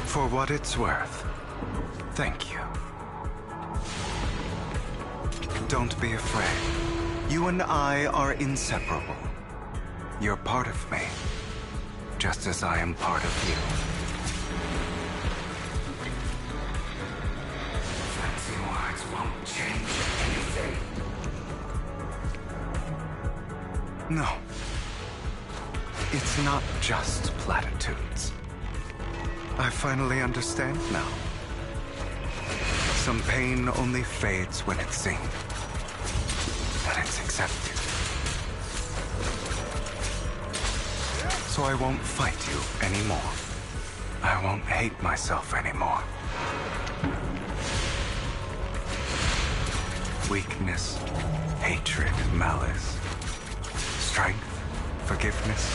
For what it's worth, thank you. Don't be afraid. You and I are inseparable. You're part of me, just as I am part of you. Fancy words won't change anything. No. It's not just platitudes. I finally understand now. Some pain only fades when it's seen. When it's accepted. so I won't fight you anymore. I won't hate myself anymore. Weakness, hatred, malice, strength, forgiveness,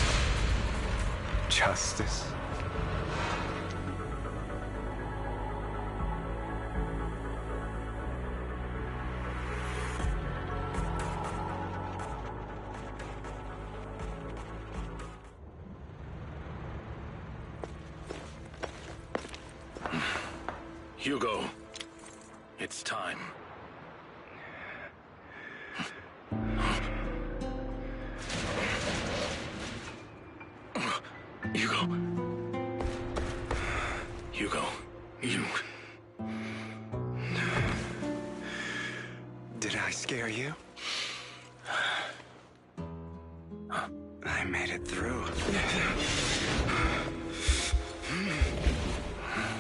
justice. Hugo, it's time. Hugo, you... Did I scare you? I made it through.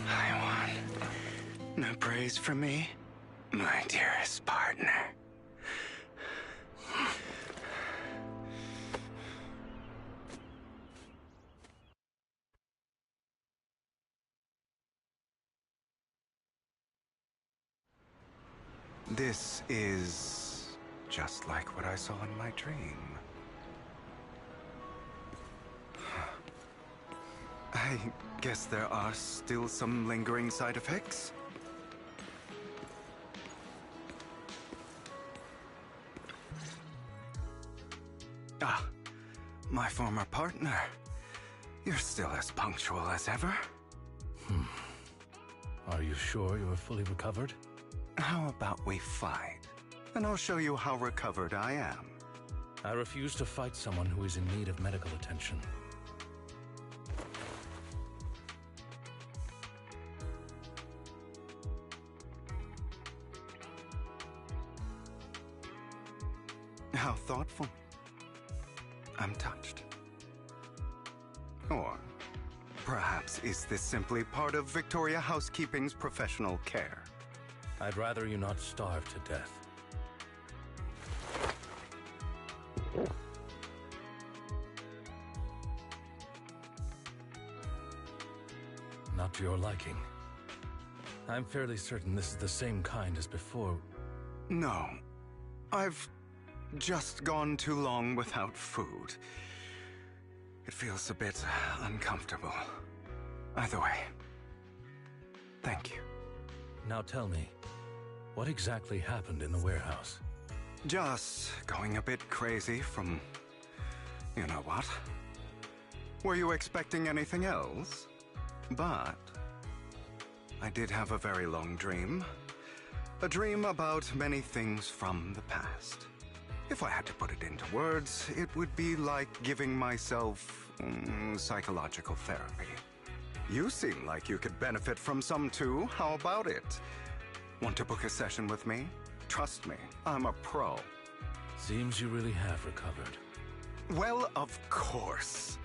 I won. No praise from me, my dearest partner. This is just like what I saw in my dream. I guess there are still some lingering side effects. Ah, my former partner. You're still as punctual as ever. Are you sure you are fully recovered? How about we fight? And I'll show you how recovered I am. I refuse to fight someone who is in need of medical attention. How thoughtful. I'm touched. Or perhaps is this simply part of Victoria Housekeeping's professional care? I'd rather you not starve to death. Not to your liking. I'm fairly certain this is the same kind as before. No. I've just gone too long without food. It feels a bit uncomfortable. Either way, thank you. Now tell me, what exactly happened in the warehouse? Just going a bit crazy from... you know what? Were you expecting anything else? But I did have a very long dream. A dream about many things from the past. If I had to put it into words, it would be like giving myself psychological therapy. You seem like you could benefit from some too. How about it? Want to book a session with me? Trust me, I'm a pro. Seems you really have recovered. Well, of course.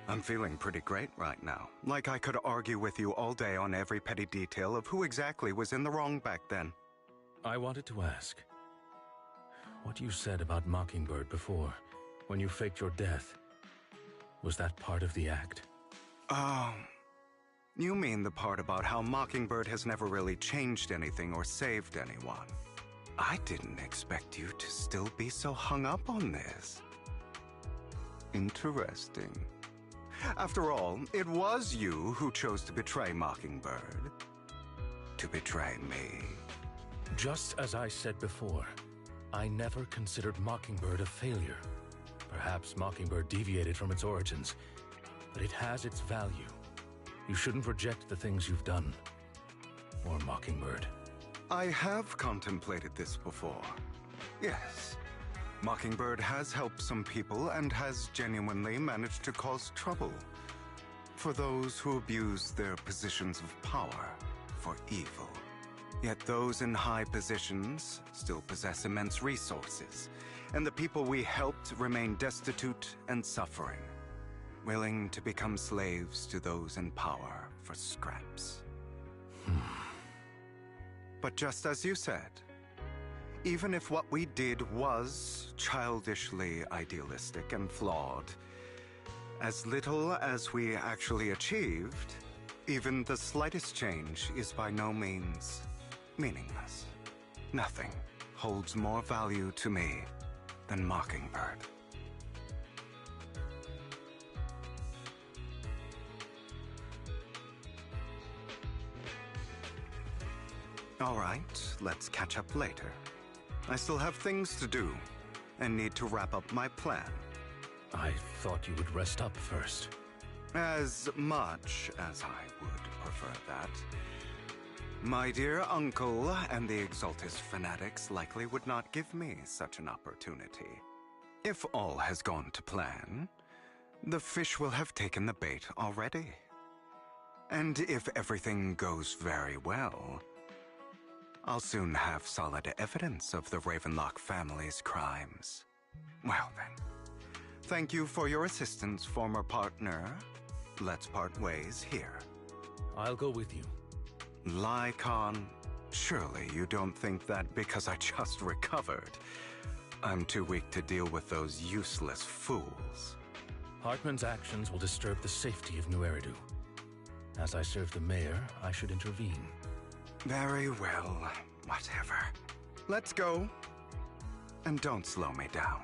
I'm feeling pretty great right now. Like I could argue with you all day on every petty detail of who exactly was in the wrong back then. I wanted to ask, what you said about Mockingbird before, when you faked your death, was that part of the act? You mean the part about how Mockingbird has never really changed anything or saved anyone. I didn't expect you to still be so hung up on this. Interesting. After all, it was you who chose to betray Mockingbird. To betray me. Just as I said before, I never considered Mockingbird a failure. Perhaps Mockingbird deviated from its origins, but it has its value. You shouldn't reject the things you've done. Or Mockingbird. I have contemplated this before. Yes. Mockingbird has helped some people and has genuinely managed to cause trouble. For those who abuse their positions of power for evil. Yet those in high positions still possess immense resources, and the people we helped remain destitute and suffering, willing to become slaves to those in power for scraps. But just as you said, even if what we did was childishly idealistic and flawed, As little as we actually achieved, even the slightest change is by no means meaningless. Nothing holds more value to me than Mockingbird. All right, let's catch up later. I still have things to do, and need to wrap up my plan. I thought you would rest up first. As much as I would prefer that. My dear uncle and the Exaltus fanatics likely would not give me such an opportunity. If all has gone to plan, the fish will have taken the bait already. And if everything goes very well, I'll soon have solid evidence of the Ravenlock family's crimes. Well then, thank you for your assistance, former partner. Let's part ways here. I'll go with you. Lycon, surely you don't think that because I just recovered, I'm too weak to deal with those useless fools. Hartman's actions will disturb the safety of New Eridu. As I serve the mayor, I should intervene. Very well, whatever. Let's go. And don't slow me down.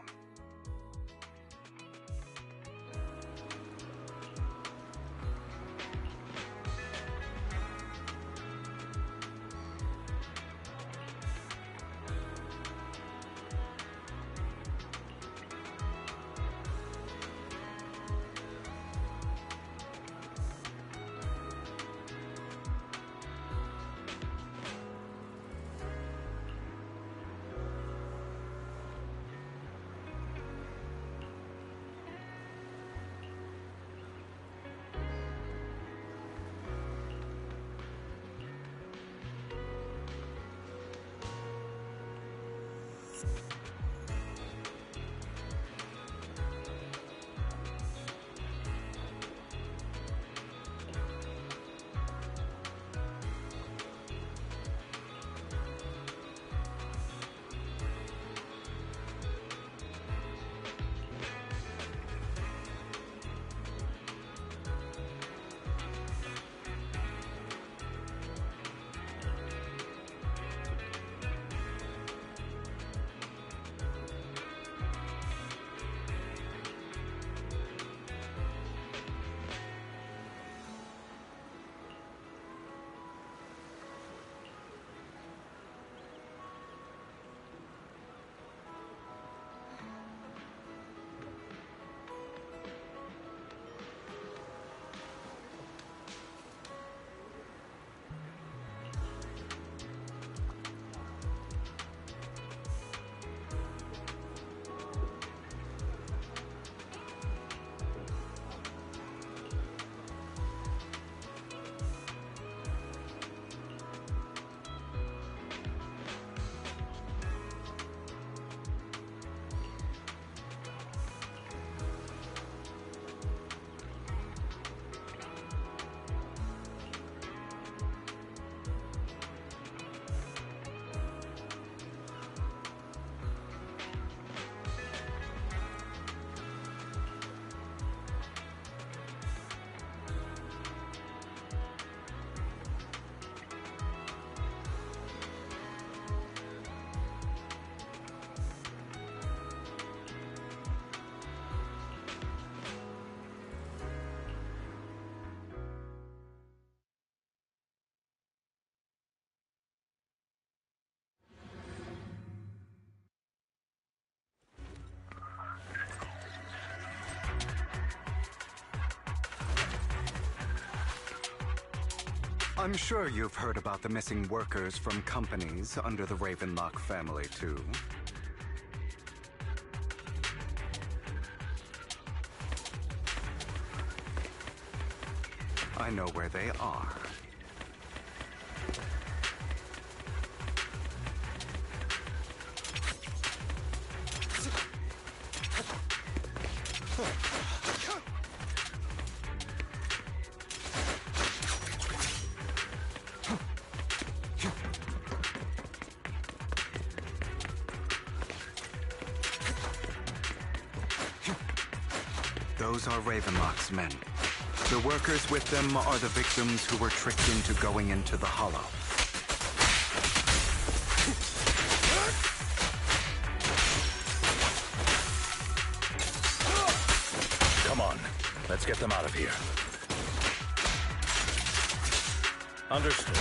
I'm sure you've heard about the missing workers from companies under the Ravenlock family, too. I know where they are. Those are Ravenlock's men. The workers with them are the victims who were tricked into going into the Hollow. Come on, let's get them out of here. Understood.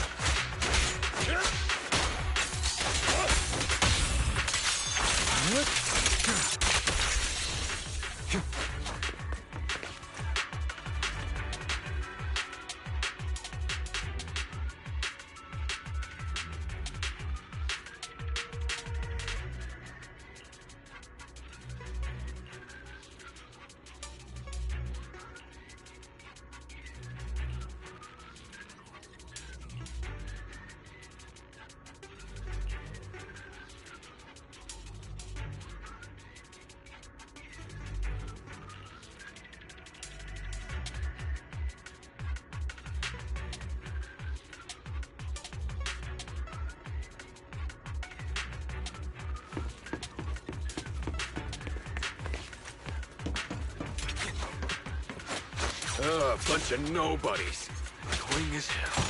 Bunch of nobodies. Annoying as hell.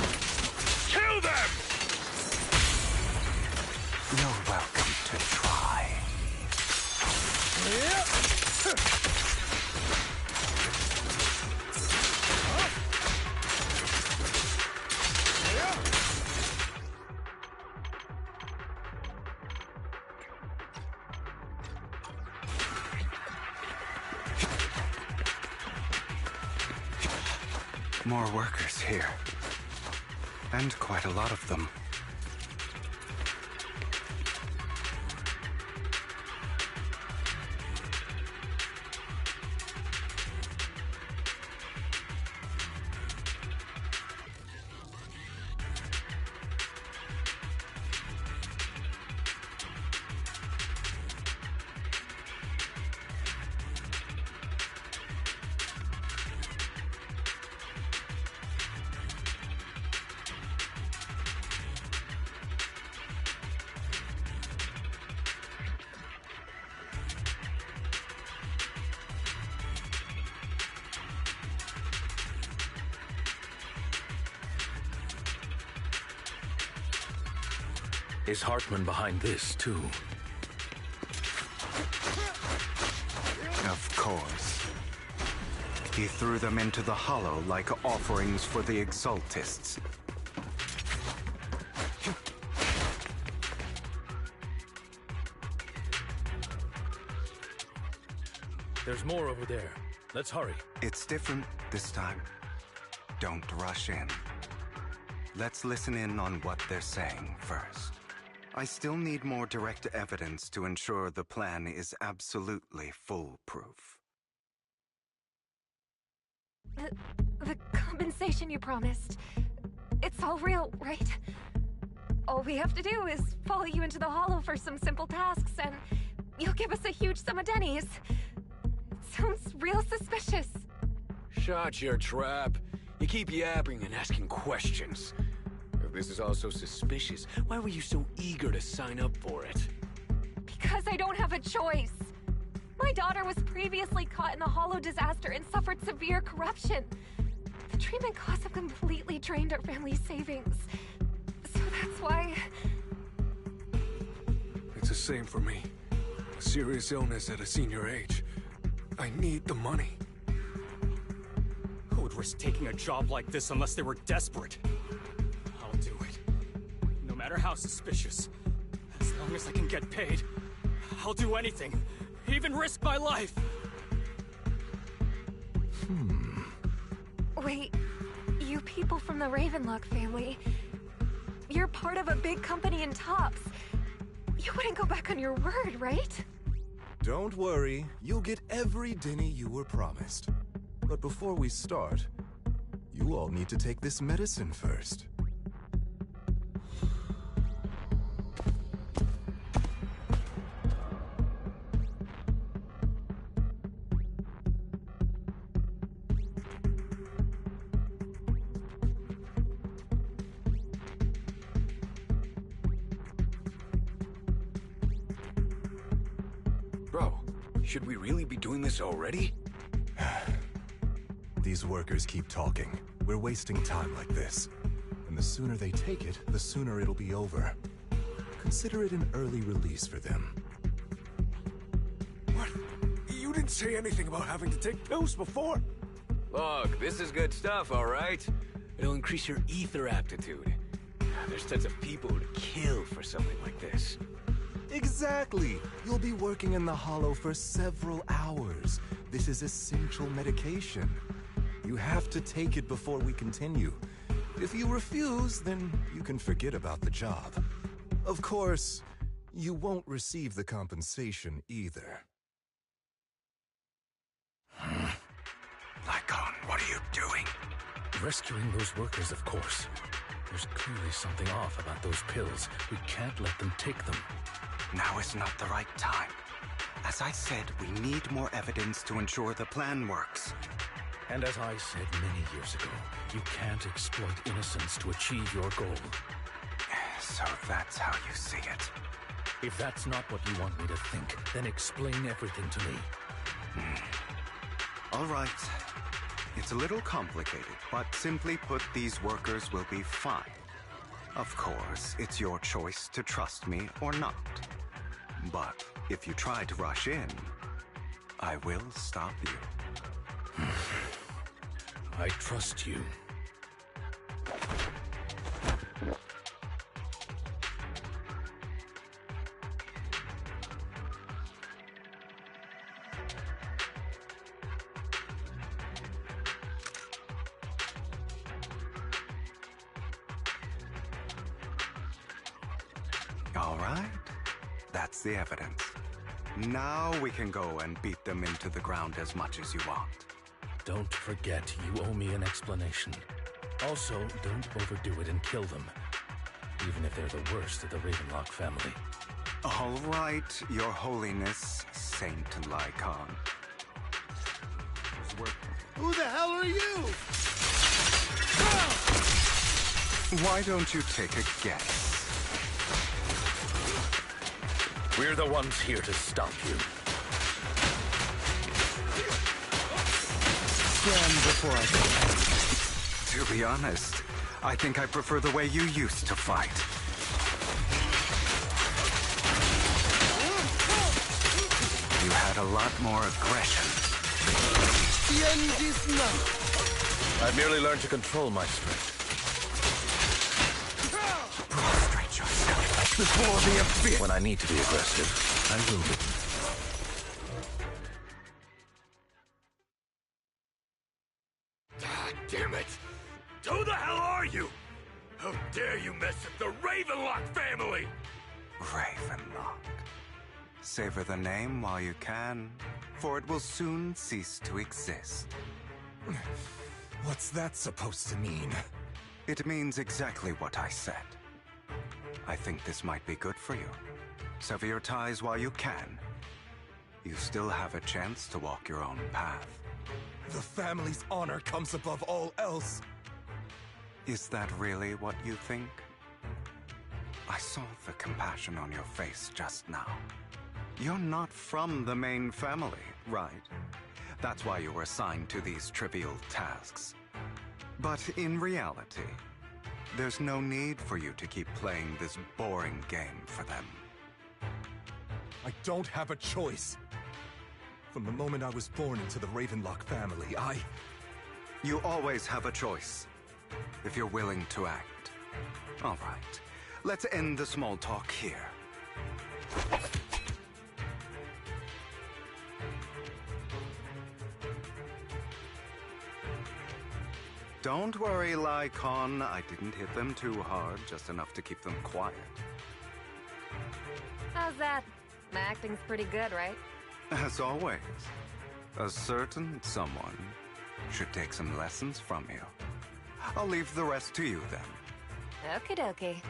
Kill them! You're welcome to try. More workers here. And quite a lot of them. Is Hartman behind this, too? Of course. He threw them into the Hollow like offerings for the Exaltists. There's more over there. Let's hurry. It's different this time. Don't rush in. Let's listen in on what they're saying first. I still need more direct evidence to ensure the plan is absolutely foolproof. The compensation you promised. It's all real, right? All we have to do is follow you into the Hollow for some simple tasks, and you'll give us a huge sum of dennies. It sounds real suspicious. Shut your trap. You keep yapping and asking questions. If this is all so suspicious, why were you so eager to sign up for it? Because I don't have a choice. My daughter was previously caught in the Hollow disaster and suffered severe corruption. The treatment costs have completely drained our family's savings. So that's why... It's the same for me. A serious illness at a senior age. I need the money. Who would risk taking a job like this unless they were desperate? I'll do it. No matter how suspicious. As long as I can get paid, I'll do anything. Even risk my life. Wait, you people from the Ravenlock family, you're part of a big company in Tops. You wouldn't go back on your word, right? Don't worry, you'll get every denny you were promised. But before we start, you all need to take this medicine first. Bro, should we really be doing this already? these workers keep talking. We're wasting time like this. And the sooner they take it, the sooner it'll be over. Consider it an early release for them. What? You didn't say anything about having to take pills before. Look, this is good stuff, all right? It'll increase your ether aptitude. There's tons of people who'd kill for something like this. Exactly! You'll be working in the Hollow for several hours. This is essential medication. You have to take it before we continue. If you refuse, then you can forget about the job. Of course, you won't receive the compensation either. Lycon, what are you doing? Rescuing those workers, of course. There's clearly something off about those pills. We can't let them take them. Now is not the right time. As I said, we need more evidence to ensure the plan works. And as I said many years ago, you can't exploit innocence to achieve your goal. So that's how you see it. If that's not what you want me to think, then explain everything to me. All right. It's a little complicated, but simply put, these workers will be fine. Of course, it's your choice to trust me or not. But if you try to rush in, I will stop you. I trust you. All right. That's the evidence. Now we can go and beat them into the ground as much as you want. Don't forget, you owe me an explanation. Also, don't overdo it and kill them. Even if they're the worst of the Ravenlock family. All right, Your Holiness, Saint Lycon. Who the hell are you? Why don't you take a guess? We're the ones here to stop you. Stand before I go. To be honest, I think I prefer the way you used to fight. You had a lot more aggression. The end is now. I've merely learned to control my strength. Prostrate yourself before the abyss. When I need to be aggressive, I will be. God damn it! Who the hell are you? How dare you mess with the Ravenlock family? Ravenlock. Savor the name while you can, for it will soon cease to exist. What's that supposed to mean? It means exactly what I said. I think this might be good for you. Sever your ties while you can. You still have a chance to walk your own path. The family's honor comes above all else. Is that really what you think? I saw the compassion on your face just now. You're not from the main family, right? That's why you were assigned to these trivial tasks. But in reality, there's no need for you to keep playing this boring game for them. I don't have a choice. From the moment I was born into the Ravenlock family, You always have a choice, if you're willing to act. All right, let's end the small talk here. Don't worry, Lycon. I didn't hit them too hard, just enough to keep them quiet. How's that? My acting's pretty good, right? As always, a certain someone should take some lessons from you. I'll leave the rest to you then. Okie dokie.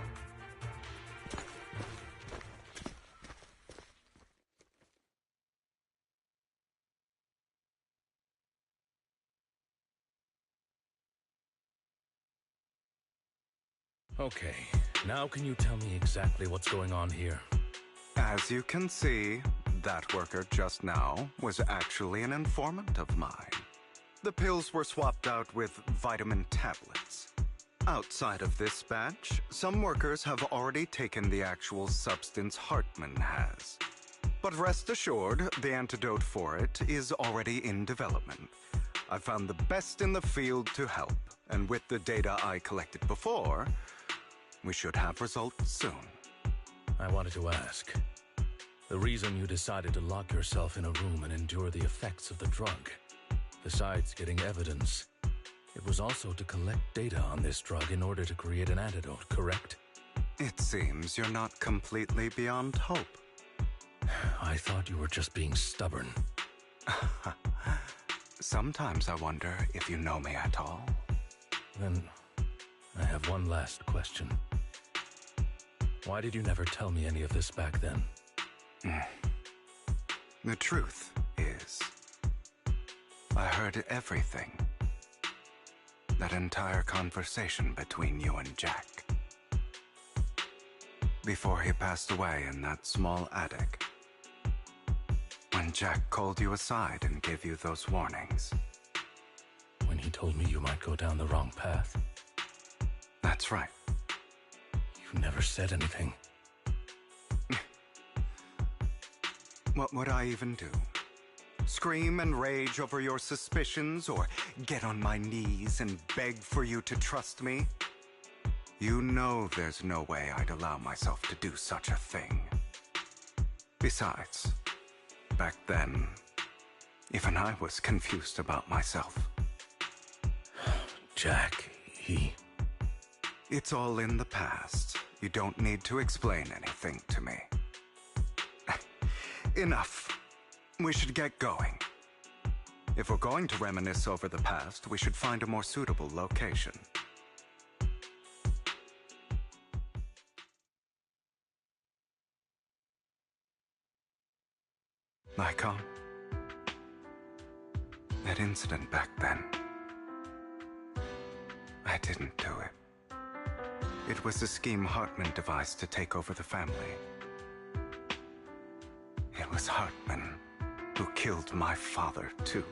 Okay, now can you tell me exactly what's going on here? As you can see, that worker just now was actually an informant of mine. The pills were swapped out with vitamin tablets. Outside of this batch, some workers have already taken the actual substance Hartman has. But rest assured, the antidote for it is already in development. I found the best in the field to help, and with the data I collected before, we should have results soon. I wanted to ask, the reason you decided to lock yourself in a room and endure the effects of the drug, besides getting evidence, it was also to collect data on this drug in order to create an antidote, correct? It seems you're not completely beyond hope. I thought you were just being stubborn. Sometimes I wonder if you know me at all. Then, I have one last question. Why did you never tell me any of this back then? The truth is, I heard everything. That entire conversation between you and Jack. Before he passed away in that small attic. When Jack called you aside and gave you those warnings. When he told me you might go down the wrong path? That's right. You never said anything. What would I even do? Scream and rage over your suspicions, or get on my knees and beg for you to trust me? You know there's no way I'd allow myself to do such a thing. Besides, back then, even I was confused about myself. Jack, It's all in the past. You don't need to explain anything to me. Enough. We should get going. If we're going to reminisce over the past, we should find a more suitable location. Icon? That incident back then. I didn't do it. It was a scheme Hartman devised to take over the family. It was Hartman who killed my father, too.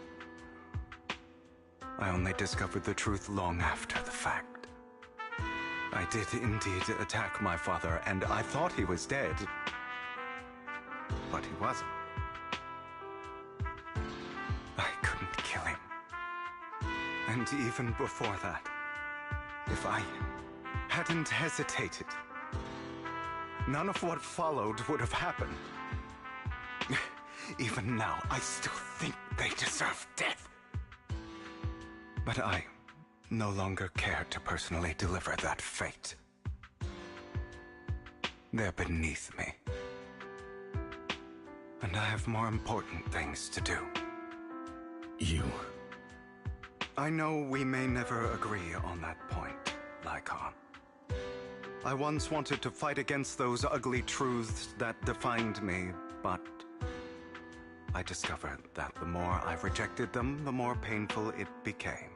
I only discovered the truth long after the fact. I did indeed attack my father, and I thought he was dead. But he wasn't. I couldn't kill him. And even before that, if I hadn't hesitated, none of what followed would have happened. Even now, I still think they deserve death. But I no longer care to personally deliver that fate. They're beneath me. And I have more important things to do. I know we may never agree on that point, Lycon. I once wanted to fight against those ugly truths that defined me, but I discovered that the more I rejected them, the more painful it became.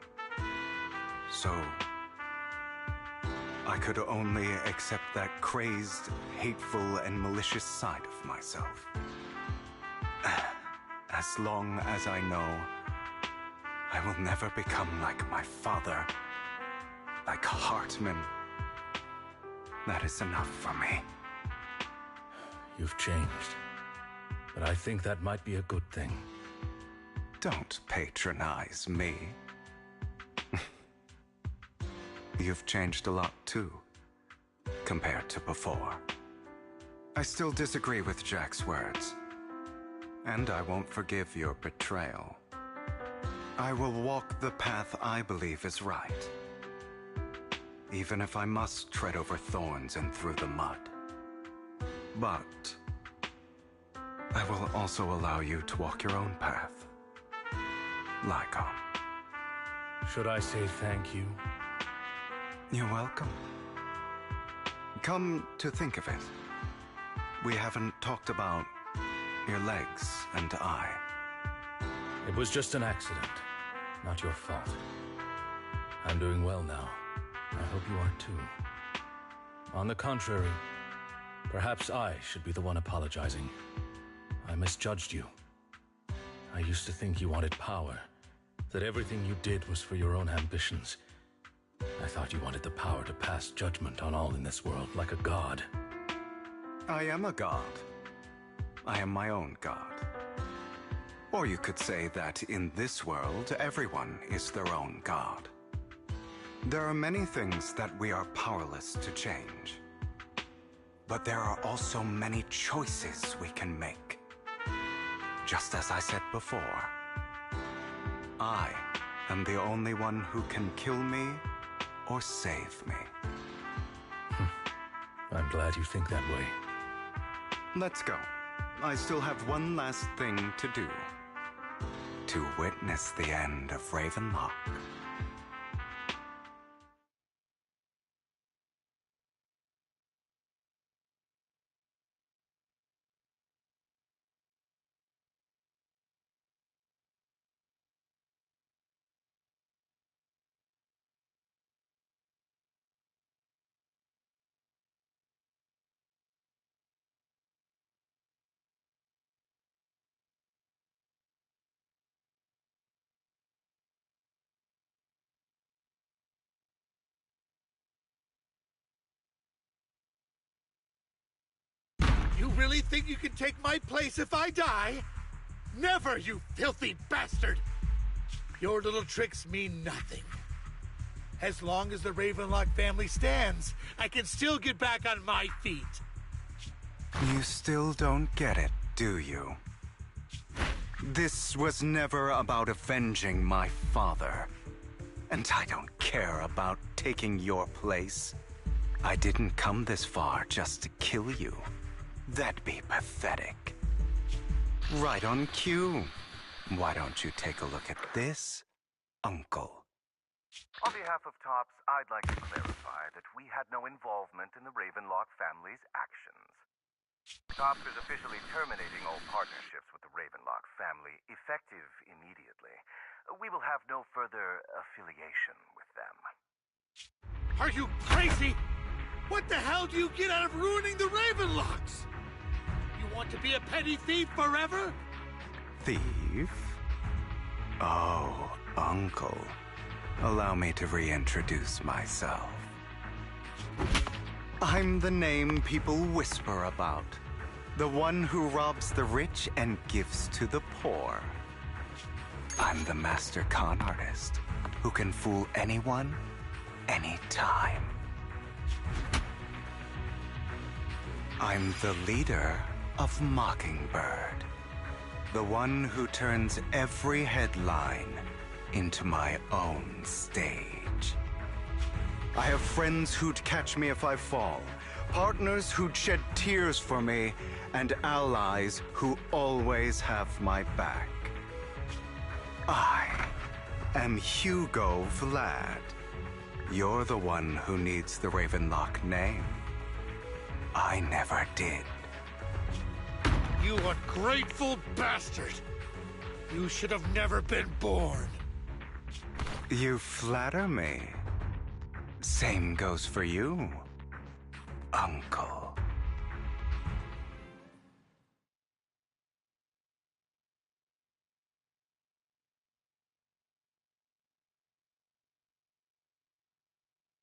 So, I could only accept that crazed, hateful, and malicious side of myself. As long as I know I will never become like my father, like Hartman, that is enough for me. You've changed. But I think that might be a good thing. Don't patronize me. You've changed a lot too, compared to before. I still disagree with Jack's words, and I won't forgive your betrayal. I will walk the path I believe is right, even if I must tread over thorns and through the mud. But I will also allow you to walk your own path. Lycon. Should I say thank you? You're welcome. Come to think of it, we haven't talked about your legs and eye. It was just an accident, not your fault. I'm doing well now. I hope you are too. On the contrary, perhaps I should be the one apologizing. I misjudged you. I used to think you wanted power, that everything you did was for your own ambitions. I thought you wanted the power to pass judgment on all in this world like a god. I am a god. I am my own god. Or you could say that in this world, everyone is their own god. There are many things that we are powerless to change. But there are also many choices we can make. Just as I said before, I am the only one who can kill me or save me. I'm glad you think that way. Let's go. I still have one last thing to do. To witness the end of Ravenlock. You really think you can take my place if I die? Never, you filthy bastard! Your little tricks mean nothing. As long as the Ravenlock family stands, I can still get back on my feet. You still don't get it, do you? This was never about avenging my father. And I don't care about taking your place. I didn't come this far just to kill you. That'd be pathetic. Right on cue. Why don't you take a look at this, Uncle? On behalf of TOPS, I'd like to clarify that we had no involvement in the Ravenlock family's actions. TOPS is officially terminating all partnerships with the Ravenlock family, effective immediately. We will have no further affiliation with them. Are you crazy? What the hell do you get out of ruining the Ravenlocks? You want to be a petty thief forever? Thief? Oh, Uncle. Allow me to reintroduce myself. I'm the name people whisper about. The one who robs the rich and gives to the poor. I'm the master con artist who can fool anyone, anytime. I'm the leader of Mockingbird. The one who turns every headline into my own stage. I have friends who'd catch me if I fall, partners who'd shed tears for me, and allies who always have my back. I am Hugo Vlad. You're the one who needs the Ravenlock name. I never did. You ungrateful bastard! You should have never been born. You flatter me. Same goes for you, Uncle.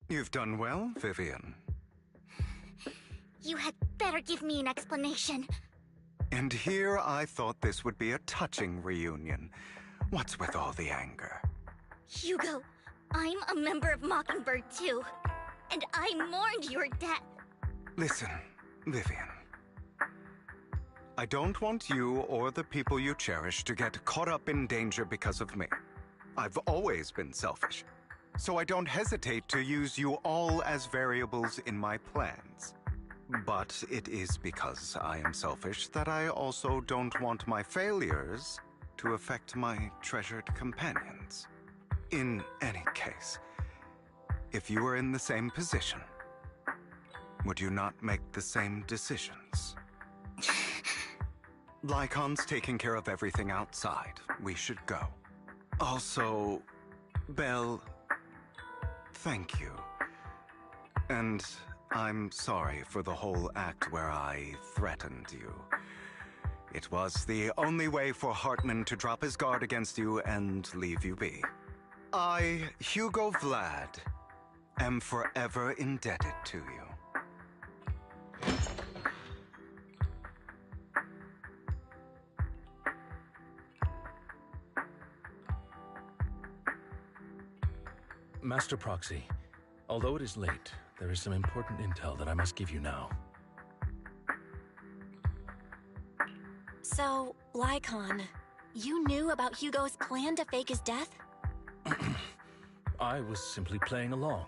You've done well, Vivian. You had better give me an explanation. And here I thought this would be a touching reunion. What's with all the anger? Hugo, I'm a member of Mockingbird too. And I mourned your death. Listen, Vivian. I don't want you or the people you cherish to get caught up in danger because of me. I've always been selfish, so I don't hesitate to use you all as variables in my plans. But it is because I am selfish that I also don't want my failures to affect my treasured companions. In any case, if you were in the same position, would you not make the same decisions? Lycon's taking care of everything outside. We should go. Also, Belle, thank you. And I'm sorry for the whole act where I threatened you. It was the only way for Hartman to drop his guard against you and leave you be. I, Hugo Vlad, am forever indebted to you. Master Proxy, although it is late, there is some important intel that I must give you now. So, Lycon, you knew about Hugo's plan to fake his death? I was simply playing along.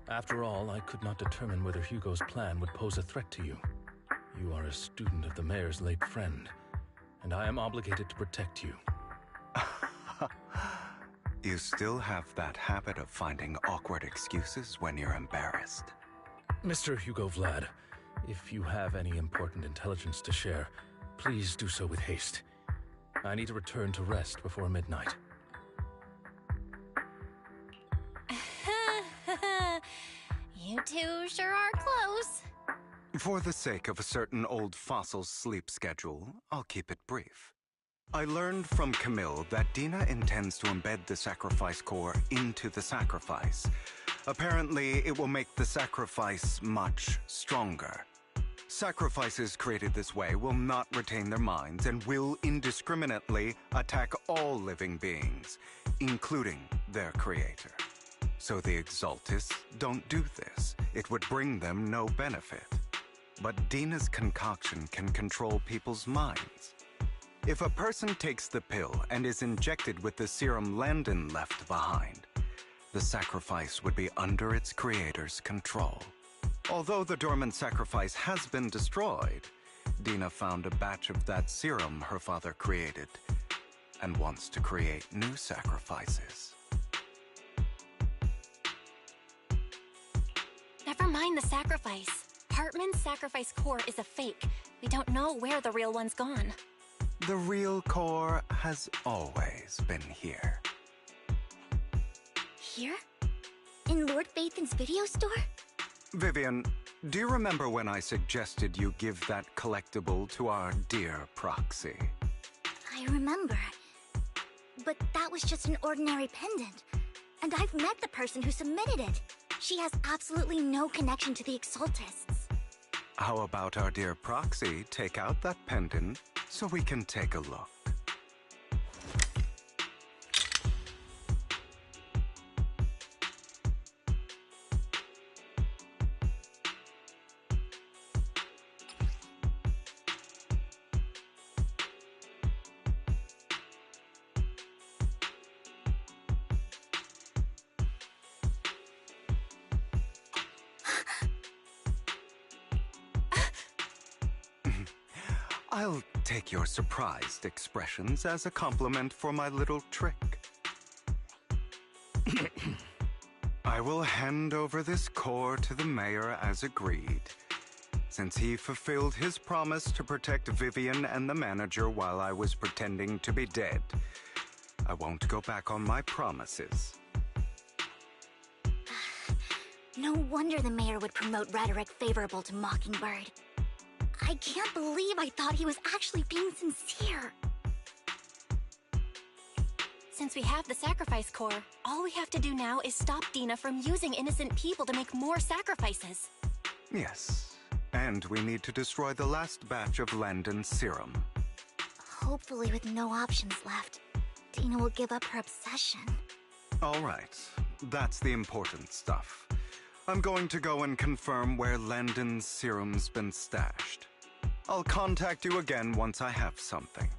After all, I could not determine whether Hugo's plan would pose a threat to you. You are a student of the mayor's late friend, and I am obligated to protect you. You still have that habit of finding awkward excuses when you're embarrassed. Mr. Hugo Vlad, if you have any important intelligence to share, please do so with haste. I need to return to rest before midnight. You two sure are close. For the sake of a certain old fossil's sleep schedule, I'll keep it brief. I learned from Camille that Dina intends to embed the sacrifice core into the sacrifice. Apparently, it will make the sacrifice much stronger. Sacrifices created this way will not retain their minds and will indiscriminately attack all living beings, including their creator. So the Exaltists don't do this. It would bring them no benefit. But Dina's concoction can control people's minds. If a person takes the pill and is injected with the serum Landon left behind, the sacrifice would be under its creator's control. Although the dormant sacrifice has been destroyed, Dina found a batch of that serum her father created and wants to create new sacrifices. Never mind the sacrifice. Hartman's sacrifice core is a fake. We don't know where the real one's gone. The real core has always been here. Here? In Lord Phaethan's video store? Vivian, do you remember when I suggested you give that collectible to our dear Proxy? I remember. But that was just an ordinary pendant. And I've met the person who submitted it. She has absolutely no connection to the Exaltists. How about our dear Proxy take out that pendant so we can take a look? I'll take your surprised expressions as a compliment for my little trick. I will hand over this core to the mayor as agreed, since he fulfilled his promise to protect Vivian and the manager while I was pretending to be dead. I won't go back on my promises. No wonder the mayor would promote rhetoric favorable to Mockingbird. I can't believe I thought he was actually being sincere. Since we have the sacrifice core, all we have to do now is stop Dina from using innocent people to make more sacrifices. Yes, and we need to destroy the last batch of Landon's serum. Hopefully with no options left, Dina will give up her obsession. All right, that's the important stuff. I'm going to go and confirm where Landon's serum's been stashed. I'll contact you again once I have something.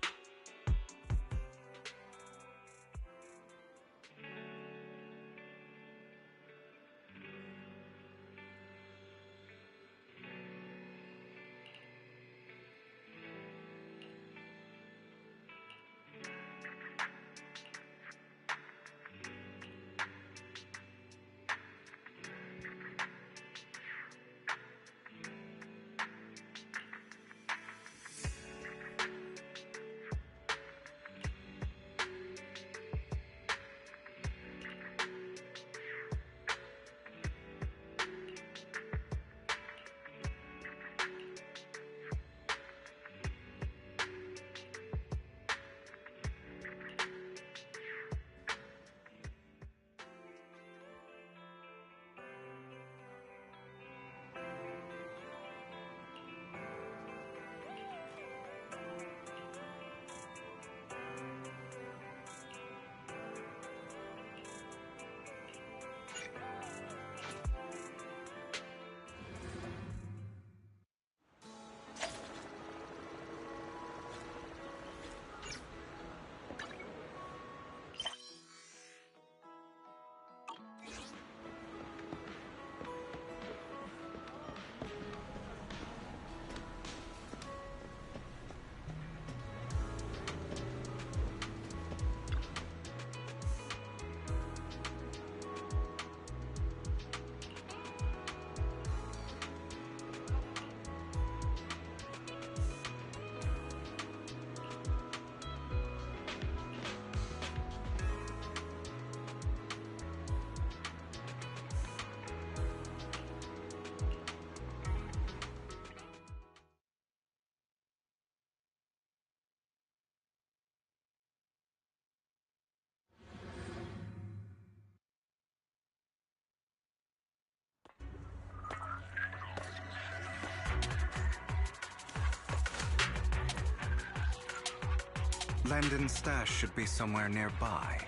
Landon's stash should be somewhere nearby.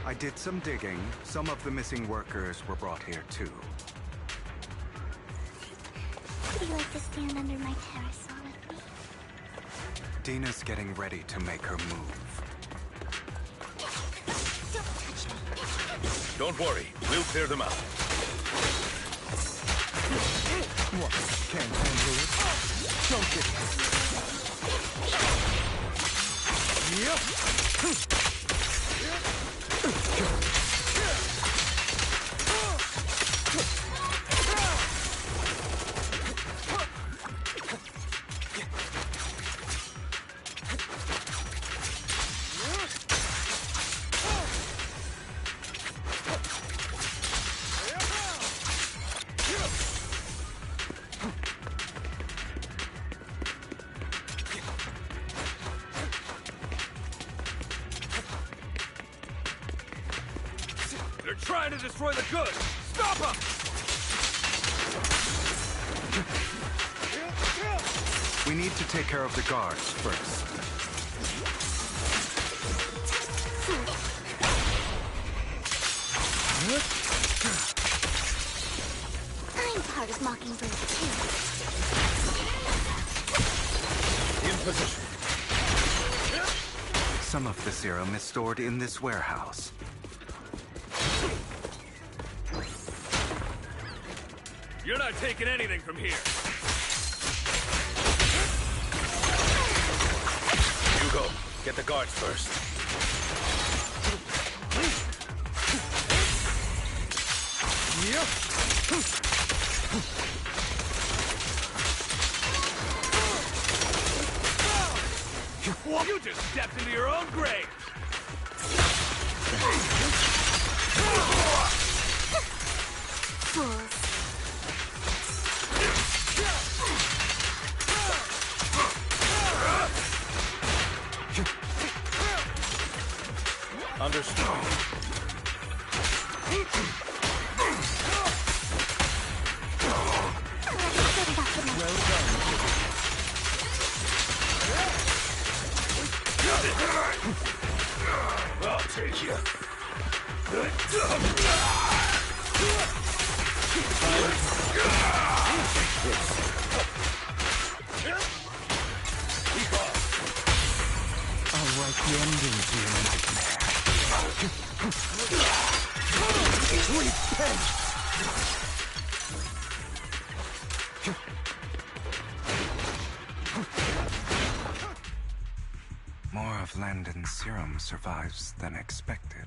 I did some digging. Some of the missing workers were brought here too. Would you like to stand under my parasol with me? Dina's getting ready to make her move. Don't touch me. Don't worry, we'll clear them out. What? Can't handle it? Don't get They're trying to destroy the goods! Stop them! We need to take care of the guards first. I'm part of Mockingbird too. In position. Some of the serum is stored in this warehouse. You're not taking anything from here. Hugo, get the guards first. You just stepped into your own grave! Fools. Understood. Well done. I'll take you. I'll write the ending to your nightmare. Repent! More of Landon's serum survives than expected.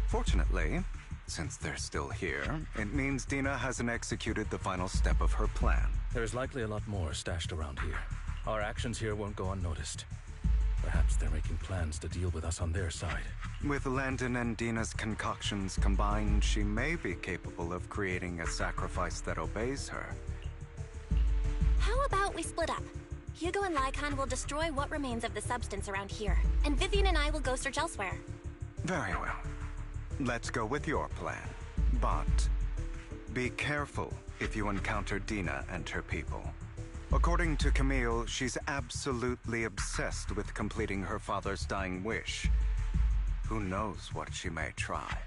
Fortunately, since they're still here, it means Dina hasn't executed the final step of her plan. There's likely a lot more stashed around here. Our actions here won't go unnoticed. Perhaps they're making plans to deal with us on their side. With Landon and Dina's concoctions combined, she may be capable of creating a sacrifice that obeys her. How about we split up? Hugo and Lycon will destroy what remains of the substance around here, and Vivian and I will go search elsewhere. Very well. Let's go with your plan. But be careful if you encounter Dina and her people. According to Camille, she's absolutely obsessed with completing her father's dying wish. Who knows what she may try.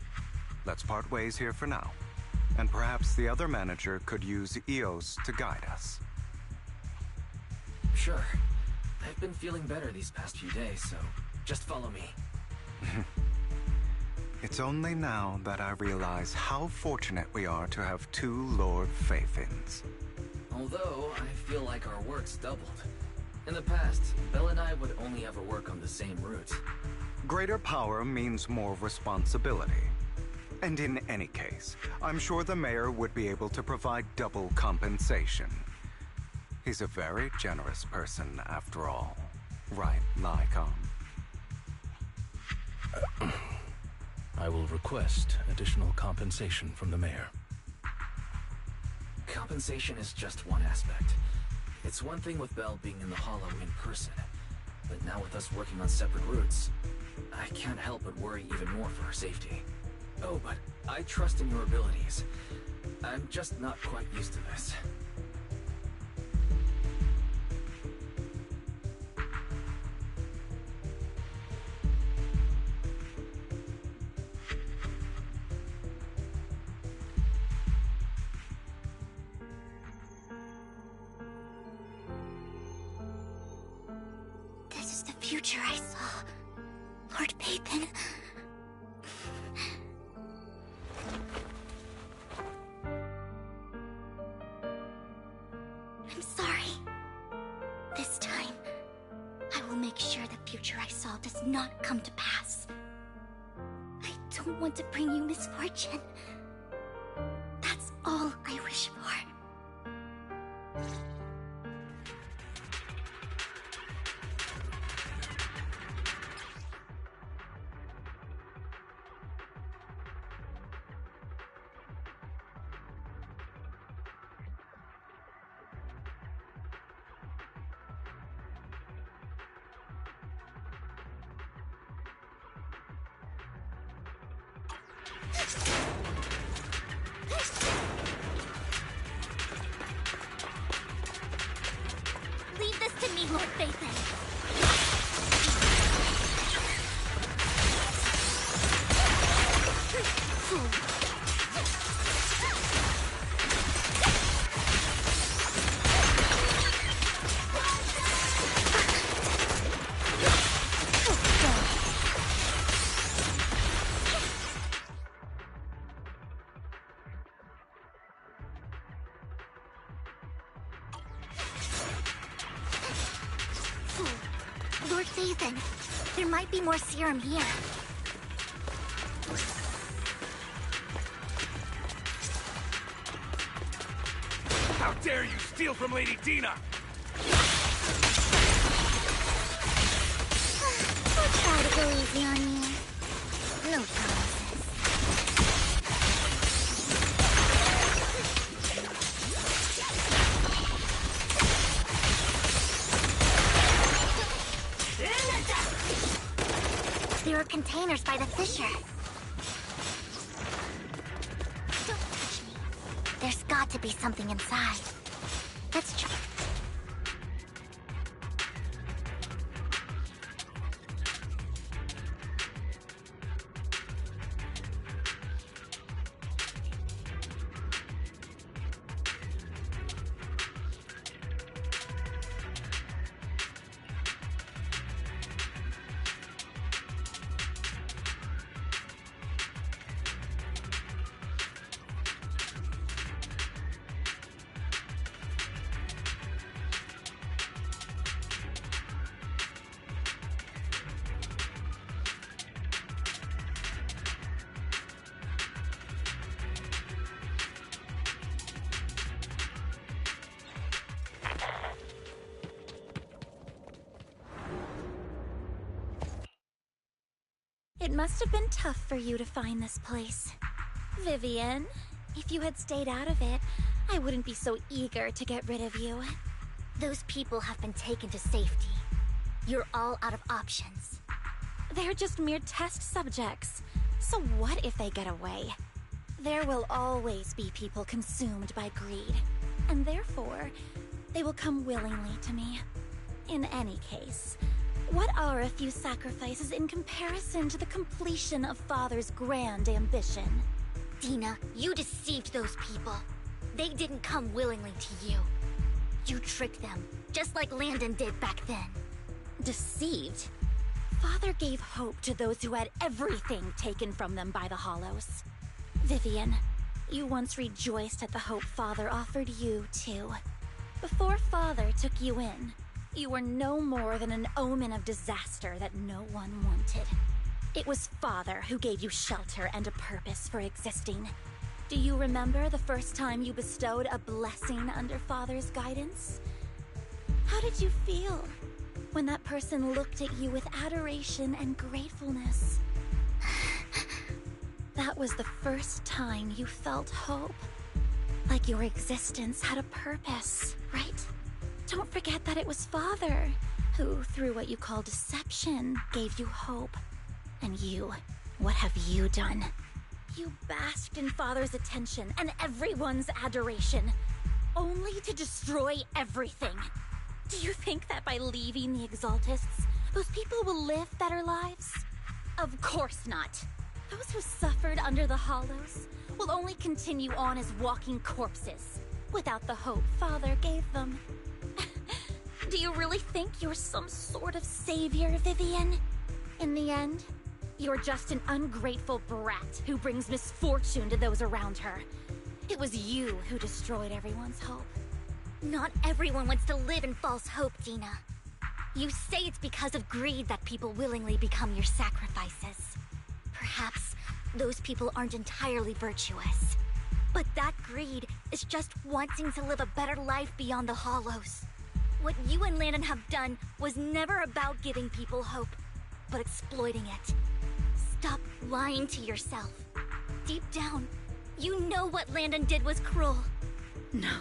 Let's part ways here for now. And perhaps the other manager could use EOS to guide us. Sure. I've been feeling better these past few days, so just follow me. It's only now that I realize how fortunate we are to have two Lord Fafins. Although, I feel like our work's doubled. In the past, Belle and I would only ever work on the same route. Greater power means more responsibility. And in any case, I'm sure the mayor would be able to provide double compensation. He's a very generous person, after all. Right, Lycon? I will request additional compensation from the mayor. Compensation is just one aspect. It's one thing with Belle being in the Hollow in person, but now with us working on separate routes, I can't help but worry even more for her safety. Oh, but I trust in your abilities. I'm just not quite used to this. future I saw, Lord Pathan. I'm sorry. This time, I will make sure the future I saw does not come to pass. I don't want to bring you misfortune. That's all I wish for. Leave this to me, Lord Phaethon. Lord Phaethon, there might be more serum here. How dare you steal from Lady Dina! I'll try to go easy on you. No promises. There are containers by the fissure. Don't touch me. There's got to be something inside. Let's try. It must have been tough for you to find this place. Vivian, if you had stayed out of it, I wouldn't be so eager to get rid of you. Those people have been taken to safety. You're all out of options. They're just mere test subjects. So what if they get away? There will always be people consumed by greed. And therefore, they will come willingly to me. In any case, what are a few sacrifices in comparison to the completion of Father's grand ambition? Dina, you deceived those people. They didn't come willingly to you. You tricked them, just like Landon did back then. Deceived? Father gave hope to those who had everything taken from them by the Hollows. Vivian, you once rejoiced at the hope Father offered you, too. Before Father took you in, you were no more than an omen of disaster that no one wanted. It was Father who gave you shelter and a purpose for existing. Do you remember the first time you bestowed a blessing under Father's guidance? How did you feel when that person looked at you with adoration and gratefulness? That was the first time you felt hope. Like your existence had a purpose, right? Don't forget that it was Father who, through what you call deception, gave you hope. And you, what have you done? You basked in Father's attention and everyone's adoration, only to destroy everything. Do you think that by leaving the Exaltists, those people will live better lives? Of course not. Those who suffered under the Hollows will only continue on as walking corpses, without the hope Father gave them. Do you really think you're some sort of savior, Vivian? In the end, you're just an ungrateful brat who brings misfortune to those around her. It was you who destroyed everyone's hope. Not everyone wants to live in false hope, Dina. You say it's because of greed that people willingly become your sacrifices. Perhaps those people aren't entirely virtuous. But that greed is just wanting to live a better life beyond the Hollows. What you and Landon have done was never about giving people hope, but exploiting it. Stop lying to yourself. Deep down, you know what Landon did was cruel. No.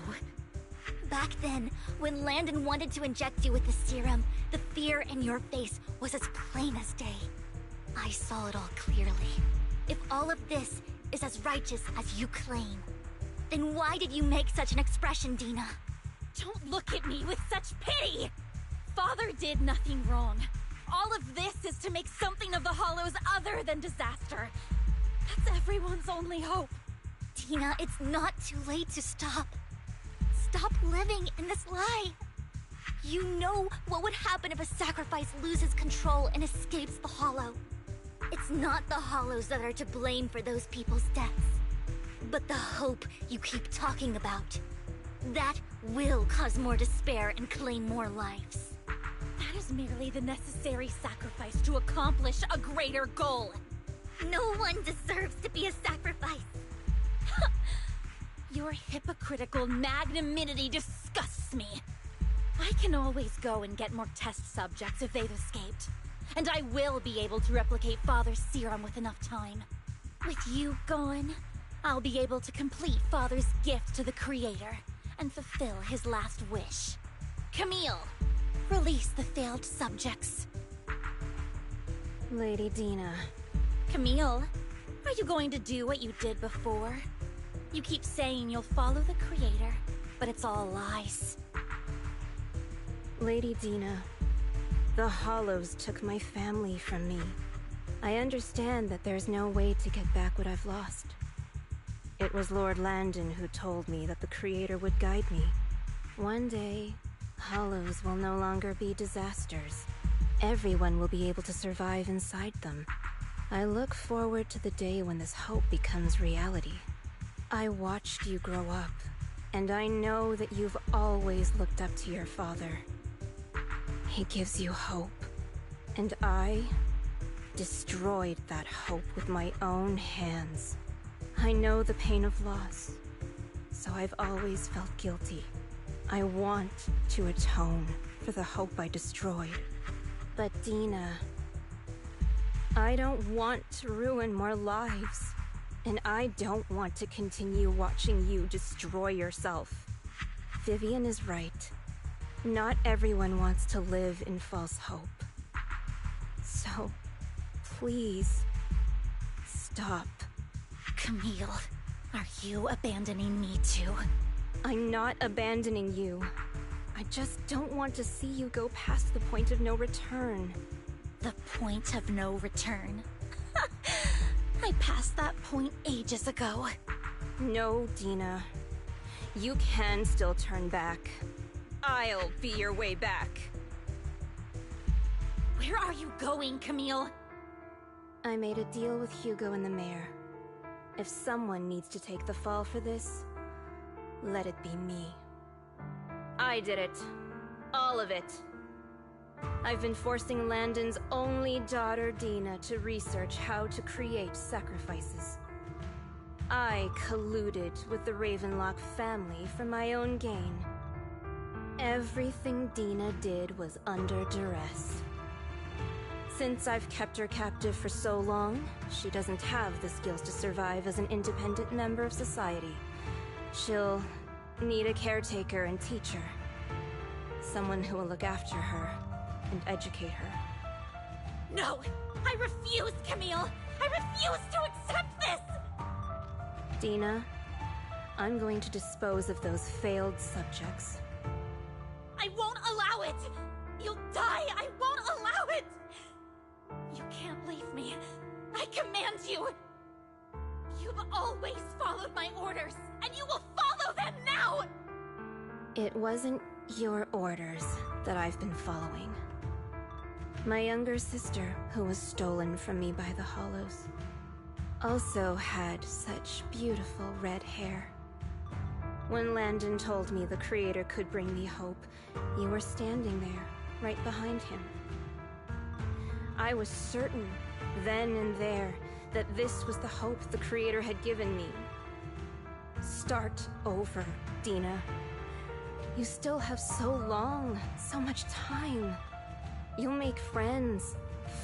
Back then, when Landon wanted to inject you with the serum, the fear in your face was as plain as day. I saw it all clearly. If all of this is as righteous as you claim, then why did you make such an expression, Dina? Don't look at me with such pity! Father did nothing wrong. All of this is to make something of the Hollows other than disaster. That's everyone's only hope. Dina, it's not too late to stop. Stop living in this lie. You know what would happen if a sacrifice loses control and escapes the Hollow. It's not the Hollows that are to blame for those people's deaths, but the hope you keep talking about. That will cause more despair and claim more lives. That is merely the necessary sacrifice to accomplish a greater goal. No one deserves to be a sacrifice. Your hypocritical magnanimity disgusts me. I can always go and get more test subjects if they've escaped. And I will be able to replicate Father's serum with enough time. With you gone, I'll be able to complete Father's gift to the Creator and fulfill his last wish. Camille, release the failed subjects. Lady Dina. Camille, are you going to do what you did before? You keep saying you'll follow the Creator, but it's all lies. Lady Dina, the Hollows took my family from me. I understand that there's no way to get back what I've lost. It was Lord Landon who told me that the Creator would guide me. One day, Hollows will no longer be disasters. Everyone will be able to survive inside them. I look forward to the day when this hope becomes reality. I watched you grow up, and I know that you've always looked up to your father. He gives you hope, and I destroyed that hope with my own hands. I know the pain of loss, so I've always felt guilty. I want to atone for the hope I destroyed. But Dina, I don't want to ruin more lives, and I don't want to continue watching you destroy yourself. Vivian is right. Not everyone wants to live in false hope. So, please, stop. Camille, are you abandoning me too? I'm not abandoning you. I just don't want to see you go past the point of no return. The point of no return? I passed that point ages ago. No, Dina. You can still turn back. I'll be your way back. Where are you going, Camille? I made a deal with Hugo and the mayor. If someone needs to take the fall for this, let it be me. I did it. All of it. I've been forcing Landon's only daughter, Dina, to research how to create sacrifices. I colluded with the Ravenlock family for my own gain. Everything Dina did was under duress. Since I've kept her captive for so long, she doesn't have the skills to survive as an independent member of society. She'll need a caretaker and teacher. Someone who will look after her and educate her. No! I refuse, Camille! I refuse to accept this! Dina, I'm going to dispose of those failed subjects. I won't allow it! You'll die! I won't allow it! You can't leave me. I command you! You've always followed my orders, and you will follow them now! It wasn't Your orders that I've been following. My younger sister, who was stolen from me by the Hollows, also had such beautiful red hair. When Landon told me the Creator could bring me hope, you were standing there, right behind him. I was certain, then and there, that this was the hope the Creator had given me. Start over, Dina. You still have so long, so much time. You'll make friends,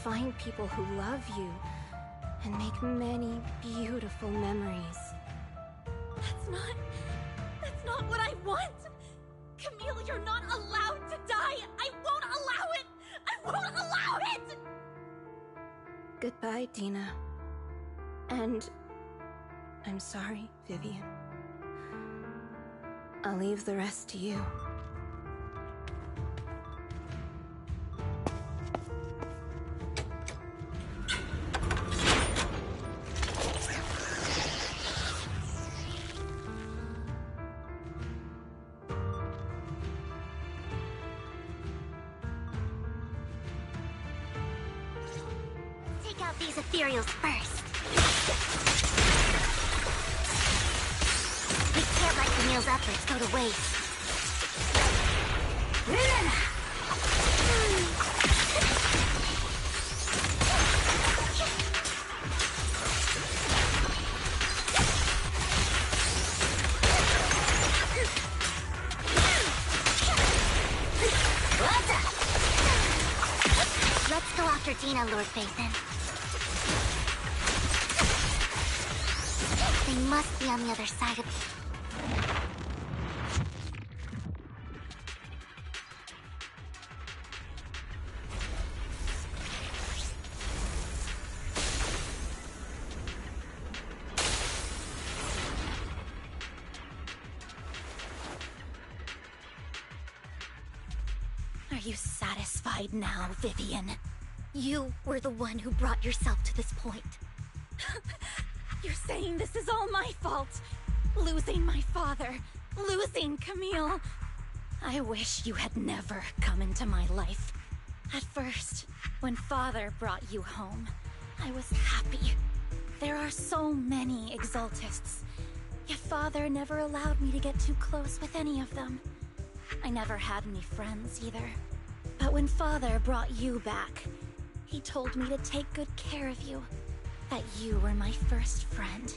find people who love you, and make many beautiful memories. That's not what I want! Camille, you're not allowed to die! I won't allow it! I won't allow it! Goodbye, Dina. And I'm sorry, Vivian. I'll leave the rest to you. Take out these ethereals first. We can't let Camille's efforts go to waste. Let's go after Dina, Lord Phaethon. They must be on the other side of the... Are you satisfied now, Vivian? You were the one who brought yourself to this point. You're saying this is all my fault? Losing my father, losing Camille. I wish you had never come into my life. At first, when Father brought you home, I was happy. There are so many Exaltists, yet Father never allowed me to get too close with any of them. I never had any friends either. But when Father brought you back, he told me to take good care of you. That you were my first friend.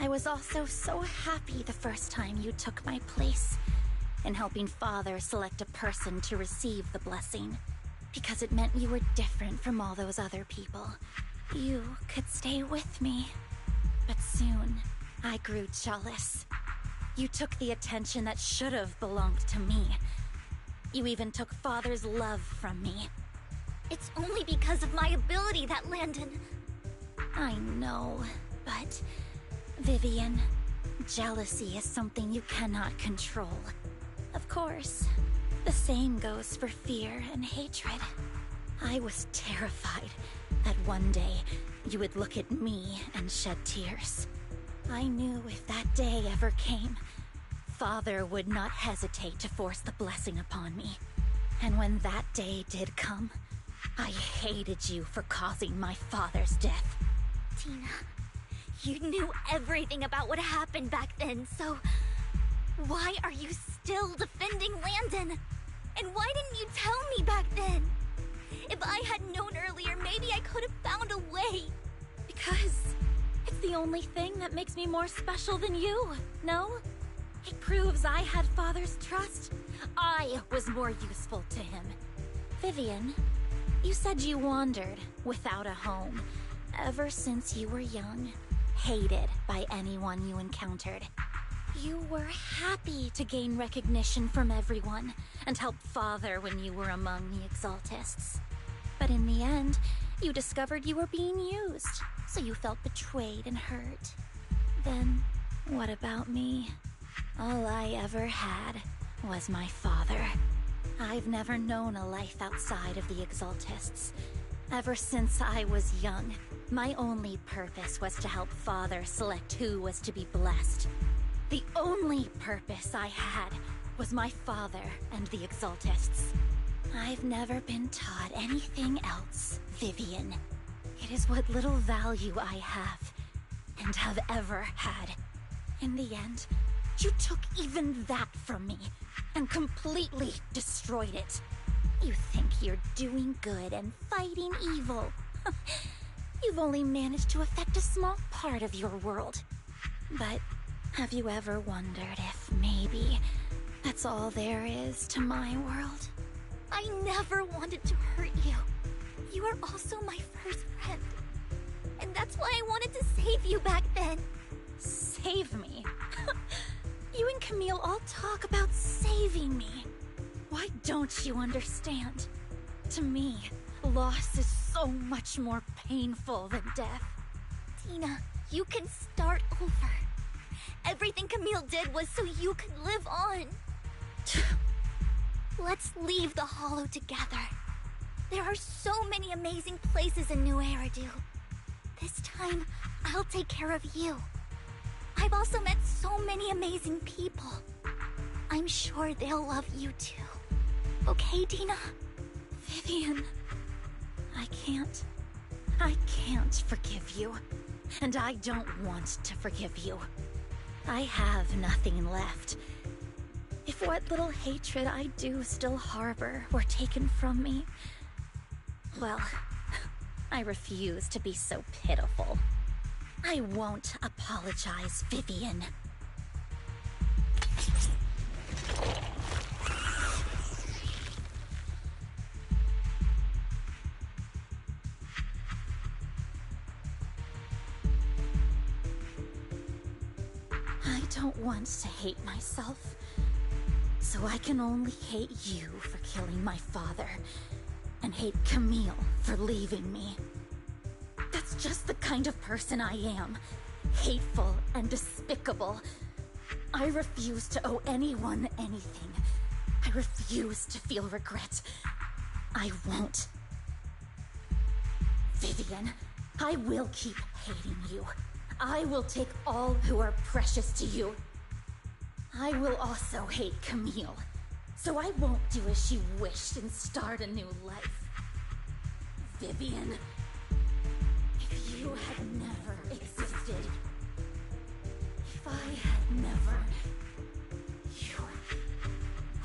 I was also so happy the first time you took my place in helping Father select a person to receive the blessing, because it meant you were different from all those other people. You could stay with me. But soon, I grew jealous. You took the attention that should have belonged to me. You even took Father's love from me. It's only because of my ability that Landon... I know, but... Vivian, jealousy is something you cannot control. Of course, the same goes for fear and hatred. I was terrified that one day you would look at me and shed tears. I knew if that day ever came, Father would not hesitate to force the blessing upon me. And when that day did come, I hated you for causing my father's death. Tina, you knew everything about what happened back then, so... why are you still defending Landon? And why didn't you tell me back then? If I had known earlier, maybe I could have found a way. Because it's the only thing that makes me more special than you, no? It proves I had Father's trust. I was more useful to him. Vivian, you said you wandered without a home ever since you were young, hated by anyone you encountered. You were happy to gain recognition from everyone and help Father when you were among the Exaltists. But in the end, you discovered you were being used, so you felt betrayed and hurt. Then, what about me? All I ever had was my father. I've never known a life outside of the Exaltists. Ever since I was young, my only purpose was to help Father select who was to be blessed. The only purpose I had was my father and the Exaltists. I've never been taught anything else, Vivian. It is what little value I have, and have ever had. In the end, you took even that from me, and completely destroyed it. You think you're doing good and fighting evil. You've only managed to affect a small part of your world. But have you ever wondered if maybe that's all there is to my world? I never wanted to hurt you. You were also my first friend. And that's why I wanted to save you back then. Save me? You and Camille all talk about saving me. Why don't you understand? To me, loss is so much more painful than death. Tina, you can start over. Everything Camille did was so you could live on. Let's leave the Hollow together. There are so many amazing places in New Eridu. This time, I'll take care of you. I've also met so many amazing people. I'm sure they'll love you too. Okay, Tina? Vivian, I can't forgive you. And I don't want to forgive you. I have nothing left. If what little hatred I do still harbor were taken from me, well, I refuse to be so pitiful. I won't apologize, Vivian. I don't want to hate myself, so I can only hate you for killing my father, and hate Camille for leaving me. That's just the kind of person I am. Hateful and despicable. I refuse to owe anyone anything. I refuse to feel regret. I won't. Vivian, I will keep hating you. I will take all who are precious to you. I will also hate Camille, so I won't do as she wished and start a new life. Vivian, if you had never existed, if I had never, you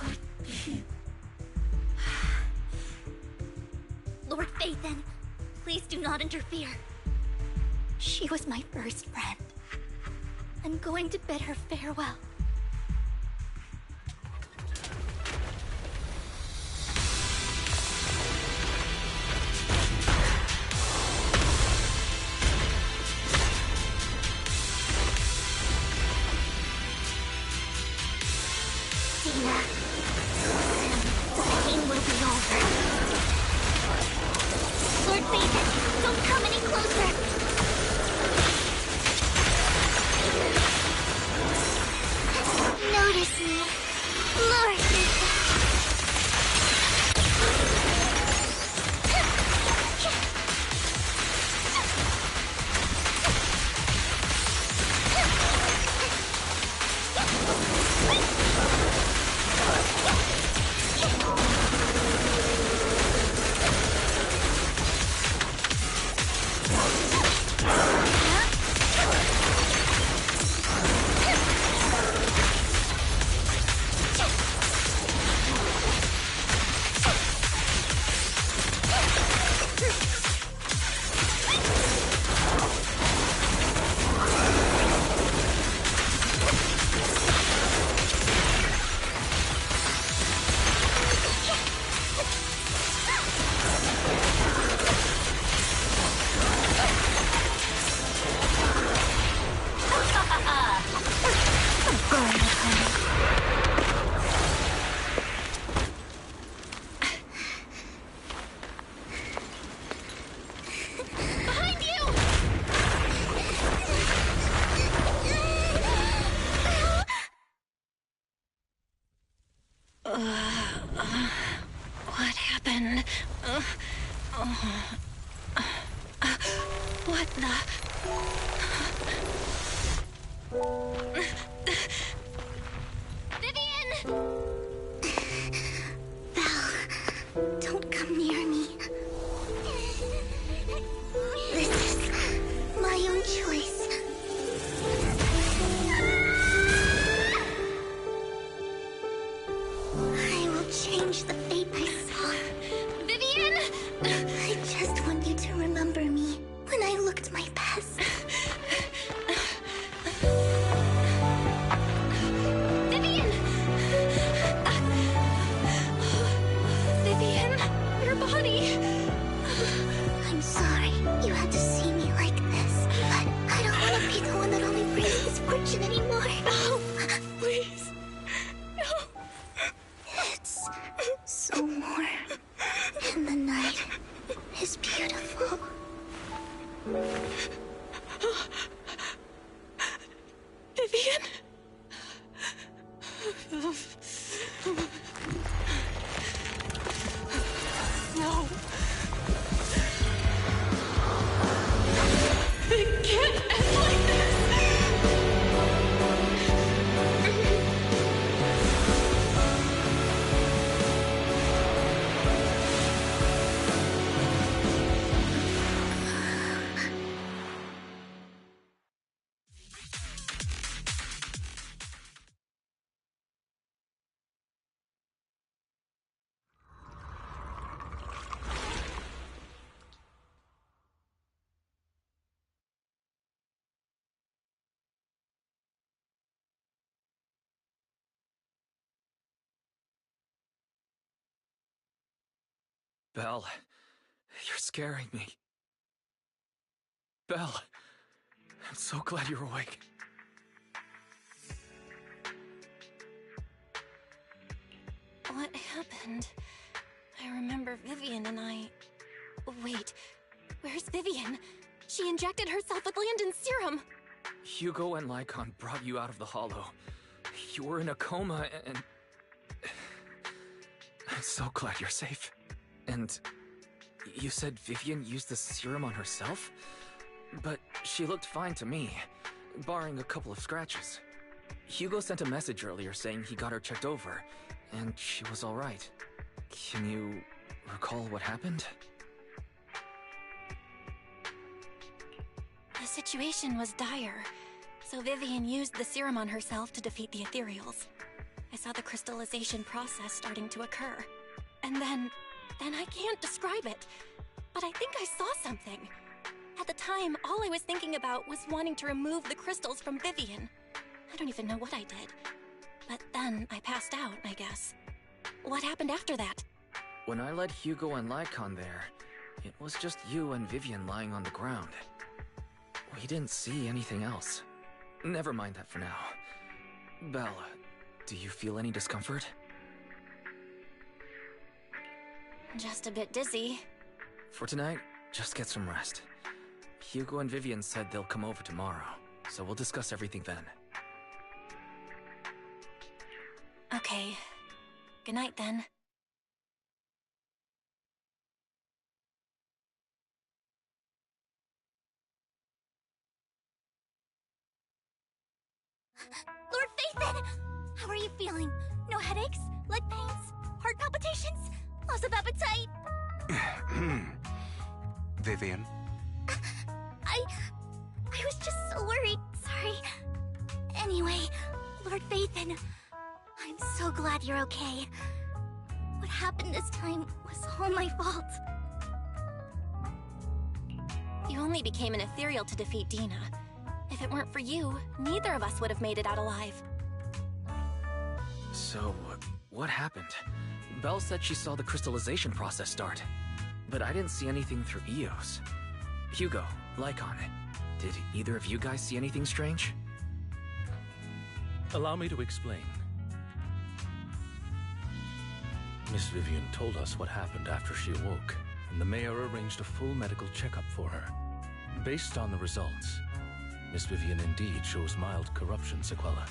would be... Lord Phaethon, please do not interfere. She was my first friend. I'm going to bid her farewell. Tina, the pain will be over. Lord Phaethon, don't come any closer! Notice me, Lord Phaethon. What happened? What the... Vivian! No. It can't end like this! Belle, you're scaring me. Belle, I'm so glad you're awake. What happened? I remember Vivian and I... Wait, where's Vivian? She injected herself with Landon's serum! Hugo and Lycon brought you out of the hollow. You were in a coma and... I'm so glad you're safe. And you said Vivian used the serum on herself? But she looked fine to me, barring a couple of scratches. Hugo sent a message earlier saying he got her checked over, and she was alright. Can you recall what happened? The situation was dire, so Vivian used the serum on herself to defeat the ethereals. I saw the crystallization process starting to occur. And then I can't describe it, but I think I saw something. At the time, all I was thinking about was wanting to remove the crystals from Vivian. I don't even know what I did. But then I passed out, I guess. What happened after that? When I led Hugo and Lycon there, it was just you and Vivian lying on the ground. We didn't see anything else. Never mind that for now. Belle, do you feel any discomfort? Just a bit dizzy. For tonight, just get some rest. Hugo and Vivian said they'll come over tomorrow, so we'll discuss everything then. Okay. Good night then. Lord Phaethon! How are you feeling? No headaches? Leg pains? Heart palpitations? Loss of appetite? Vivian? I was just so worried. Sorry. Anyway, Lord Phaethon, I'm so glad you're okay. What happened this time was all my fault. You only became an ethereal to defeat Dina. If it weren't for you, neither of us would have made it out alive. So, what happened? Belle said she saw the crystallization process start, but I didn't see anything through Eos. Hugo, Lycon, did either of you guys see anything strange? Allow me to explain. Miss Vivian told us what happened after she awoke, and the mayor arranged a full medical checkup for her. Based on the results, Miss Vivian indeed shows mild corruption sequela.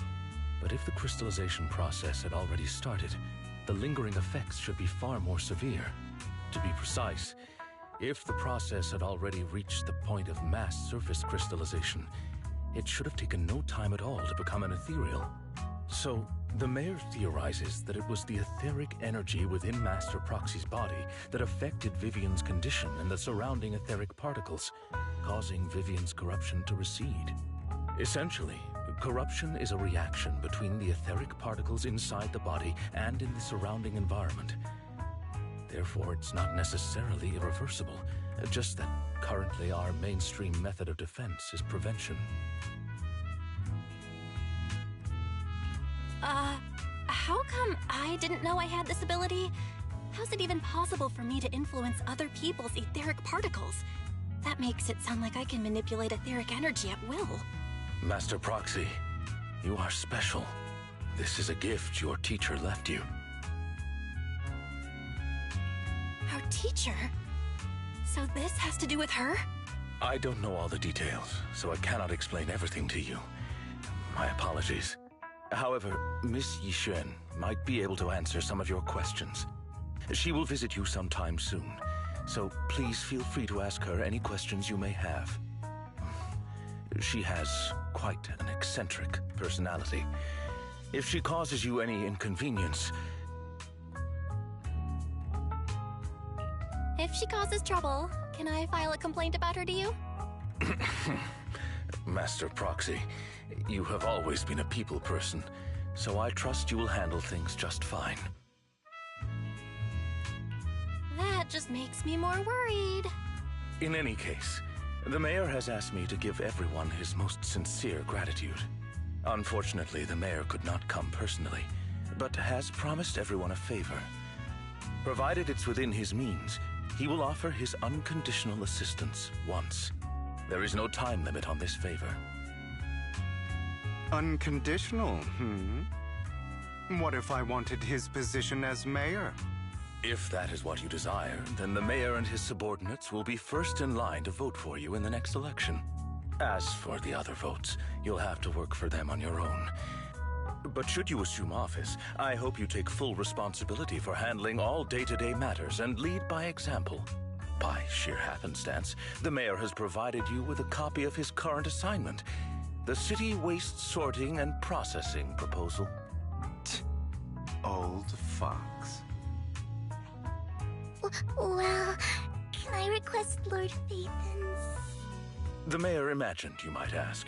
But if the crystallization process had already started, the lingering effects should be far more severe. To be precise, if the process had already reached the point of mass surface crystallization, it should have taken no time at all to become an ethereal. So, the mayor theorizes that it was the etheric energy within Master Proxy's body that affected Vivian's condition and the surrounding etheric particles, causing Vivian's corruption to recede. Essentially, corruption is a reaction between the etheric particles inside the body and in the surrounding environment. Therefore, it's not necessarily irreversible, just that currently our mainstream method of defense is prevention. How come I didn't know I had this ability? How's it even possible for me to influence other people's etheric particles? That makes it sound like I can manipulate etheric energy at will. Master Proxy, you are special. This is a gift your teacher left you. Our teacher? So this has to do with her? I don't know all the details, so I cannot explain everything to you. My apologies. However, Miss Yixuan might be able to answer some of your questions. She will visit you sometime soon, so please feel free to ask her any questions you may have. She has quite an eccentric personality. If she causes you any inconvenience... If she causes trouble, can I file a complaint about her to you? Master Proxy, you have always been a people person, so I trust you will handle things just fine. That just makes me more worried. In any case, the mayor has asked me to give everyone his most sincere gratitude. Unfortunately, the mayor could not come personally, but has promised everyone a favor. Provided it's within his means, he will offer his unconditional assistance once. There is no time limit on this favor. Unconditional, What if I wanted his position as mayor? If that is what you desire, then the mayor and his subordinates will be first in line to vote for you in the next election. As for the other votes, you'll have to work for them on your own. But should you assume office, I hope you take full responsibility for handling all day-to-day matters and lead by example. By sheer happenstance, the mayor has provided you with a copy of his current assignment, the City Waste Sorting and Processing proposal. Old fox. Well, can I request Lord Phaethan's? The mayor imagined you might ask.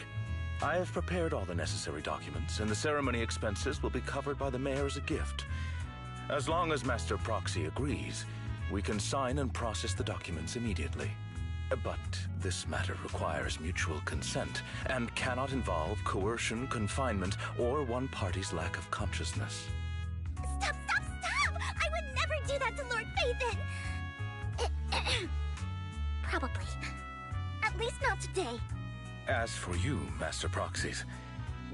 I have prepared all the necessary documents, and the ceremony expenses will be covered by the mayor as a gift. As long as Master Proxy agrees, we can sign and process the documents immediately. But this matter requires mutual consent and cannot involve coercion, confinement, or one party's lack of consciousness. Stop! I would never do that to Lord Phaethan! Probably. At least not today. As for you, Master Proxies,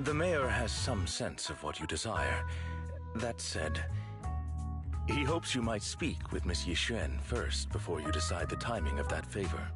the mayor has some sense of what you desire. That said, he hopes you might speak with Miss Yixuan first before you decide the timing of that favor.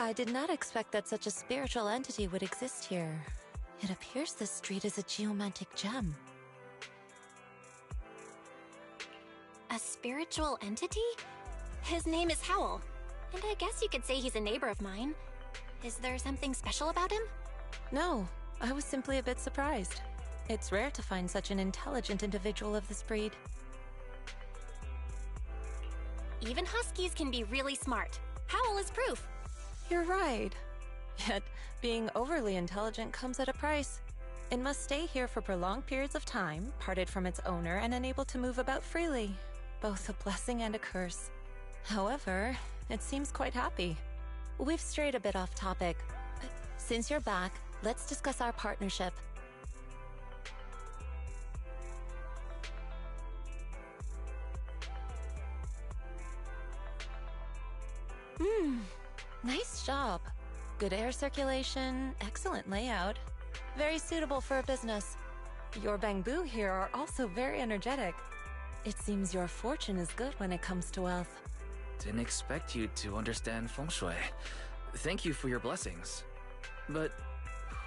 I did not expect that such a spiritual entity would exist here. It appears this street is a geomantic gem. A spiritual entity? His name is Howl, and I guess you could say he's a neighbor of mine. Is there something special about him? No, I was simply a bit surprised. It's rare to find such an intelligent individual of this breed. Even huskies can be really smart. Howl is proof. You're right. Yet, being overly intelligent comes at a price. It must stay here for prolonged periods of time, parted from its owner and unable to move about freely. Both a blessing and a curse. However, it seems quite happy. We've strayed a bit off topic. Since you're back, let's discuss our partnership. Nice job. Good air circulation, excellent layout. Very suitable for a business. Your bamboo here are also very energetic. It seems your fortune is good when it comes to wealth. Didn't expect you to understand feng shui. Thank you for your blessings. But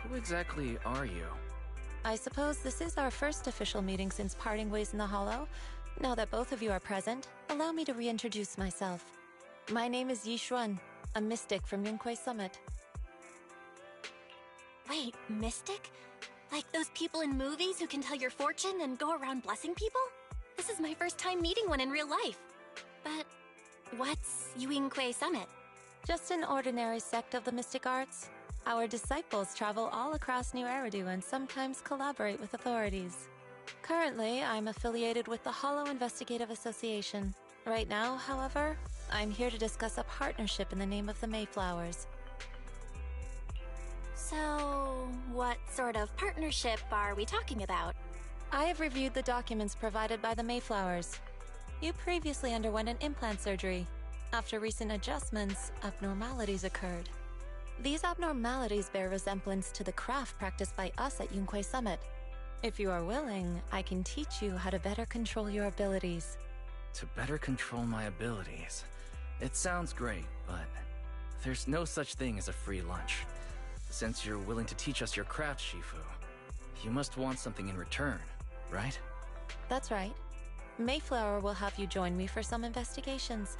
who exactly are you? I suppose this is our first official meeting since parting ways in the Hollow. Now that both of you are present, allow me to reintroduce myself. My name is Yi Xuan, a mystic from Yunquei Summit. Wait, mystic? Like those people in movies who can tell your fortune and go around blessing people? This is my first time meeting one in real life. But what's Yunquei Summit? Just an ordinary sect of the mystic arts. Our disciples travel all across New Eridu and sometimes collaborate with authorities. Currently, I'm affiliated with the Hollow Investigative Association. Right now, however, I'm here to discuss a partnership in the name of the Mayflowers. So, what sort of partnership are we talking about? I have reviewed the documents provided by the Mayflowers. You previously underwent an implant surgery. After recent adjustments, abnormalities occurred. These abnormalities bear resemblance to the craft practiced by us at Yunquei Summit. If you are willing, I can teach you how to better control your abilities. To better control my abilities. It sounds great, but there's no such thing as a free lunch. Since you're willing to teach us your craft, Shifu, you must want something in return, right? That's right. Mayflower will have you join me for some investigations.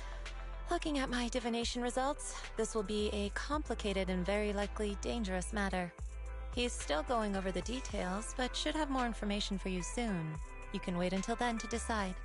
Looking at my divination results, this will be a complicated and very likely dangerous matter. He's still going over the details, but should have more information for you soon. You can wait until then to decide.